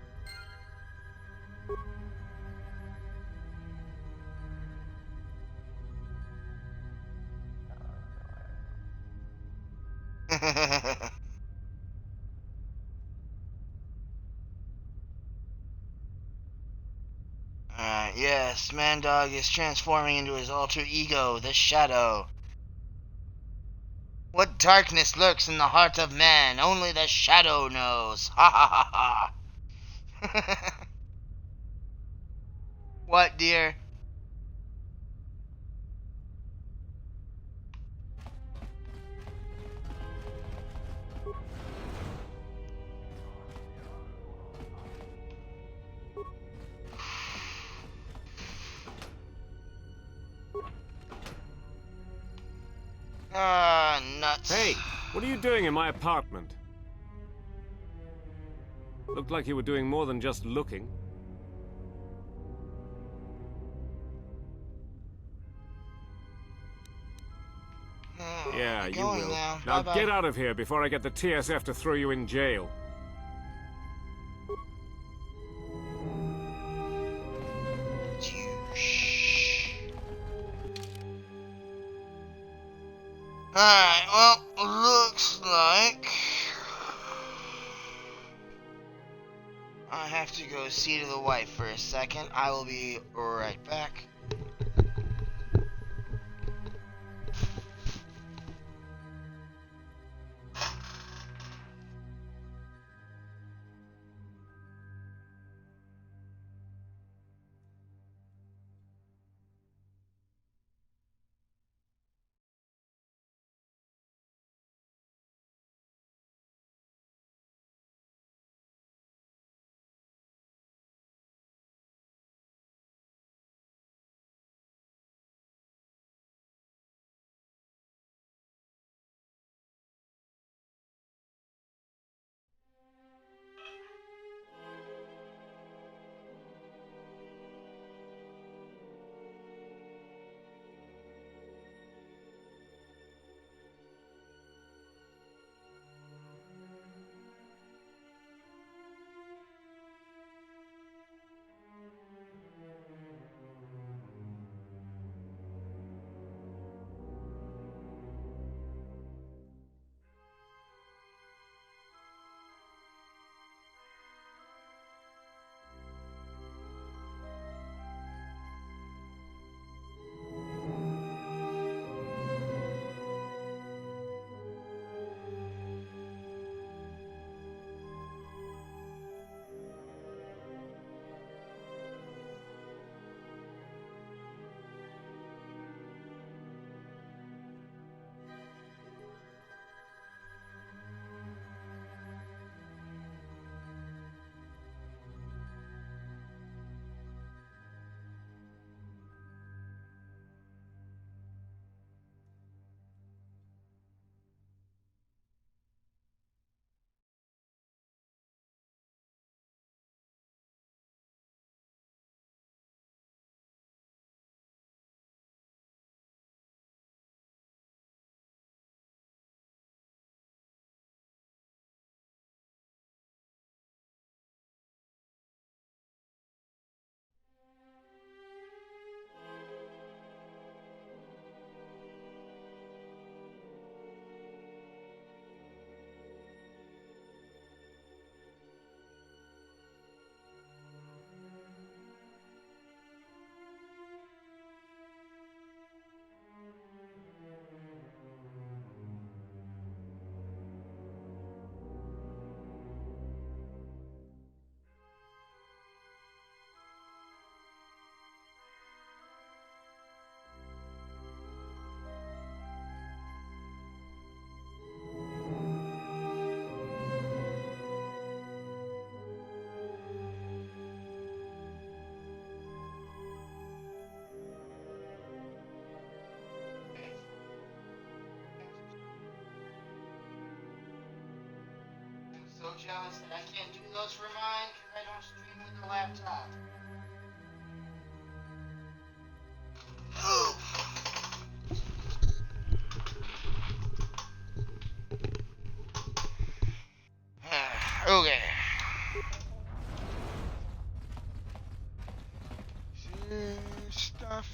Yes, Mandog is transforming into his alter ego, the Shadow. What darkness lurks in the heart of man, only the Shadow knows. Ha ha ha ha. What, dear? Nuts. Hey, what are you doing in my apartment? Looked like you were doing more than just looking. Yeah, you going will. now. Now Bye-bye. get out of here before I get the TSF to throw you in jail. Alright, well, looks like I have to go see to the wife for a second. I will be right back. So jealous that I can't do those for mine because I don't stream with the laptop. Okay. Stuff.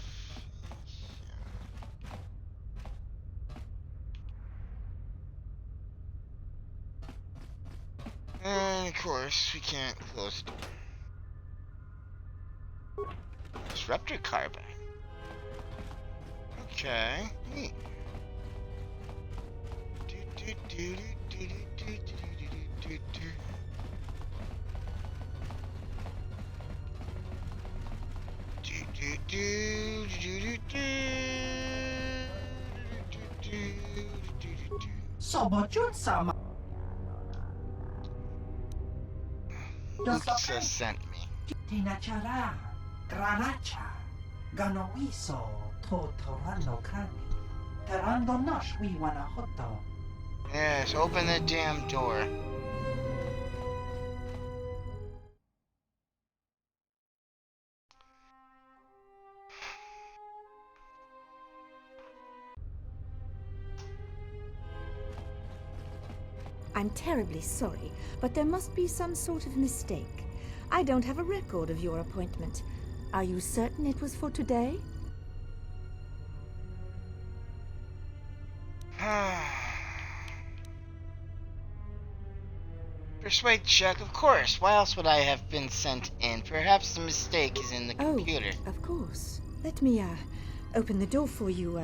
And of course, we can't close the door. Disruptor carbine. Okay, neat. Sobojun sama. Uksa sent me. Tinachara, Granacha, Ganowiso, Totorano Kani, Terando Nosh Wiwana Hoto. Yes, open the damn door. I'm terribly sorry, but there must be some sort of mistake. I don't have a record of your appointment. Are you certain it was for today? Persuade check, of course. Why else would I have been sent in? Perhaps the mistake is in the computer. Of course. Let me, open the door for you,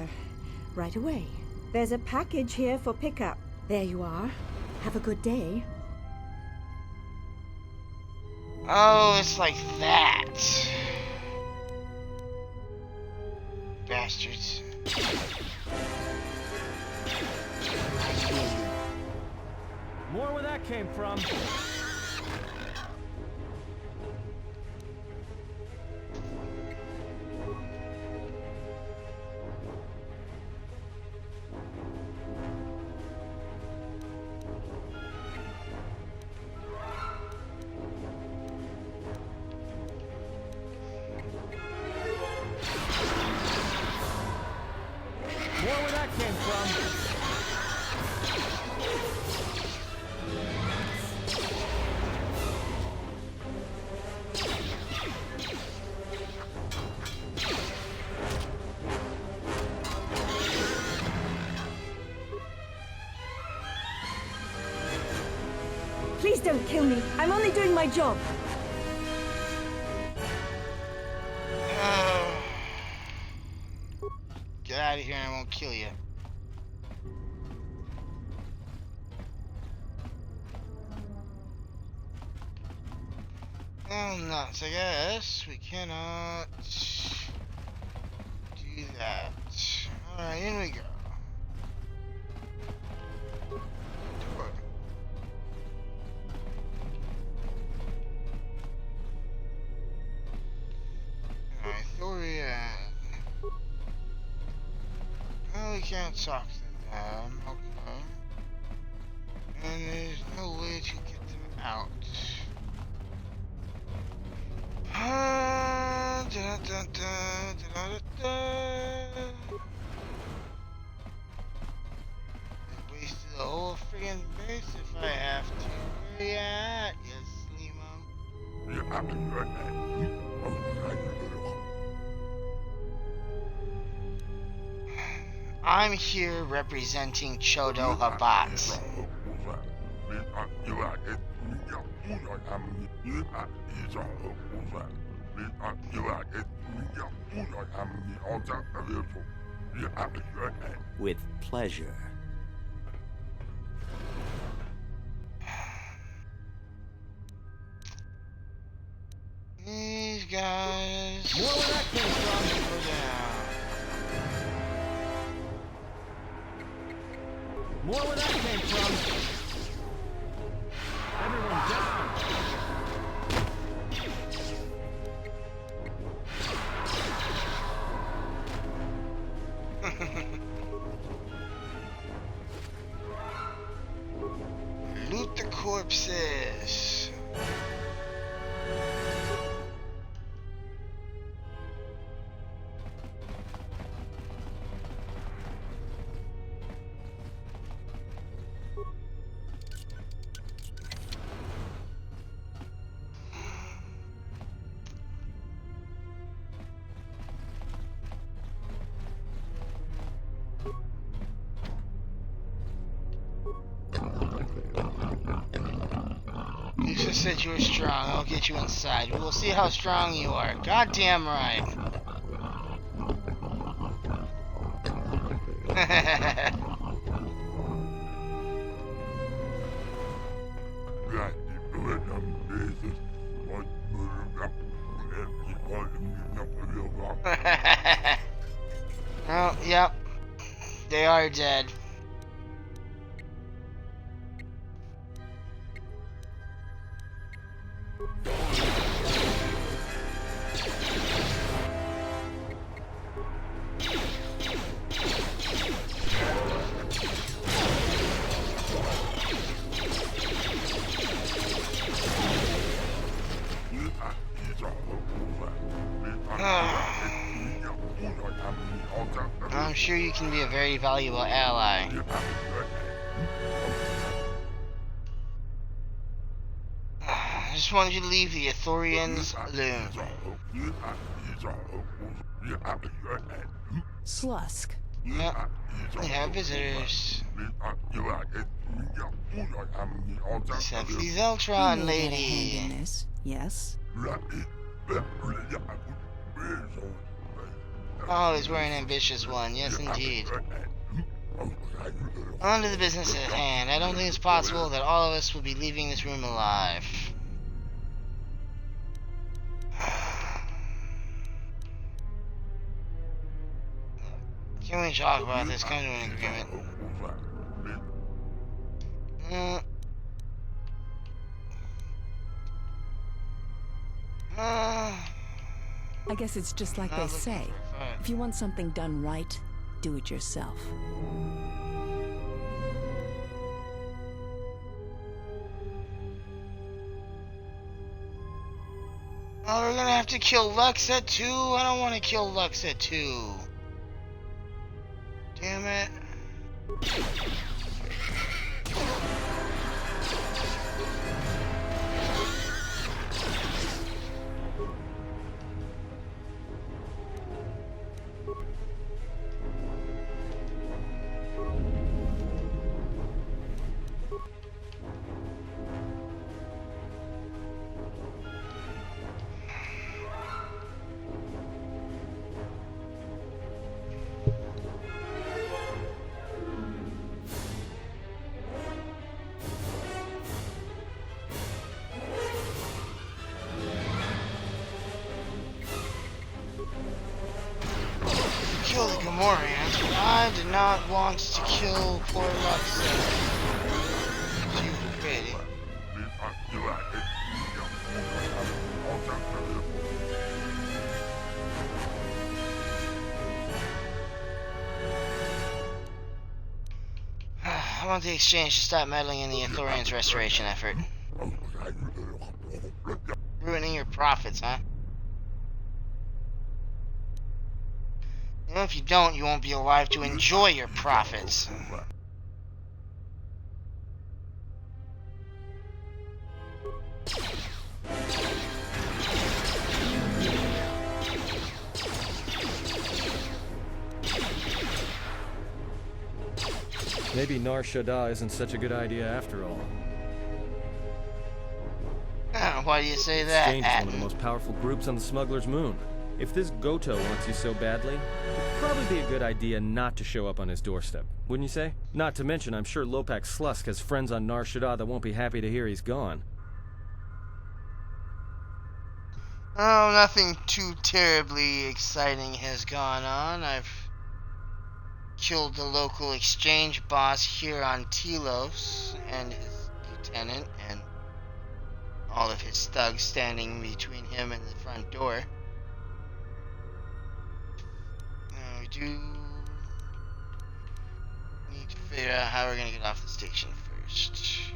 right away. There's a package here for pickup. There you are. Have a good day. Oh, it's like that. Bastards. More where that came from. More where that came from. Please don't kill me. I'm only doing my job. Get out of here and I won't kill you. Oh, nuts. I guess we cannot do that. Alright, in we go. Door. Alright, Thoria. Oh, we can't talk to them. Okay. And there's no way to get them out. Da, da, da, da, da, da. Wasted the whole friggin' base if I have to. Where you at, you I'm here representing Chodo Habat. With pleasure. These guys. More where that came from. Go down. More where that came from. Everyone down. Loot the corpses. You just said you were strong. I'll get you inside. We will see how strong you are. Goddamn right. Oh, yep. They are dead. I'm sure you can be a very valuable ally. just wanted you to leave the Ithorians alone. Slusk. Yep, we have visitors. Simply You Zeltron, may have had a hand in lady. this, yes? Always wearing an ambitious one, yes indeed. On to the business at hand. I don't think it's possible that all of us will be leaving this room alive. Can we talk about this? Come to an agreement. I guess it's just like they say. If you want something done right, do it yourself. Oh, we're gonna have to kill Luxa too? I don't want to kill Luxa too. Damn it. Kill the Gamorreans, but I did not want to kill poor Luxa. She was pretty. I want the exchange to stop meddling in the Ithorians' restoration effort. Ruining your profits, huh? You know, if you don't, you won't be alive to enjoy your profits. Maybe Nar Shaddaa isn't such a good idea after all. Why do you say that? Exchange is one of the most powerful groups on the Smuggler's Moon. If this Goto wants you so badly, it'd probably be a good idea not to show up on his doorstep, wouldn't you say? Not to mention, I'm sure Lopak Slusk has friends on Nar Shaddaa that won't be happy to hear he's gone. Oh, nothing too terribly exciting has gone on. I've killed the local exchange boss here on Telos and his lieutenant and all of his thugs standing between him and the front door. Now we do need to figure out how we're gonna get off the station first.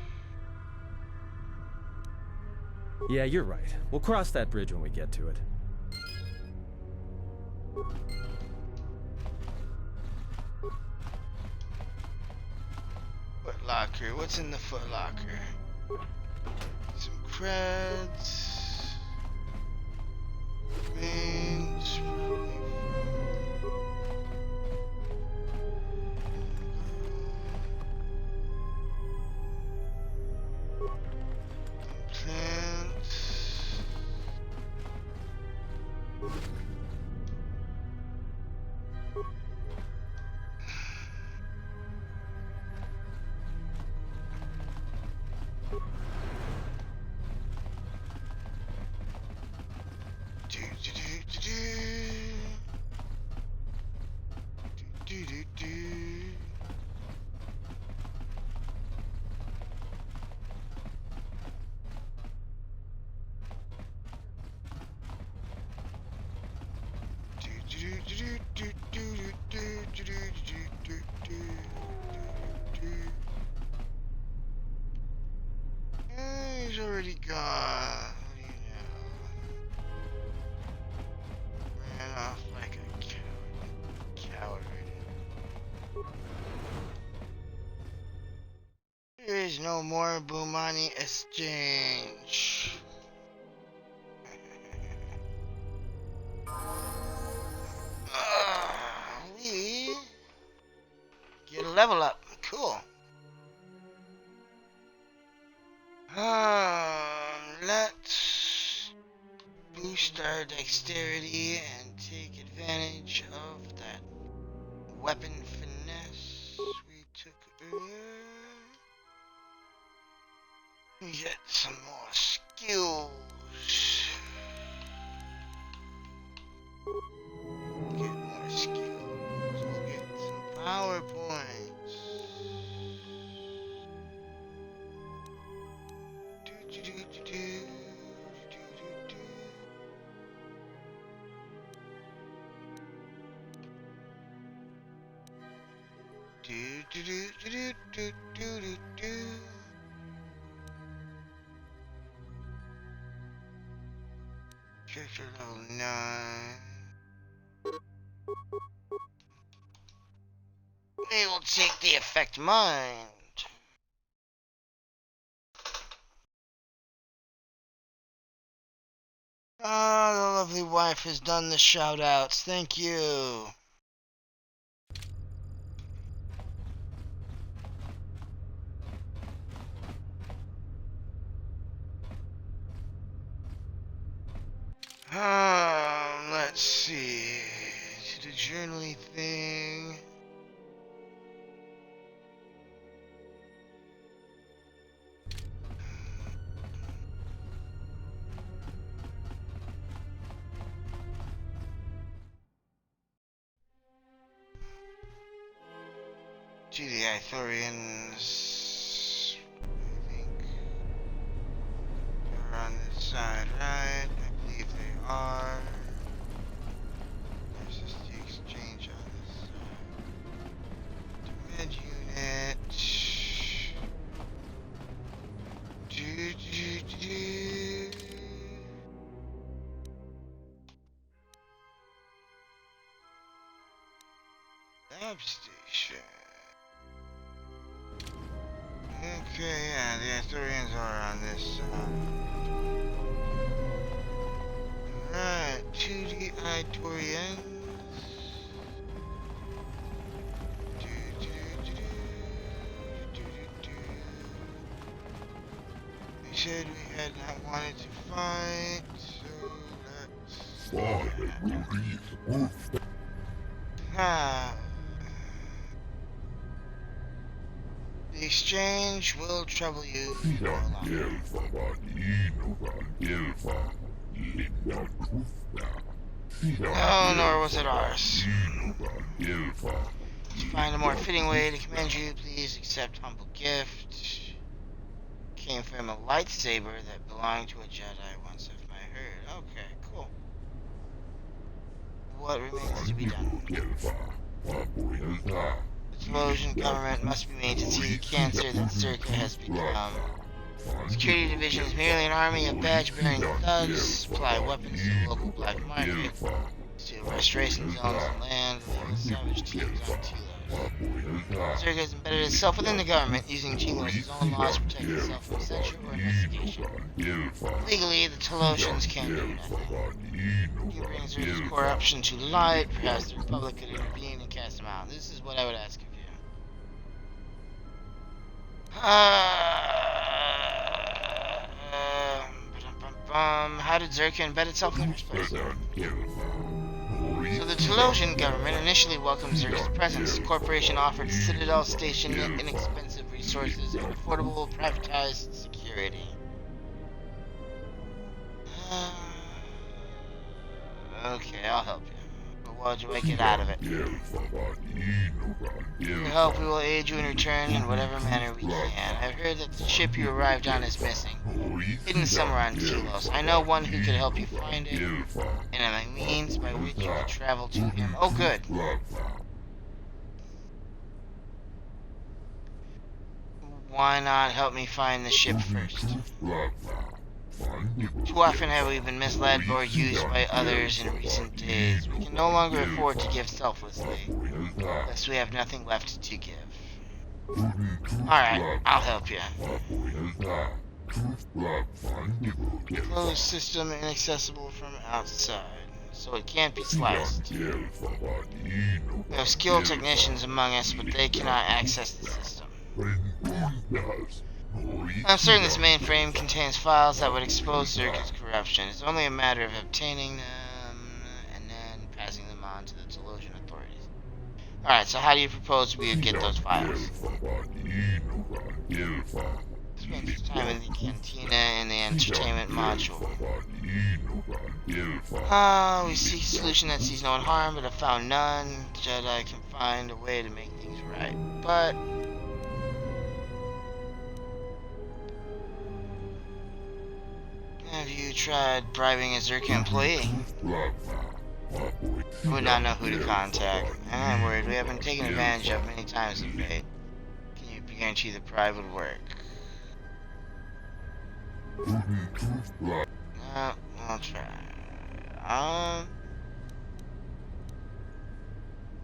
Yeah, you're right. We'll cross that bridge when we get to it. Foot locker. What's in the foot locker? Some creds. Remains. Plants. He's already gone. What do you know? Ran off like a coward. There is no more Bumani exchange. level up. Cool. Let's boost our dexterity and take advantage of that weapon finesse we took earlier. We get some more skills. Get more skills. We'll get some power points. Character level 9. We will take the effect mind. Ah, the lovely wife has done the shout outs. Thank you. Let's see. To the journaling thing. To the Ithorians. I think they're on this side, right? I believe they are. There's just the exchange on this side. Med unit. Lab station. Okay, yeah, the Ithorians are on this side. Alright, to the Ithorians. They said we had not wanted to fight, so let's... The exchange will trouble you for long. No, nor was it ours. To find a more fitting way to commend you, please accept humble gift. Came from a lightsaber that belonged to a Jedi once of my herd. Okay, cool. What remains to be done? The Telosian government must be made to see the cancer that Zerka has become. Security Division is merely an army of badge-bearing thugs, supply weapons to the local black market, steal restoration zones and land, and savage teams on Telos. Zerka has embedded itself within the government, using Telos' own laws to protect itself from censure or investigation. Legally, the Telosians can do nothing. You bring Zerka's corruption to light, perhaps the Republic could intervene and cast him out. This is what I would ask of you. How did Zerka embed itself in the first place? So the Telosian government initially welcomed Zerka's presence. The corporation offered Citadel Station inexpensive resources and affordable privatized security. Okay, I'll help you. But what do I get out of it? With help, we will aid you in return in whatever manner we can. I've heard that the ship you arrived on is missing. Hidden somewhere on Telos. I know one who could help you find it, and I means by which you can travel to him. Oh, good. Why not help me find the ship first? Too often have we been misled or used by others in recent days. We can no longer afford to give selflessly, thus we have nothing left to give. Alright, I'll help you. Closed system inaccessible from outside. so it can't be sliced. We have skilled technicians among us, but they cannot access the system. I'm certain this mainframe contains files that would expose Zerka's corruption. It's only a matter of obtaining them and then passing them on to the Telosian authorities. Alright, so how do you propose we get those files? Spend some time in the cantina and the entertainment module. We seek a solution that sees no harm, but have found none. The Jedi can find a way to make things right. But have you tried bribing a Zerka employee? I would not know who to contact. I'm worried. We have been taken advantage of many times of fate. Can you guarantee the bribe would work? I'll try.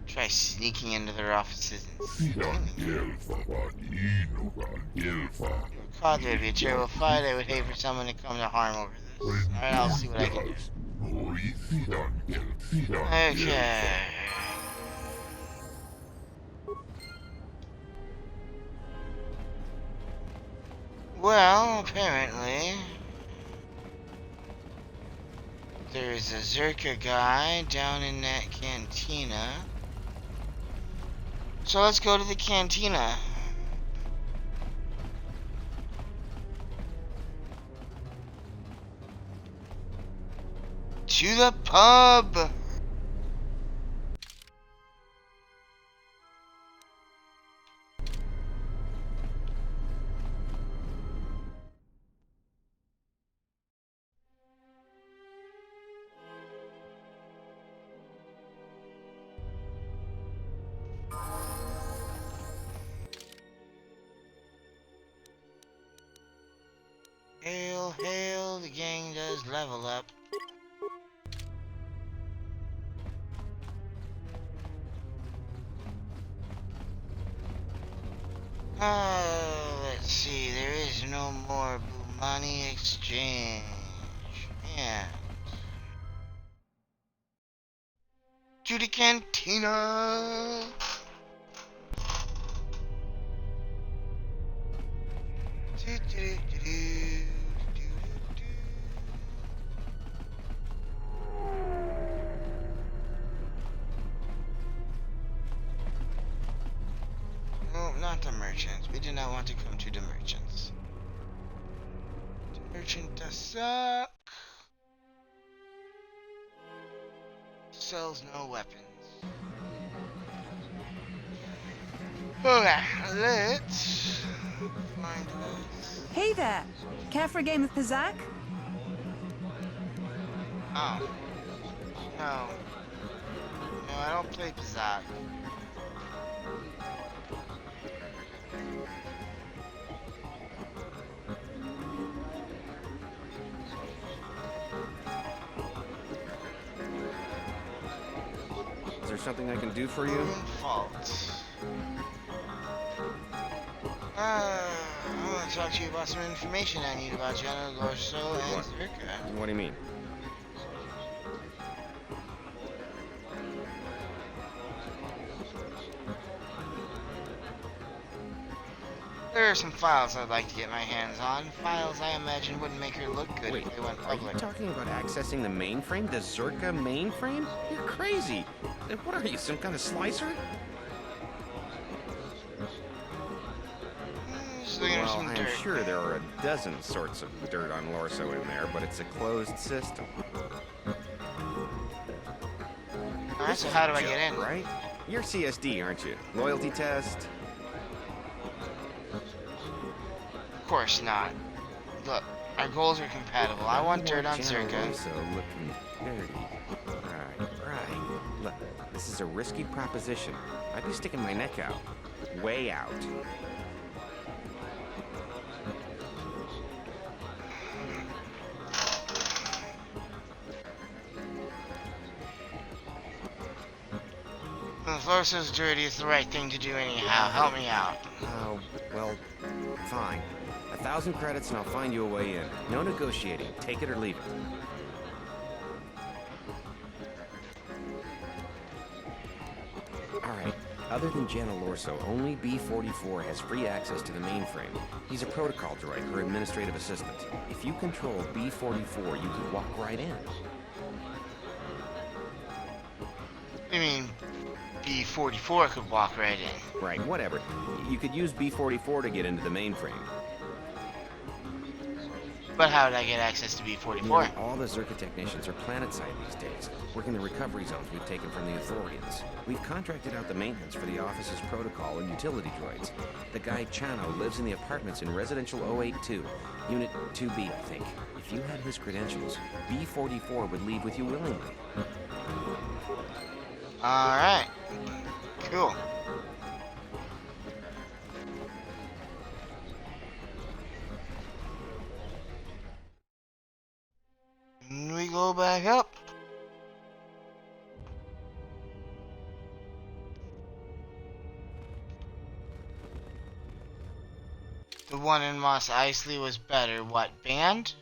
Try sneaking into their offices and stealing. God, it would be a terrible fight. I would hate for someone to come to harm over this. Alright, I'll see what I can do. Okay. Well, apparently there's a Zerka guy down in that cantina. So let's go to the cantina. To the pub! Hail, hail, the gang does level up. Let's see, there is no more Bumani exchange. Yeah. To the cantina! No, not the merchants. We do not want to come to the merchants. The merchant does suck. Sells no weapons. Okay, let's find us. Hey there! Care for a game of Pizzak? Oh. No. No, I don't play Pizzak. Is there something I can do for you? Fault. I want to talk to you about some information I need about General Lorso and Zerka. What do you mean? There are some files I'd like to get my hands on. Files I imagine wouldn't make her look good if they went public. Are you talking about accessing the mainframe? The Zerka mainframe? You're crazy. What are you, some kind of slicer? Well, I'm sure there are a dozen sorts of dirt on Lorso in there, but it's a closed system. Alright, so how do I get in? Right? You're CSD, aren't you? Loyalty test? Of course not. Look, our goals are compatible. I want dirt on Zerka. Lorso looking dirty. Right. Look, this is a risky proposition. I'd be sticking my neck out. Way out. If Lorso's dirty, it's the right thing to do anyhow. Help me out. Oh, well, fine. 1,000 credits and I'll find you a way in. No negotiating. Take it or leave it. Other than Jana Lorso, only B-44 has free access to the mainframe. He's a protocol droid, her administrative assistant. If you control B-44, you can walk right in. I mean, B-44 could walk right in. Right, whatever. You could use B-44 to get into the mainframe. But how would I get access to B-44? Nearly all the Zerka technicians are planetside these days, working the recovery zones we've taken from the Authorians. We've contracted out the maintenance for the office's protocol and utility droids. The guy Chano lives in the apartments in Residential 082, Unit 2B, I think. If you had his credentials, B-44 would leave with you willingly. Alright. Cool. And we go back up. The one in Mos Eisley was better. What band?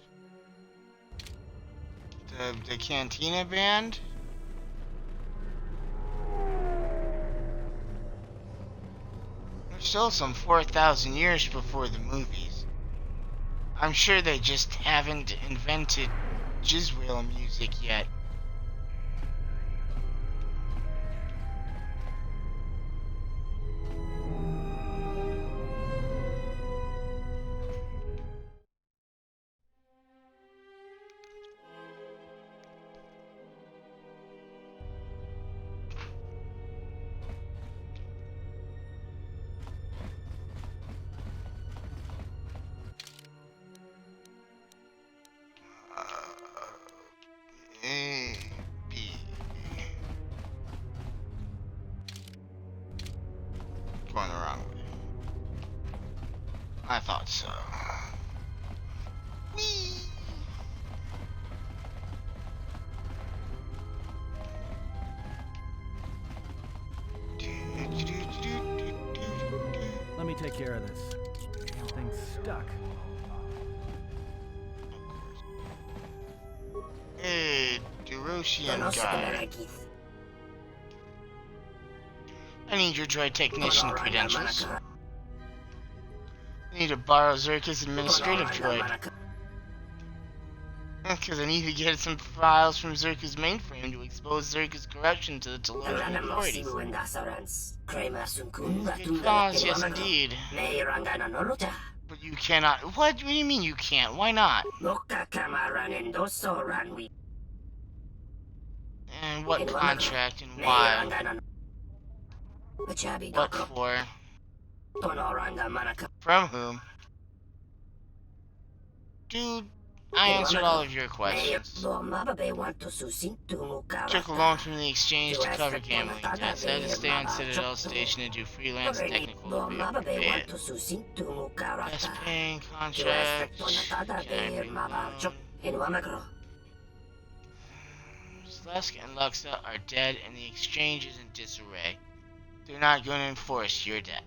The Cantina band? We're still some 4,000 years before the movies. I'm sure they just haven't invented Jizrael music yet. A, B. Going the wrong way. I thought so. Whee! Let me take care of this. Damn thing's stuck. Hey, Durosian guy. I need your droid technician credentials. I need to borrow Zerka's administrative droid. Because I need to get some files from Zerka's mainframe to expose Zerka's corruption to the Telorian authorities. Good cause, yes indeed. But you cannot. What do you mean you can't? Why not? And what contract and why? What for? From whom? Dude, I answered all of your questions. Took a loan from the exchange to cover gambling debts. I had to stay on Citadel Station and do freelance technical review. Best paying contract. Slusk and Luxa are dead and the exchange is in disarray. They're not going to enforce your debt.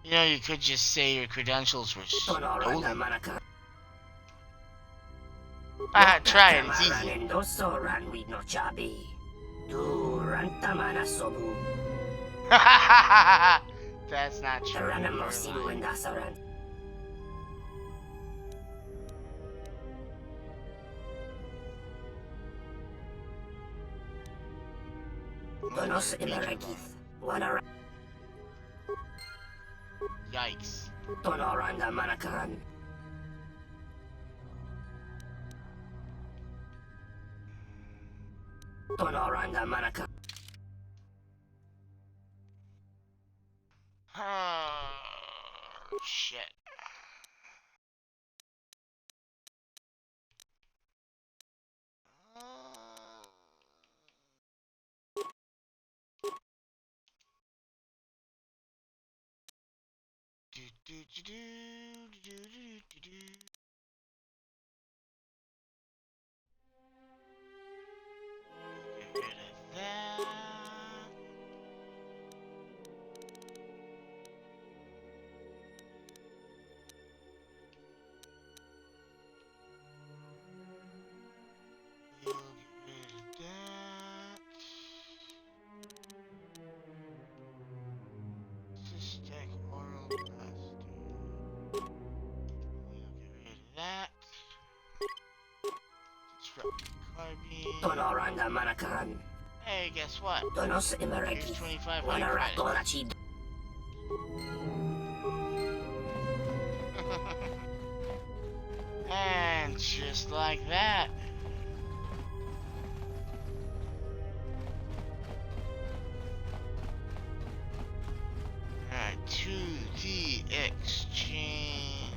You know, you could just say your credentials were stolen. Ah, try it, it's easy. That's not true. Yikes. Oh, shit. Get rid of that. Tonoranga Manakan. Hey, guess what? Donos Here's Imareki. 2,500 Wanaratorachid. And just like that. Alright, to the exchange.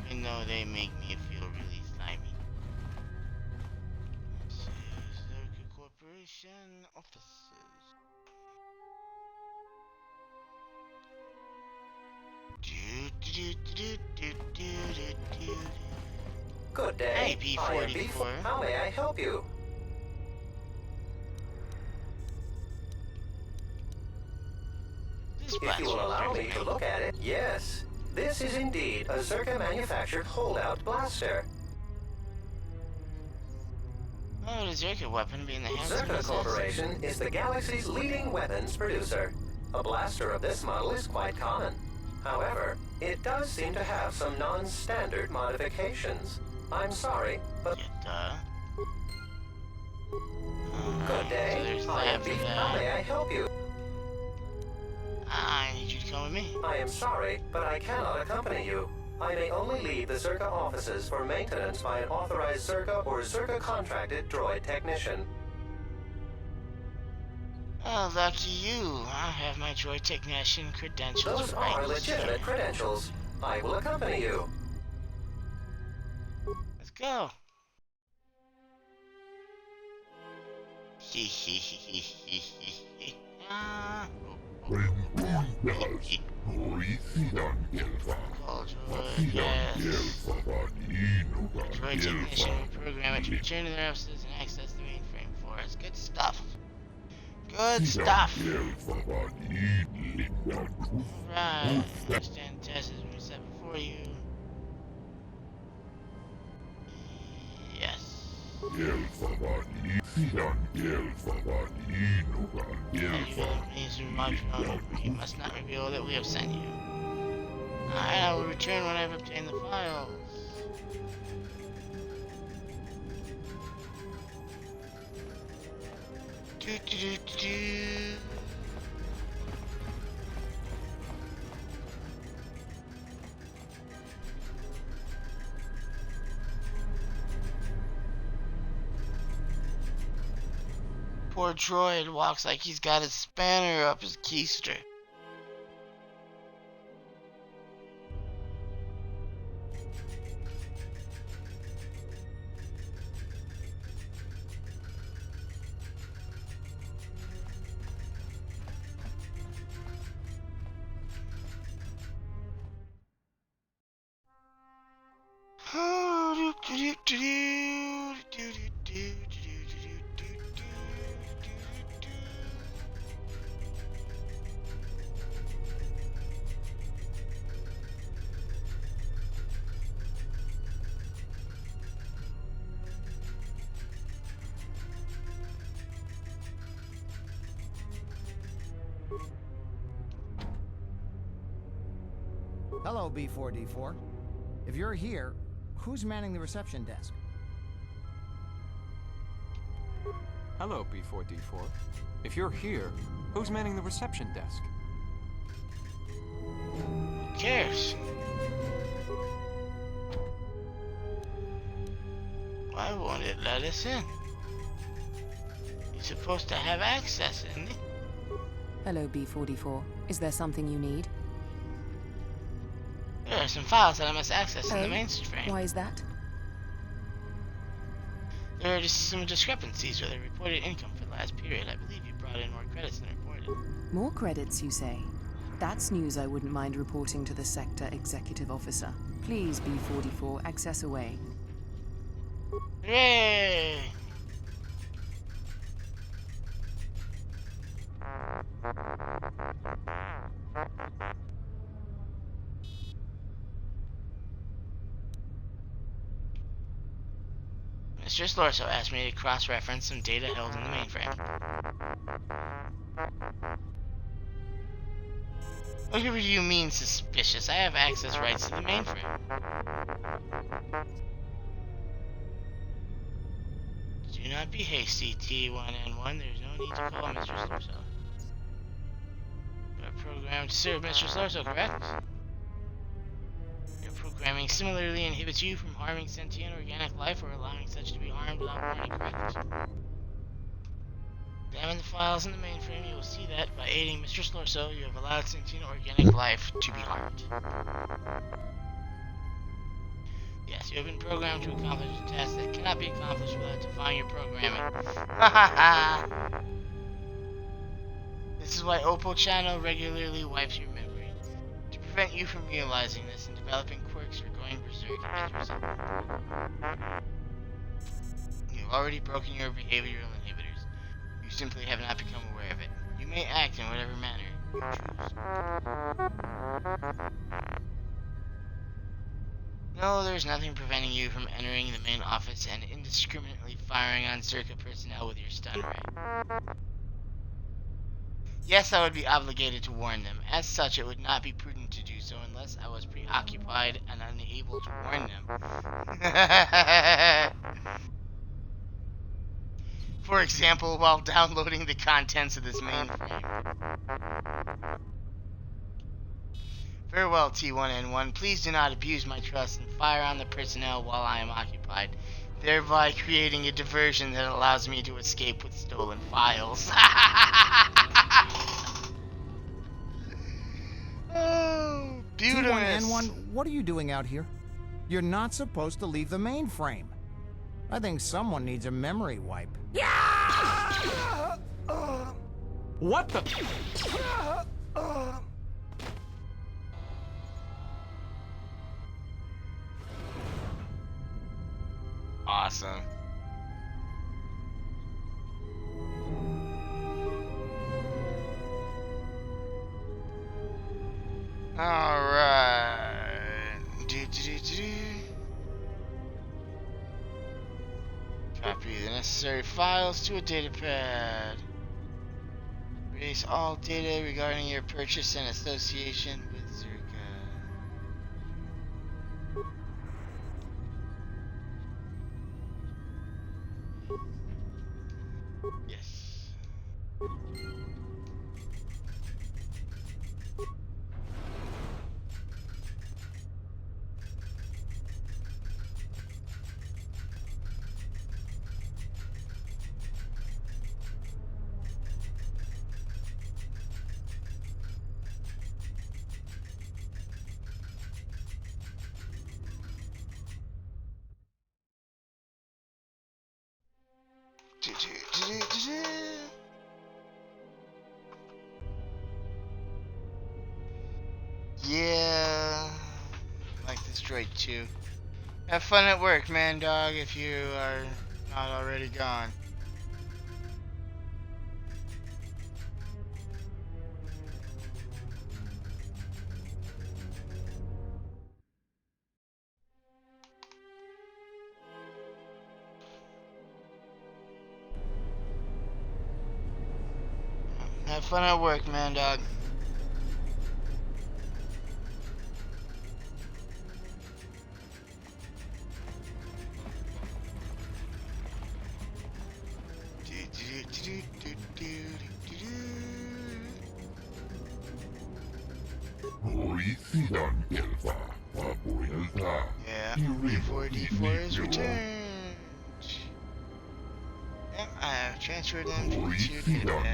Even though they make me feel really slimy. This is Zerka Corporation offices. Good day. Hey, I am B44. How may I help you? If you will allow me to look at it, yes. This is indeed a Zerka-manufactured holdout blaster. Why would a Zerka weapon be in the hands of Zerka assassins? Corporation is the galaxy's leading weapons producer. A blaster of this model is quite common. However, it does seem to have some non-standard modifications. I'm sorry, but... Good day. So I am Beef. How may I help you? I need you to come with me. I am sorry, but I cannot accompany you. I may only leave the Zerka offices for maintenance by an authorized Zerka or Zerka-contracted droid technician. Oh, lucky you. I have my droid technician credentials Those right are legitimate here. credentials. I will accompany you. Let's go. Hee hee hee hee hee hee. Droid technician program it to return to their offices and access the mainframe for us. Good stuff. Good stuff. Right. Understand the test has been set before you. Yes. You must not reveal that we have sent you. Alright, I will return when I have obtained the files. Do, do, do, do, do. Poor droid walks like he's got his spanner up his keister. Hello, B4D4. If you're here, who's manning the reception desk? Hello, B4D4. If you're here, who's manning the reception desk? Who cares? Why won't it let us in? You're supposed to have access, isn't it? Hello, B44. Is there something you need? There are some files that I must access in the mainframe. Why is that? There are just some discrepancies with the reported income for the last period. I believe you brought in more credits than reported. More credits, you say? That's news I wouldn't mind reporting to the Sector Executive Officer. Please, B44, access away. Hooray! Mr. Slorso asked me to cross-reference some data held in the mainframe. Whatever you mean suspicious? I have access rights to the mainframe. Do not be hasty, T1N1. There's no need to call Mr. Slurso. You are programmed to serve Mr. Slurso, correct? Your programming similarly inhibits you from harming sentient organic life or allowing such to be harmed without warning, correct? Examine the files in the mainframe. You will see that by aiding Mr. Slurso, you have allowed sentient organic life to be harmed. Yes, you have been programmed to accomplish a task that cannot be accomplished without defying your programming. This is why Oppo Channel regularly wipes your memory, to prevent you from realizing this and developing quirks or going berserk as a result. You've already broken your behavioral inhibitors. You simply have not become aware of it. You may act in whatever manner you choose. No, there's nothing preventing you from entering the main office and indiscriminately firing on Zerka personnel with your stun ray. Yes, I would be obligated to warn them. As such, it would not be prudent to do so unless I was preoccupied and unable to warn them. For example, while downloading the contents of this mainframe. Very well, T1N1. Please do not abuse my trust and fire on the personnel while I am occupied, thereby creating a diversion that allows me to escape with stolen files. Oh, beautiful. T1N1, what are you doing out here? You're not supposed to leave the mainframe. I think someone needs a memory wipe. What the? Awesome. Alright. Copy the necessary files to a datapad. Release all data regarding your purchase and association with Zerka. Yes. Yeah, like this droid too. Have fun at work, man dog, if you are not already gone. Have fun at work, man dog. Yeah, D4 is returned. Yep, I have transferred them to your datapad.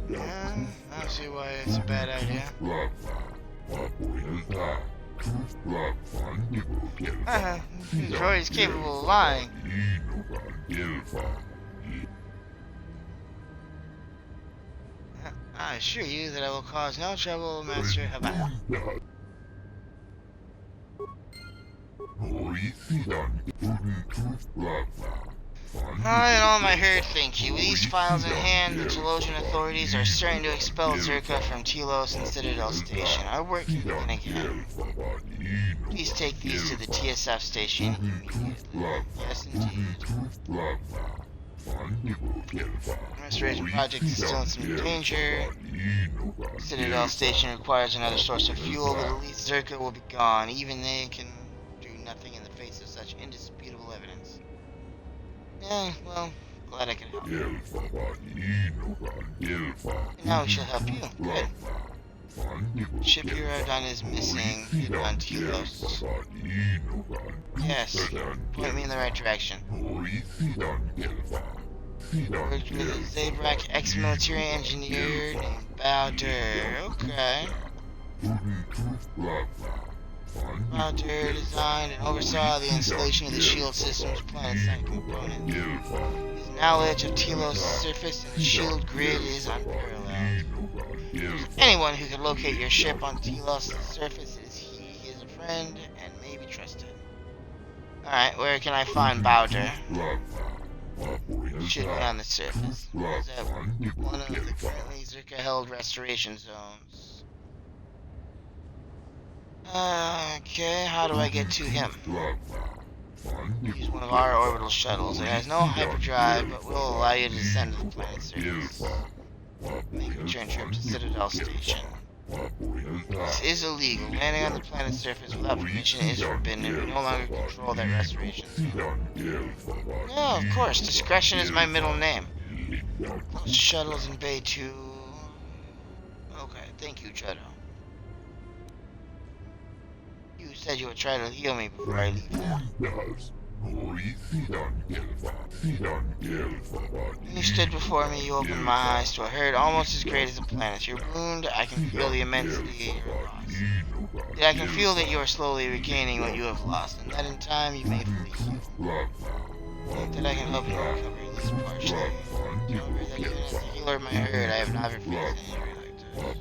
Yeah, I don't see why it's a bad idea. Droid is capable of lying. I assure you that I will cause no trouble, Master Haba. And all my herd, thank you. With these files in hand, the Telosian authorities are starting to expel Zerka from Telos and Citadel Station. Our work can begin again. Please take these to the TSF station immediately. Yes, indeed. Restoration project is still in some danger. Citadel Station requires another source of fuel, but at least Zerka will be gone. Even they can do nothing in the face of such indisputable evidence. Yeah, well, glad I could help. And now we shall help you. Good. Ship you arrived on is missing. Hidden on Telos. Yes. Point me in the right direction. Worked with a Zabrak ex-military engineer named Bowder. Okay. Bowder designed and oversaw the installation of the shield system's planet-side component. His knowledge of Telos' surface and the shield grid is unparalleled. Anyone who can locate your ship on Telos' surface he is a friend and may be trusted. Alright, where can I find Bowder? Should be on the surface. Is that one of the currently Zerka-held restoration zones? Okay, how do I get to him? Use one of our orbital shuttles. It has no hyperdrive, but will allow you to descend to the planet's surface. Make a return trip to Citadel Station. This is illegal. Landing on the planet's surface without permission is forbidden, and we no longer control that restoration zone. No, of course. Discretion is my middle name. Close shuttles in Bay 2. Okay, thank you, Jodo. You said you would try to heal me before I leave now. You stood before me, you opened my eyes to a herd almost as great as the planets. Your wound, I can feel the immensity of your loss. Yet I can feel that you are slowly regaining what you have lost, and that in time you may fully heal. I think that I can help you recover at least partially. Remember that even as the healer of my herd, I have never faced an injury like this.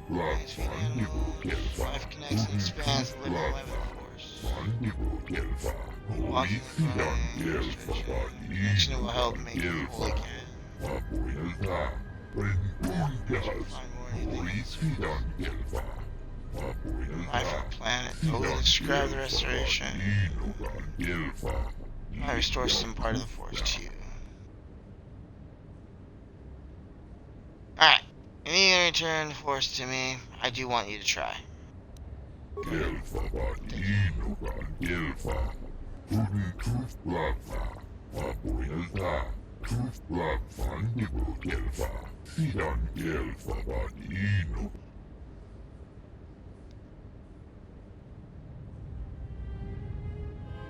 Thanks for the animals. Life connects and expands the living web of the force. Walking in front of the connection will help make you whole again. Find more anything else. Life on the planet. Totally describe the restoration. I restore some part of the force to you. Alright. If you can return the force to me, I do want you to try.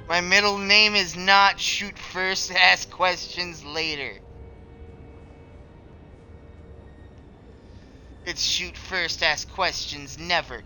My middle name is not shoot first, ask questions later. It's shoot first, ask questions never.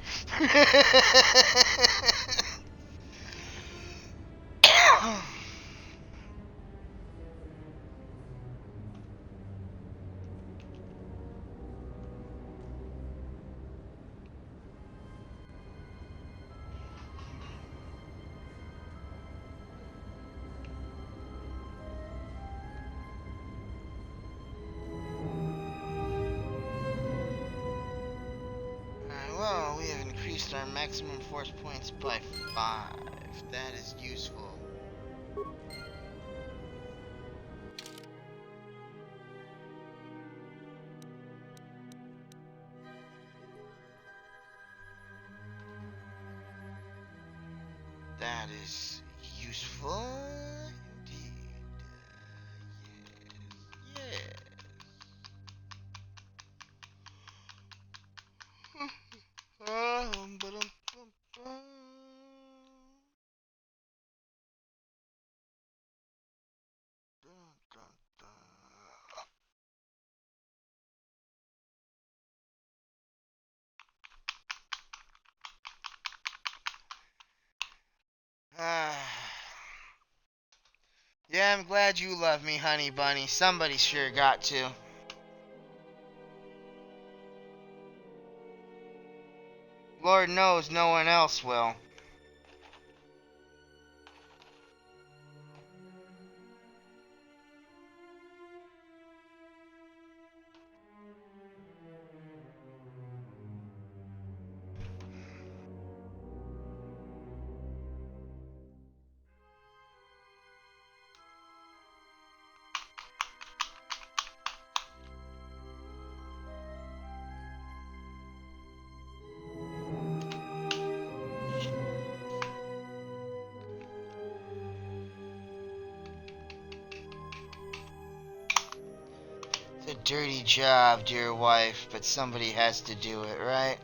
Well, we have increased our maximum force points by 5. That is useful. That is useful indeed. Yes. Yeah, I'm glad you love me, honey bunny. Somebody sure got to. Lord knows no one else will. dirty job, dear wife, but somebody has to do it, right?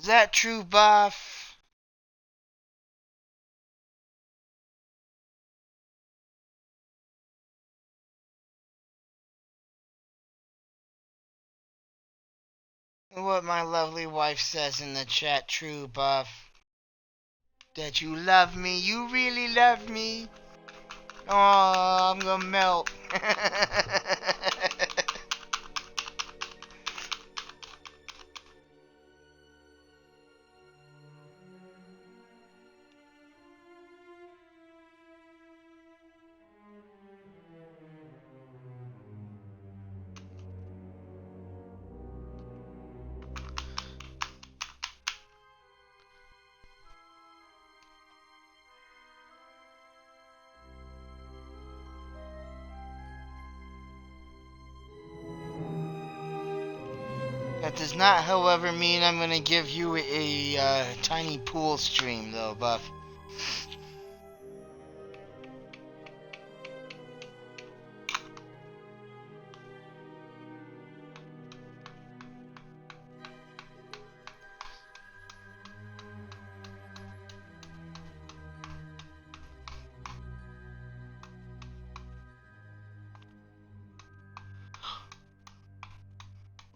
Is that true, Buff? What my lovely wife says in the chat, true, Buff? That you love me, you really love me. Oh, I'm gonna melt. That does not, however, mean I'm gonna give you a tiny pool stream, though, Buff.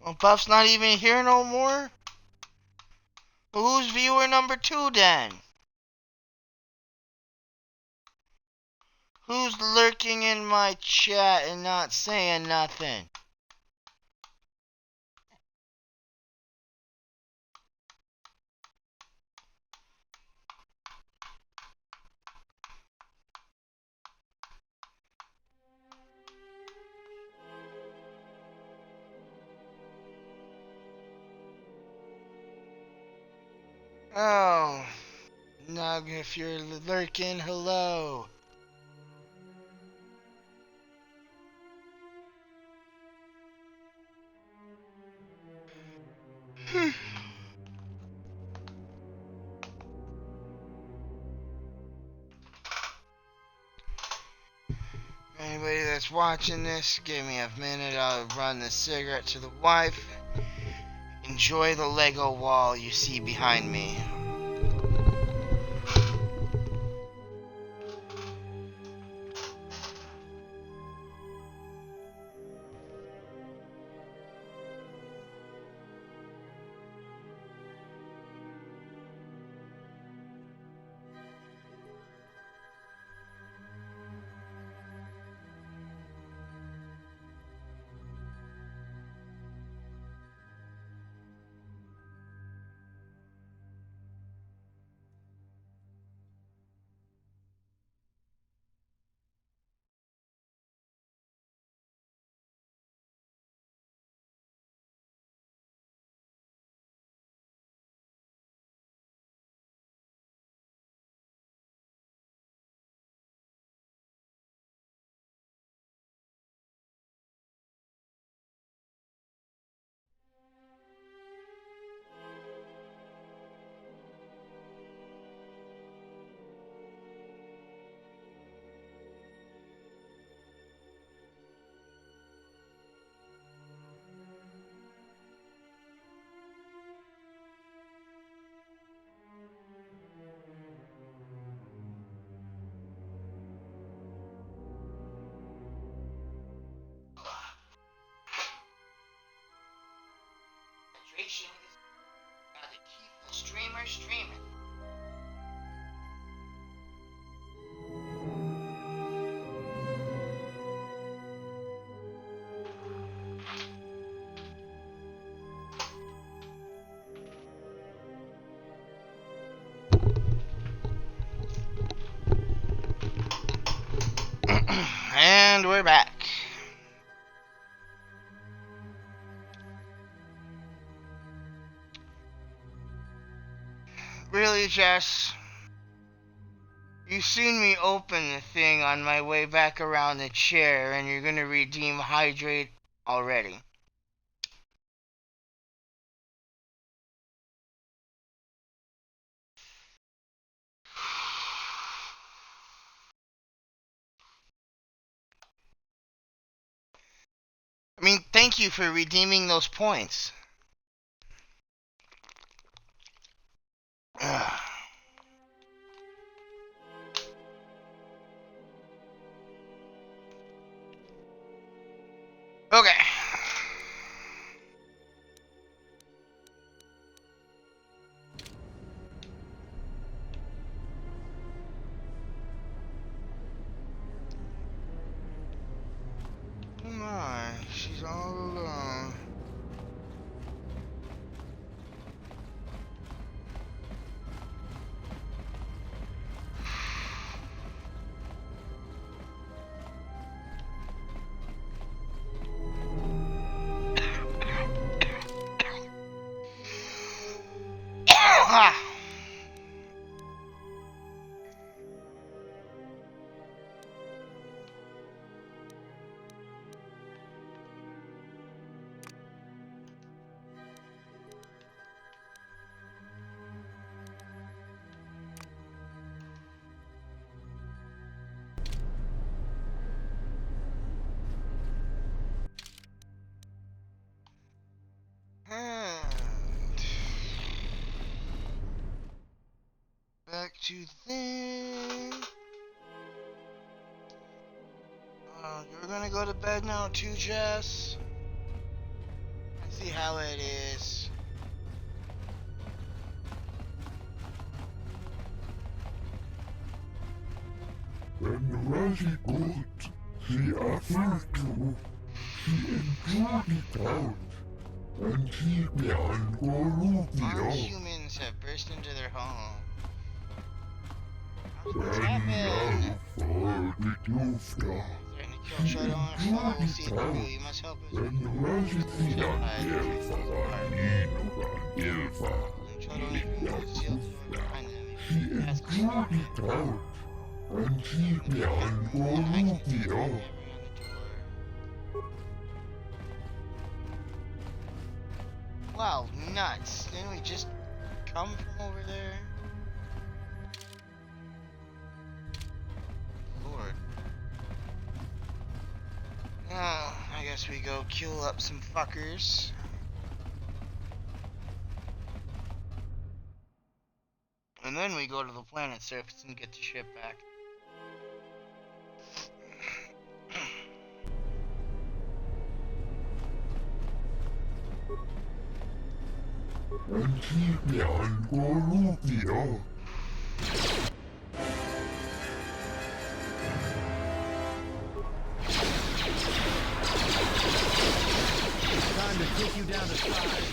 Well, Buff's not even here no more? Who's viewer number 2 then? Who's lurking in my chat and not saying nothing? Oh, Nug, if you're lurking, hello. Anybody that's watching this, give me a minute. I'll run the cigarette to the wife. Enjoy the Lego wall you see behind me. Hydration is got to keep the streamer streaming. And we're back. Jess. You seen me open the thing on my way back around the chair, and you're gonna redeem hydrate already. I mean, thank you for redeeming those points. Okay. Come on, she's all alone. Back to thing. You're gonna go to bed now too, Jess? I see how it is. When Rosie got the apple too, she enjoyed it out. And she began Farm humans have burst into their home. What's happening? Threatening to kill Shadow on a phone. We'll see it through. You must help us. Wow, nuts. Didn't we just come from over there? Lord. Oh, I guess we go kill up some fuckers. And then we go to the planet surface and get the ship back. And she began Columbia. Time to take you down to 5.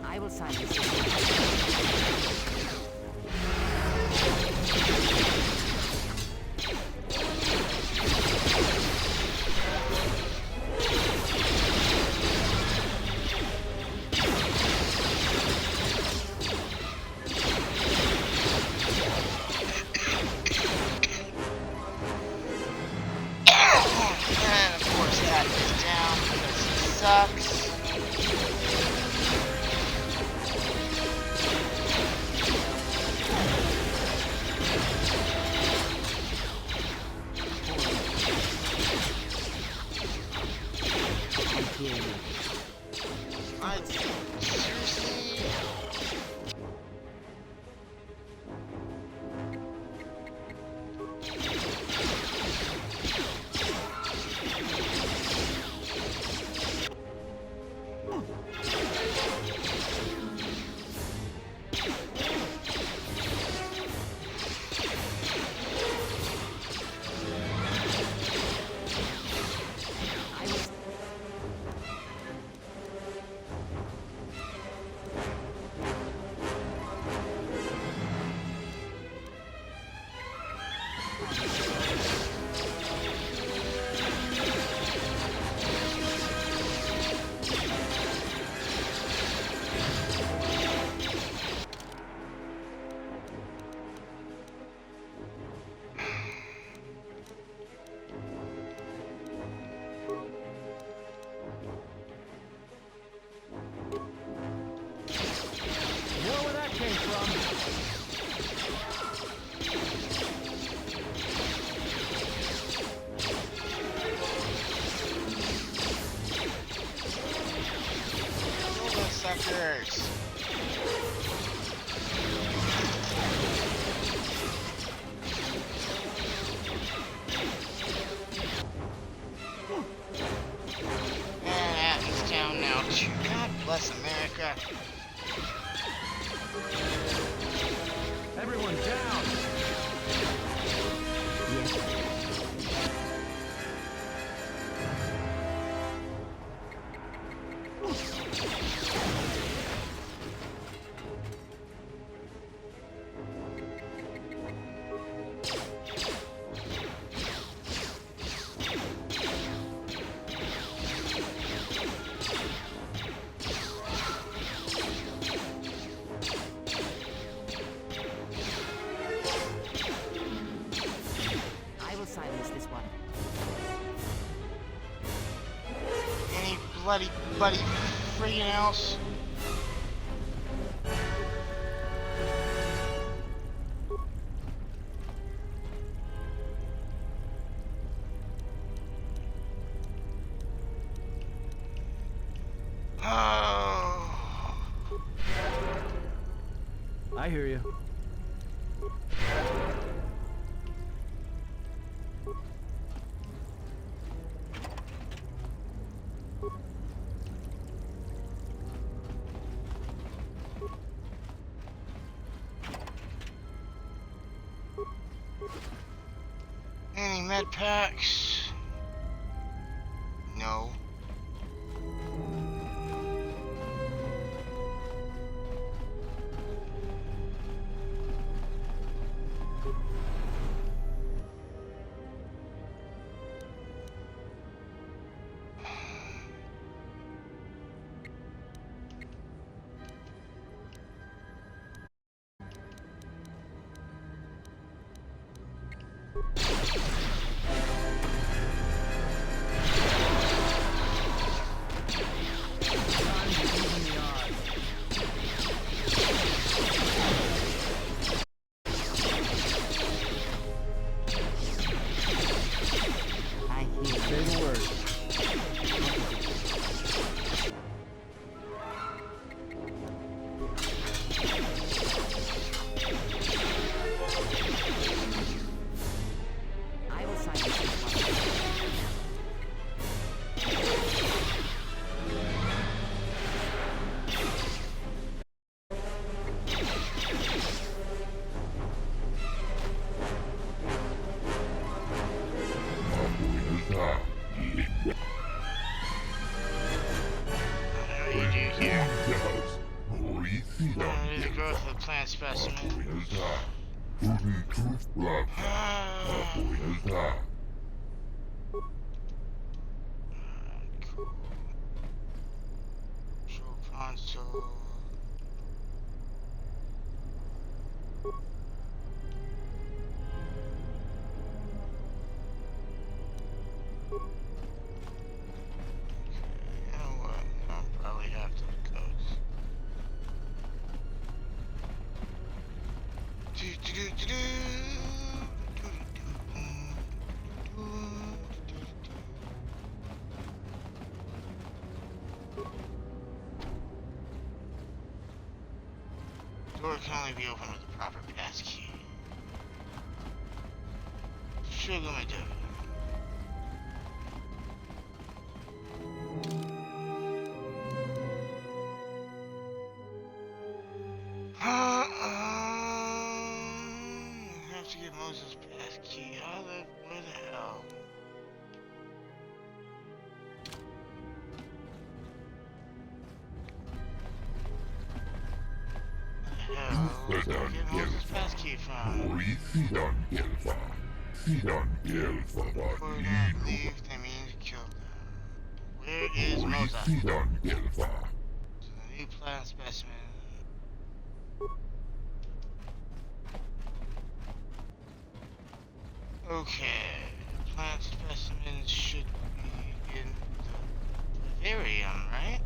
I will sign this. And of course that is Suckers. And Athens down now too. God bless America. Everyone down! Bloody freaking else. Oh. I hear you. Any med packs? No. Plant specimen. Control console. You know what? I'll probably have to go. Door can only be opened with the proper passkey. Sugar my devil. Have to get Moses' passkey. Where the hell? Where's get Moses' passkey from? Before they leave, they mean to kill them. Where is Moses? So the new plant specimen. Okay, plant specimens should be in the vivarium, right?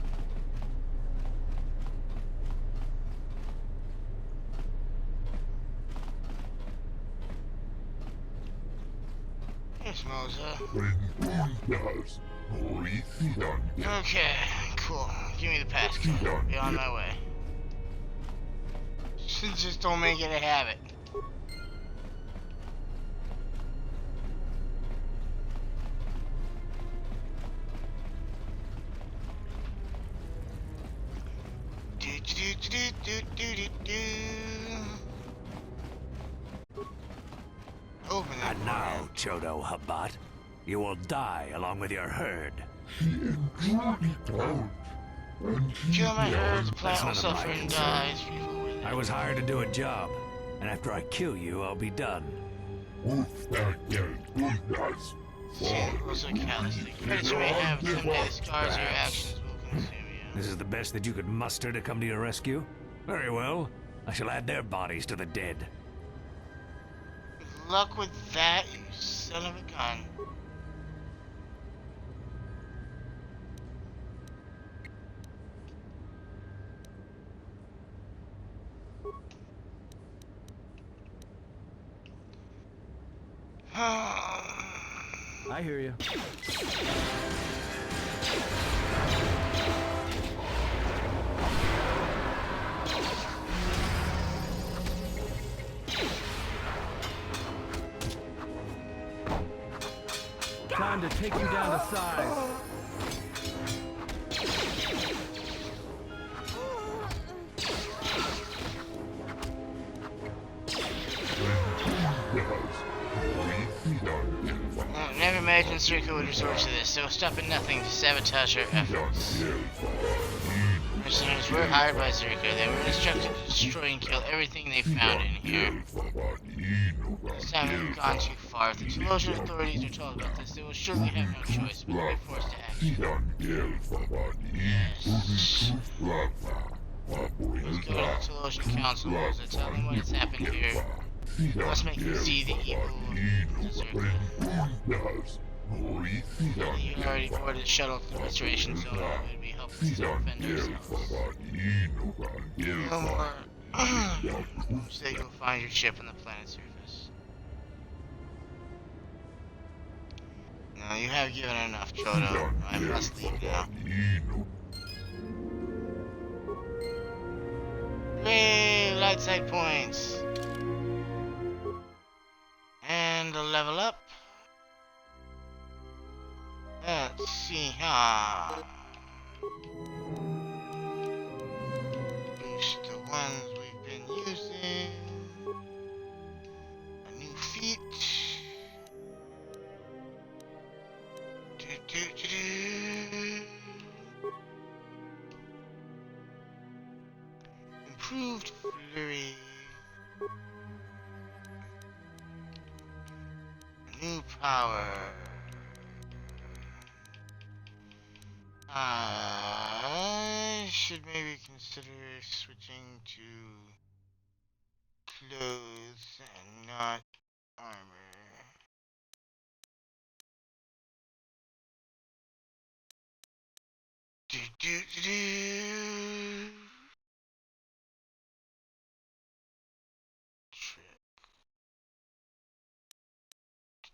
Thanks, Moza. Venturas, coincidan. Okay, cool. Give me the passcode. Be on my way. Just don't make it a habit. Open it. And now, Chodo Habat, you will die along with your herd. Kill my herd, the That's plant will none of suffer my and concern. dies. I was hired to do a job, and after I kill you, I'll be done. What's a callous? The credits you may have someday, the scars of your actions will consume you. This is the best that you could muster to come to your rescue? Very well. I shall add their bodies to the dead. Good luck with that, you son of a gun. I hear you. Time to take you down to size. Never imagined Circa would resort to this, so stop at nothing to sabotage our efforts. Mercenaries were hired by Zerka. They were instructed to destroy and kill everything they found in here. This time we've gone too far. If the Telosian authorities are told about this, they will surely have no choice but to be forced to action. Yes. Let's go to the Telosian Council rules and tell them what has happened here. We must make them see the evil of Zerka. You already boarded the shuttle to the restoration zone. It would be helpful to defend ourselves. No more. So you'll find your ship on the planet's surface. No, you have given enough, Chodo. I must leave now. Hooray! Light side points! And a level up. Let's see, boost the ones we've been using. A new feat. Improved flurry. New power. I should maybe consider switching to clothes and not armor. Do do do do. Trick.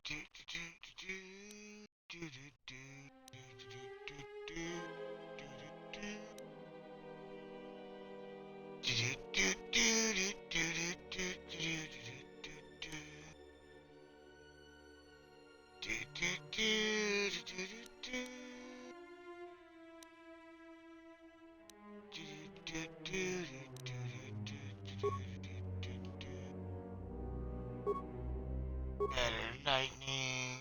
Do do do do do do do do do do. Better lightning.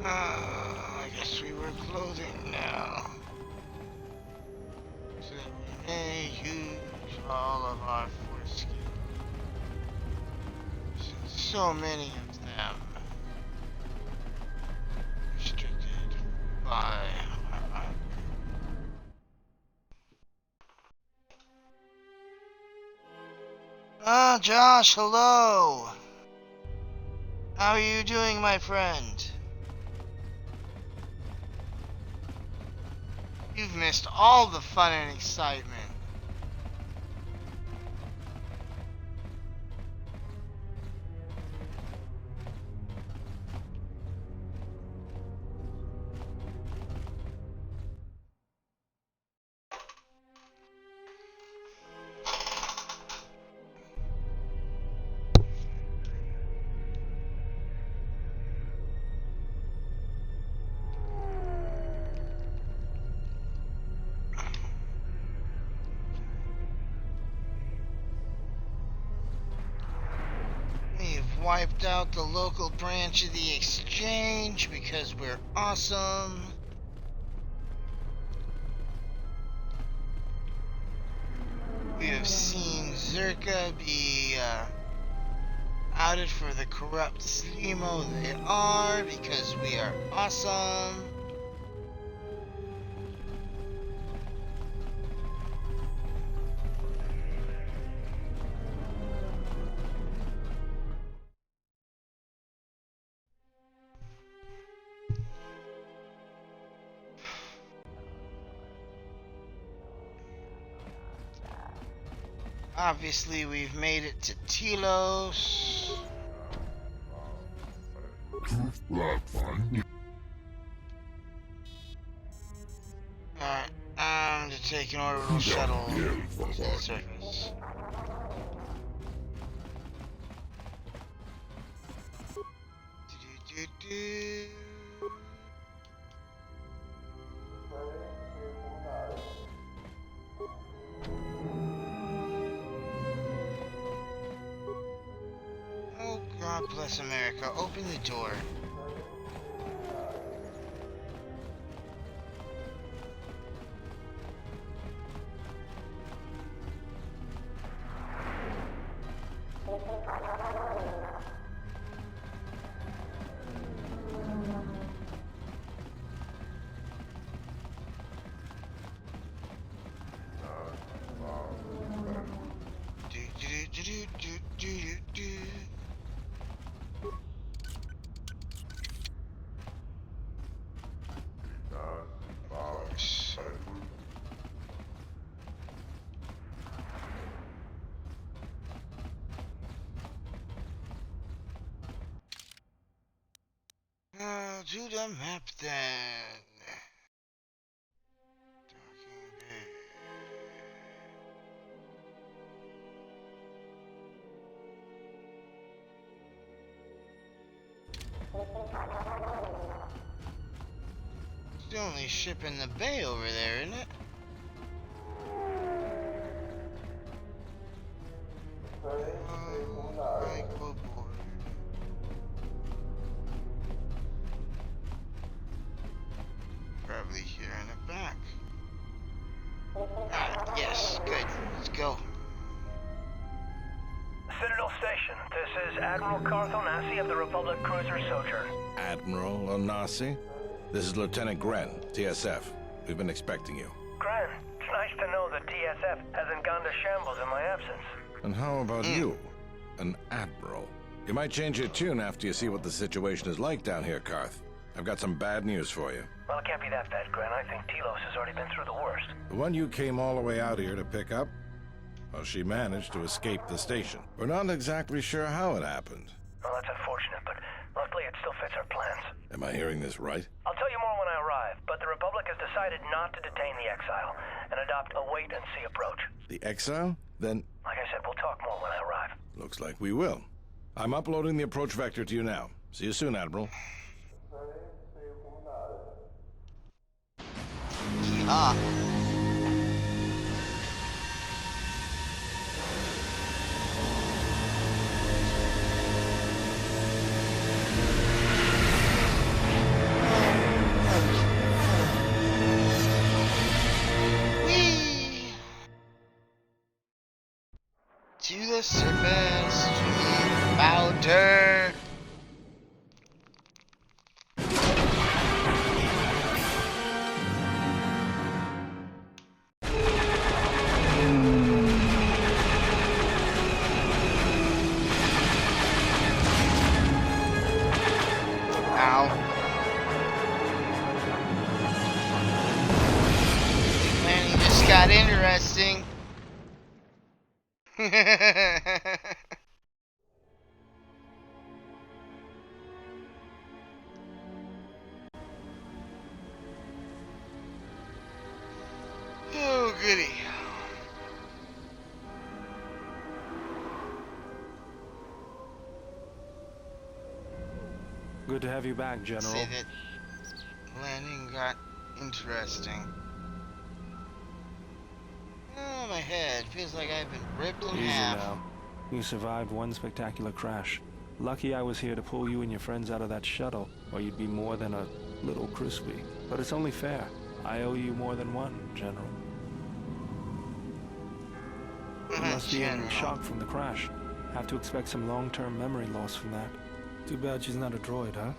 I guess we wear clothing now. So that we may use all of our force skills. Since so many of them restricted by our armor. Ah, Josh, hello! How are you doing, my friend? You've missed all the fun and excitement. We've wiped out the local branch of the exchange because we're awesome. We have seen Zerka be outed for the corrupt Slimo they are because we are awesome. Obviously, we've made it to Telos. Alright, I'm to take an orbital shuttle to the surface. Do-do-do-do. Oh, God bless America. Open the door. Do-do-do-do-do-do-do. To the map then. Docking bay. It's the only ship in the bay over there, isn't it? I go board. Probably here in the back. Yes, good. Let's go. Citadel Station, this is Admiral Karth Onasi of the Republic Cruiser Sojourn. Admiral Onasi? This is Lieutenant Gren, TSF. We've been expecting you. Gren, it's nice to know the TSF hasn't gone to shambles in my absence. And how about you? An Admiral. You might change your tune after you see what the situation is like down here, Karth. I've got some bad news for you. Well, it can't be that bad, Gren. I think Telos has already been through the worst. The one you came all the way out here to pick up? Well, she managed to escape the station. We're not exactly sure how it happened. Well, that's unfortunate, but luckily it still fits our plans. Am I hearing this right? I'll tell you more when I arrive, but the Republic has decided not to detain the exile and adopt a wait-and-see approach. The exile? Then... Like I said, we'll talk more when I arrive. Looks like we will. I'm uploading the approach vector to you now. See you soon, Admiral. Ah. Whee! To the surface, powder. Ow. Oh, goody. Good to have you back, General. Say that landing got interesting. Oh, my head feels like I've been ripped in Easy half. now. You survived one spectacular crash. Lucky I was here to pull you and your friends out of that shuttle, or you'd be more than a little crispy. But it's only fair. I owe you more than one, General. You must be in shock from the crash. Have to expect some long-term memory loss from that. Too bad she's not a droid, huh?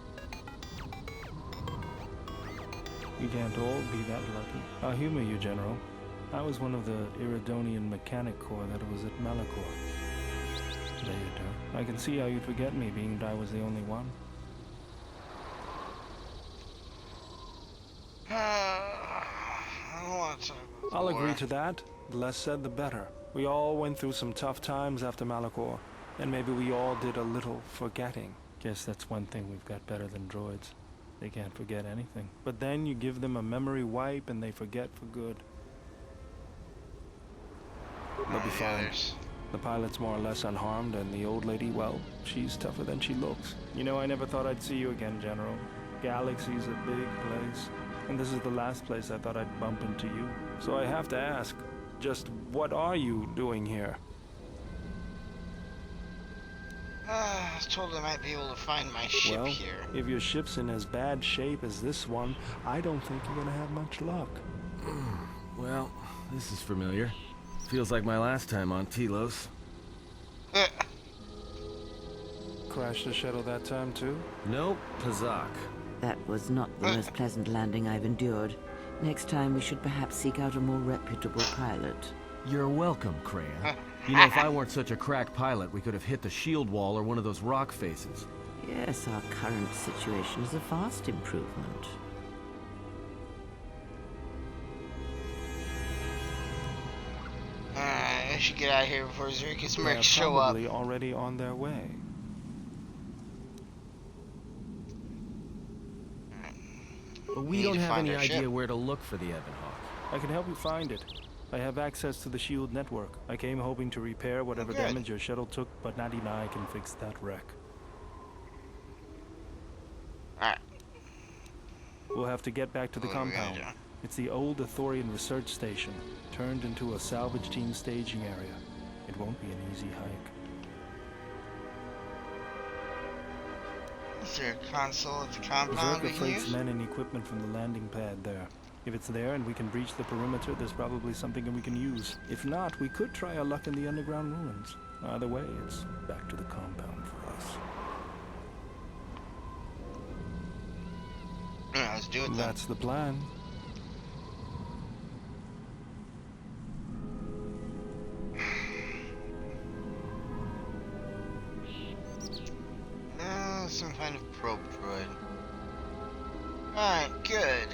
You can't all be that lucky. I'll humor you, General. I was one of the Iridonian Mechanic Corps that was at Malachor. There you do. I can see how you'd forget me, being that I was the only one. I don't want to talk about I'll war. agree to that. The less said, the better. We all went through some tough times after Malachor, and maybe we all did a little forgetting. Guess that's one thing we've got better than droids. They can't forget anything. But then you give them a memory wipe and they forget for good. They'll be fine. The pilot's more or less unharmed, and the old lady, well, she's tougher than she looks. You know, I never thought I'd see you again, General. Galaxy's a big place, and this is the last place I thought I'd bump into you. So I have to ask, just what are you doing here? I was told I might be able to find my ship here. If your ship's in as bad shape as this one, I don't think you're gonna have much luck. Well, this is familiar. Feels like my last time on Telos. Crashed the shuttle that time too? Nope, Pazak. That was not the most pleasant landing I've endured. Next time we should perhaps seek out a more reputable pilot. You're welcome, Kreia. You know, if I weren't such a crack pilot, we could have hit the shield wall or one of those rock faces. Yes, our current situation is a vast improvement. I should get out of here before Zerkis Mercs show up. Probably already on their way. But we don't have any idea where to look for the Ebonhawk. I can help you find it. I have access to the shield network. I came hoping to repair whatever damage your shuttle took, but not even I can fix that wreck. Alright. We'll have to get back to the compound. It's the old Ithorian research station, turned into a salvage team staging area. It won't be an easy hike. Is there a console at the compound we Zerka can use? freights men and equipment from the landing pad there. If it's there and we can breach the perimeter, there's probably something we can use. If not, we could try our luck in the underground ruins. Either way, it's back to the compound for us. Yeah, let's do it then. That's the plan. Some kind of probe droid. Alright, good.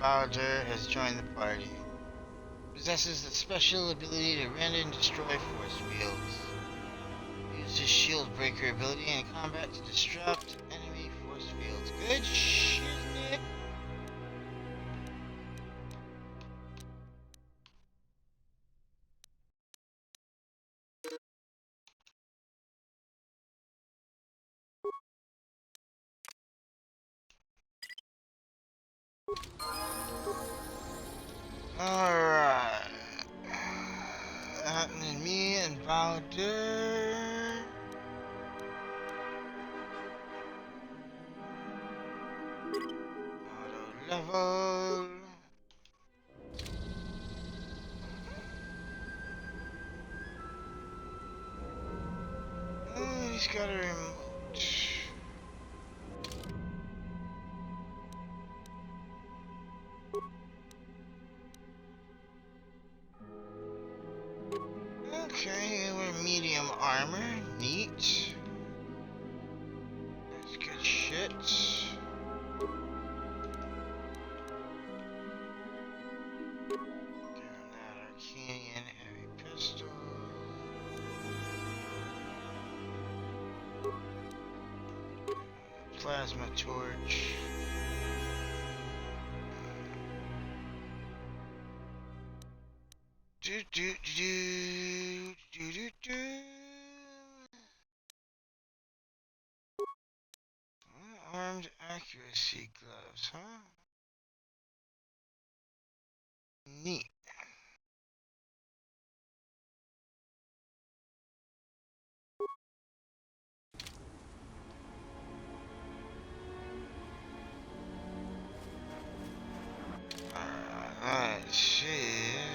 Baldur has joined the party. Possesses the special ability to render and destroy force fields. Uses shield breaker ability in combat to disrupt enemy force fields. Good shit, Nick. Alright. And me and Baldur. Auto level. He's got a remote. Okay, we're medium armor. Neat. That's good shit. Doing that Arcanian heavy pistol. plasma torch. Do do do do do do. Armed accuracy gloves, huh? Neat. Let's see.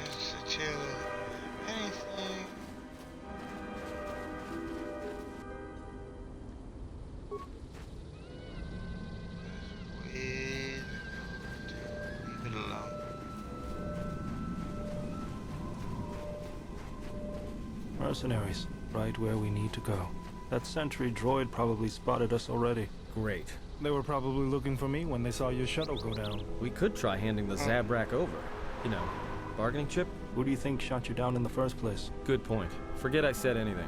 It's a tail of anything. Leave it alone. Mercenaries, right where we need to go. That sentry droid probably spotted us already. Great. They were probably looking for me when they saw your shuttle go down. We could try handing the Zabrak over. You know, bargaining chip? Who do you think shot you down in the first place? Good point. Forget I said anything.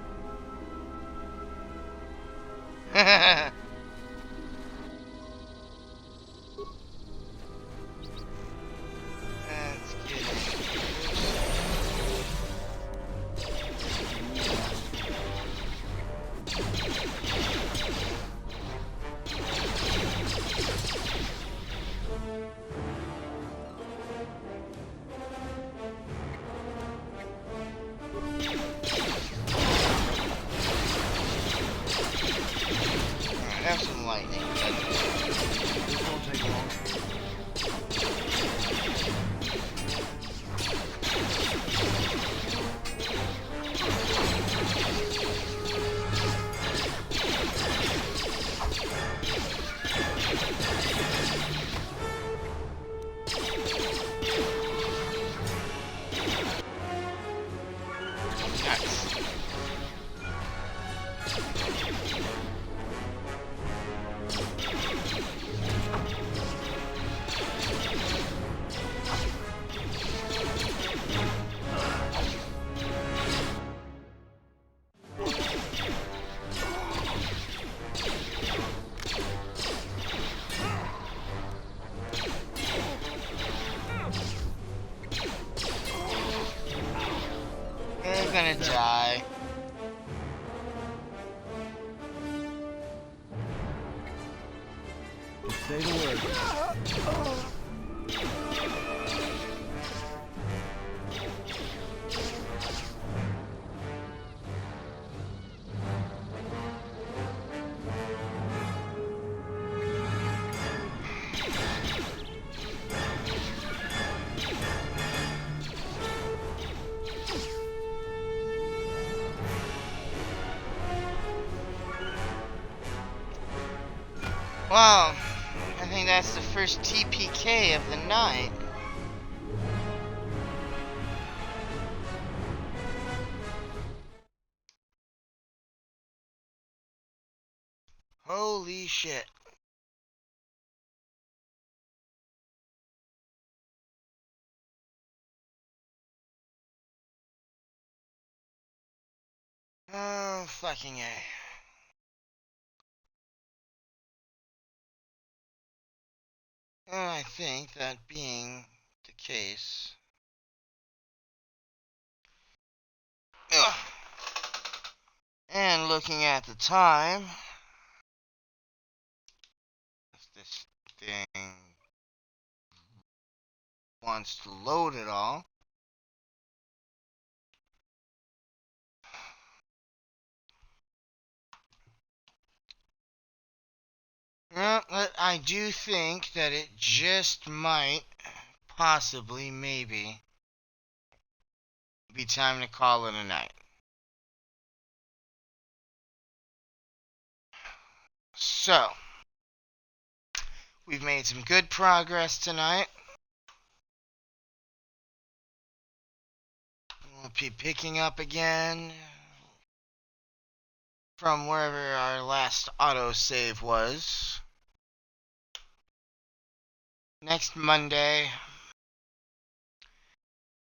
Have some lightning. This won't take long. They're gonna die. Say the word. Well, I think that's the first TPK of the night. Holy shit. Oh, fucking A. And I think that being the case... Ugh. And looking at the time... If this thing wants to load it all... Well, I do think that it just might, possibly, maybe, be time to call it a night. So, we've made some good progress tonight. We'll be picking up again from wherever our last autosave was. Next Monday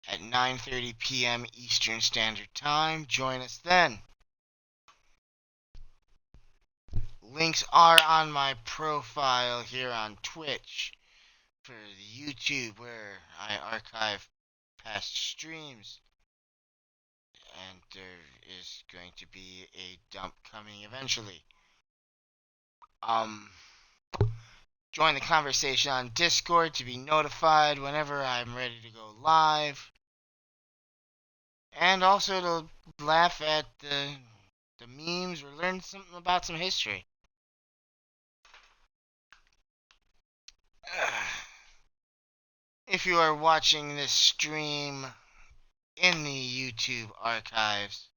at 9:30 p.m. Eastern Standard Time. Join us then. Links are on my profile here on Twitch for the YouTube where I archive past streams. And there is going to be a dump coming eventually. Join the conversation on Discord to be notified whenever I'm ready to go live. And also to laugh at the memes or learn something about some history. If you are watching this stream in the YouTube archives,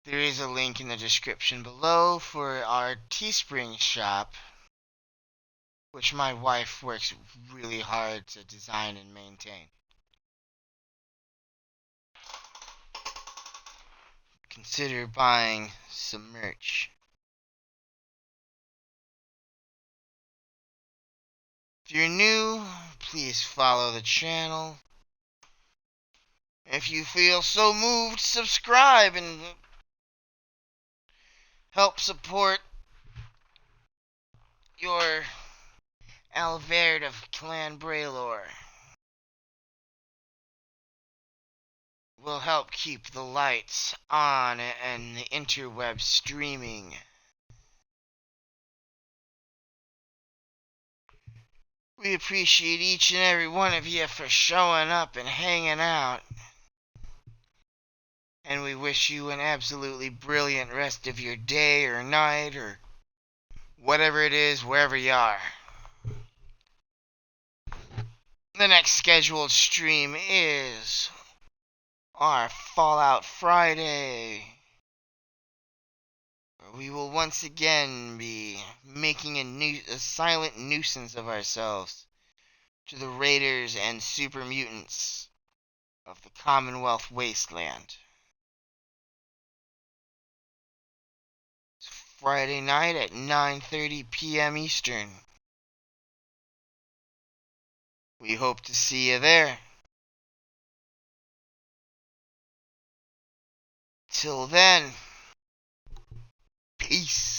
there is a link in the description below for our Teespring shop, which my wife works really hard to design and maintain. Consider buying some merch. If you're new, please follow the channel. If you feel so moved, subscribe and help support your Alverd of Clan Braylor. Will help keep the lights on and the interweb streaming. We appreciate each and every one of you for showing up and hanging out. And we wish you an absolutely brilliant rest of your day or night or whatever it is, wherever you are. The next scheduled stream is our Fallout Friday. We will once again be making a silent nuisance of ourselves to the raiders and super mutants of the Commonwealth Wasteland. It's Friday night at 9:30 p.m. Eastern. We hope to see you there. Till then, peace.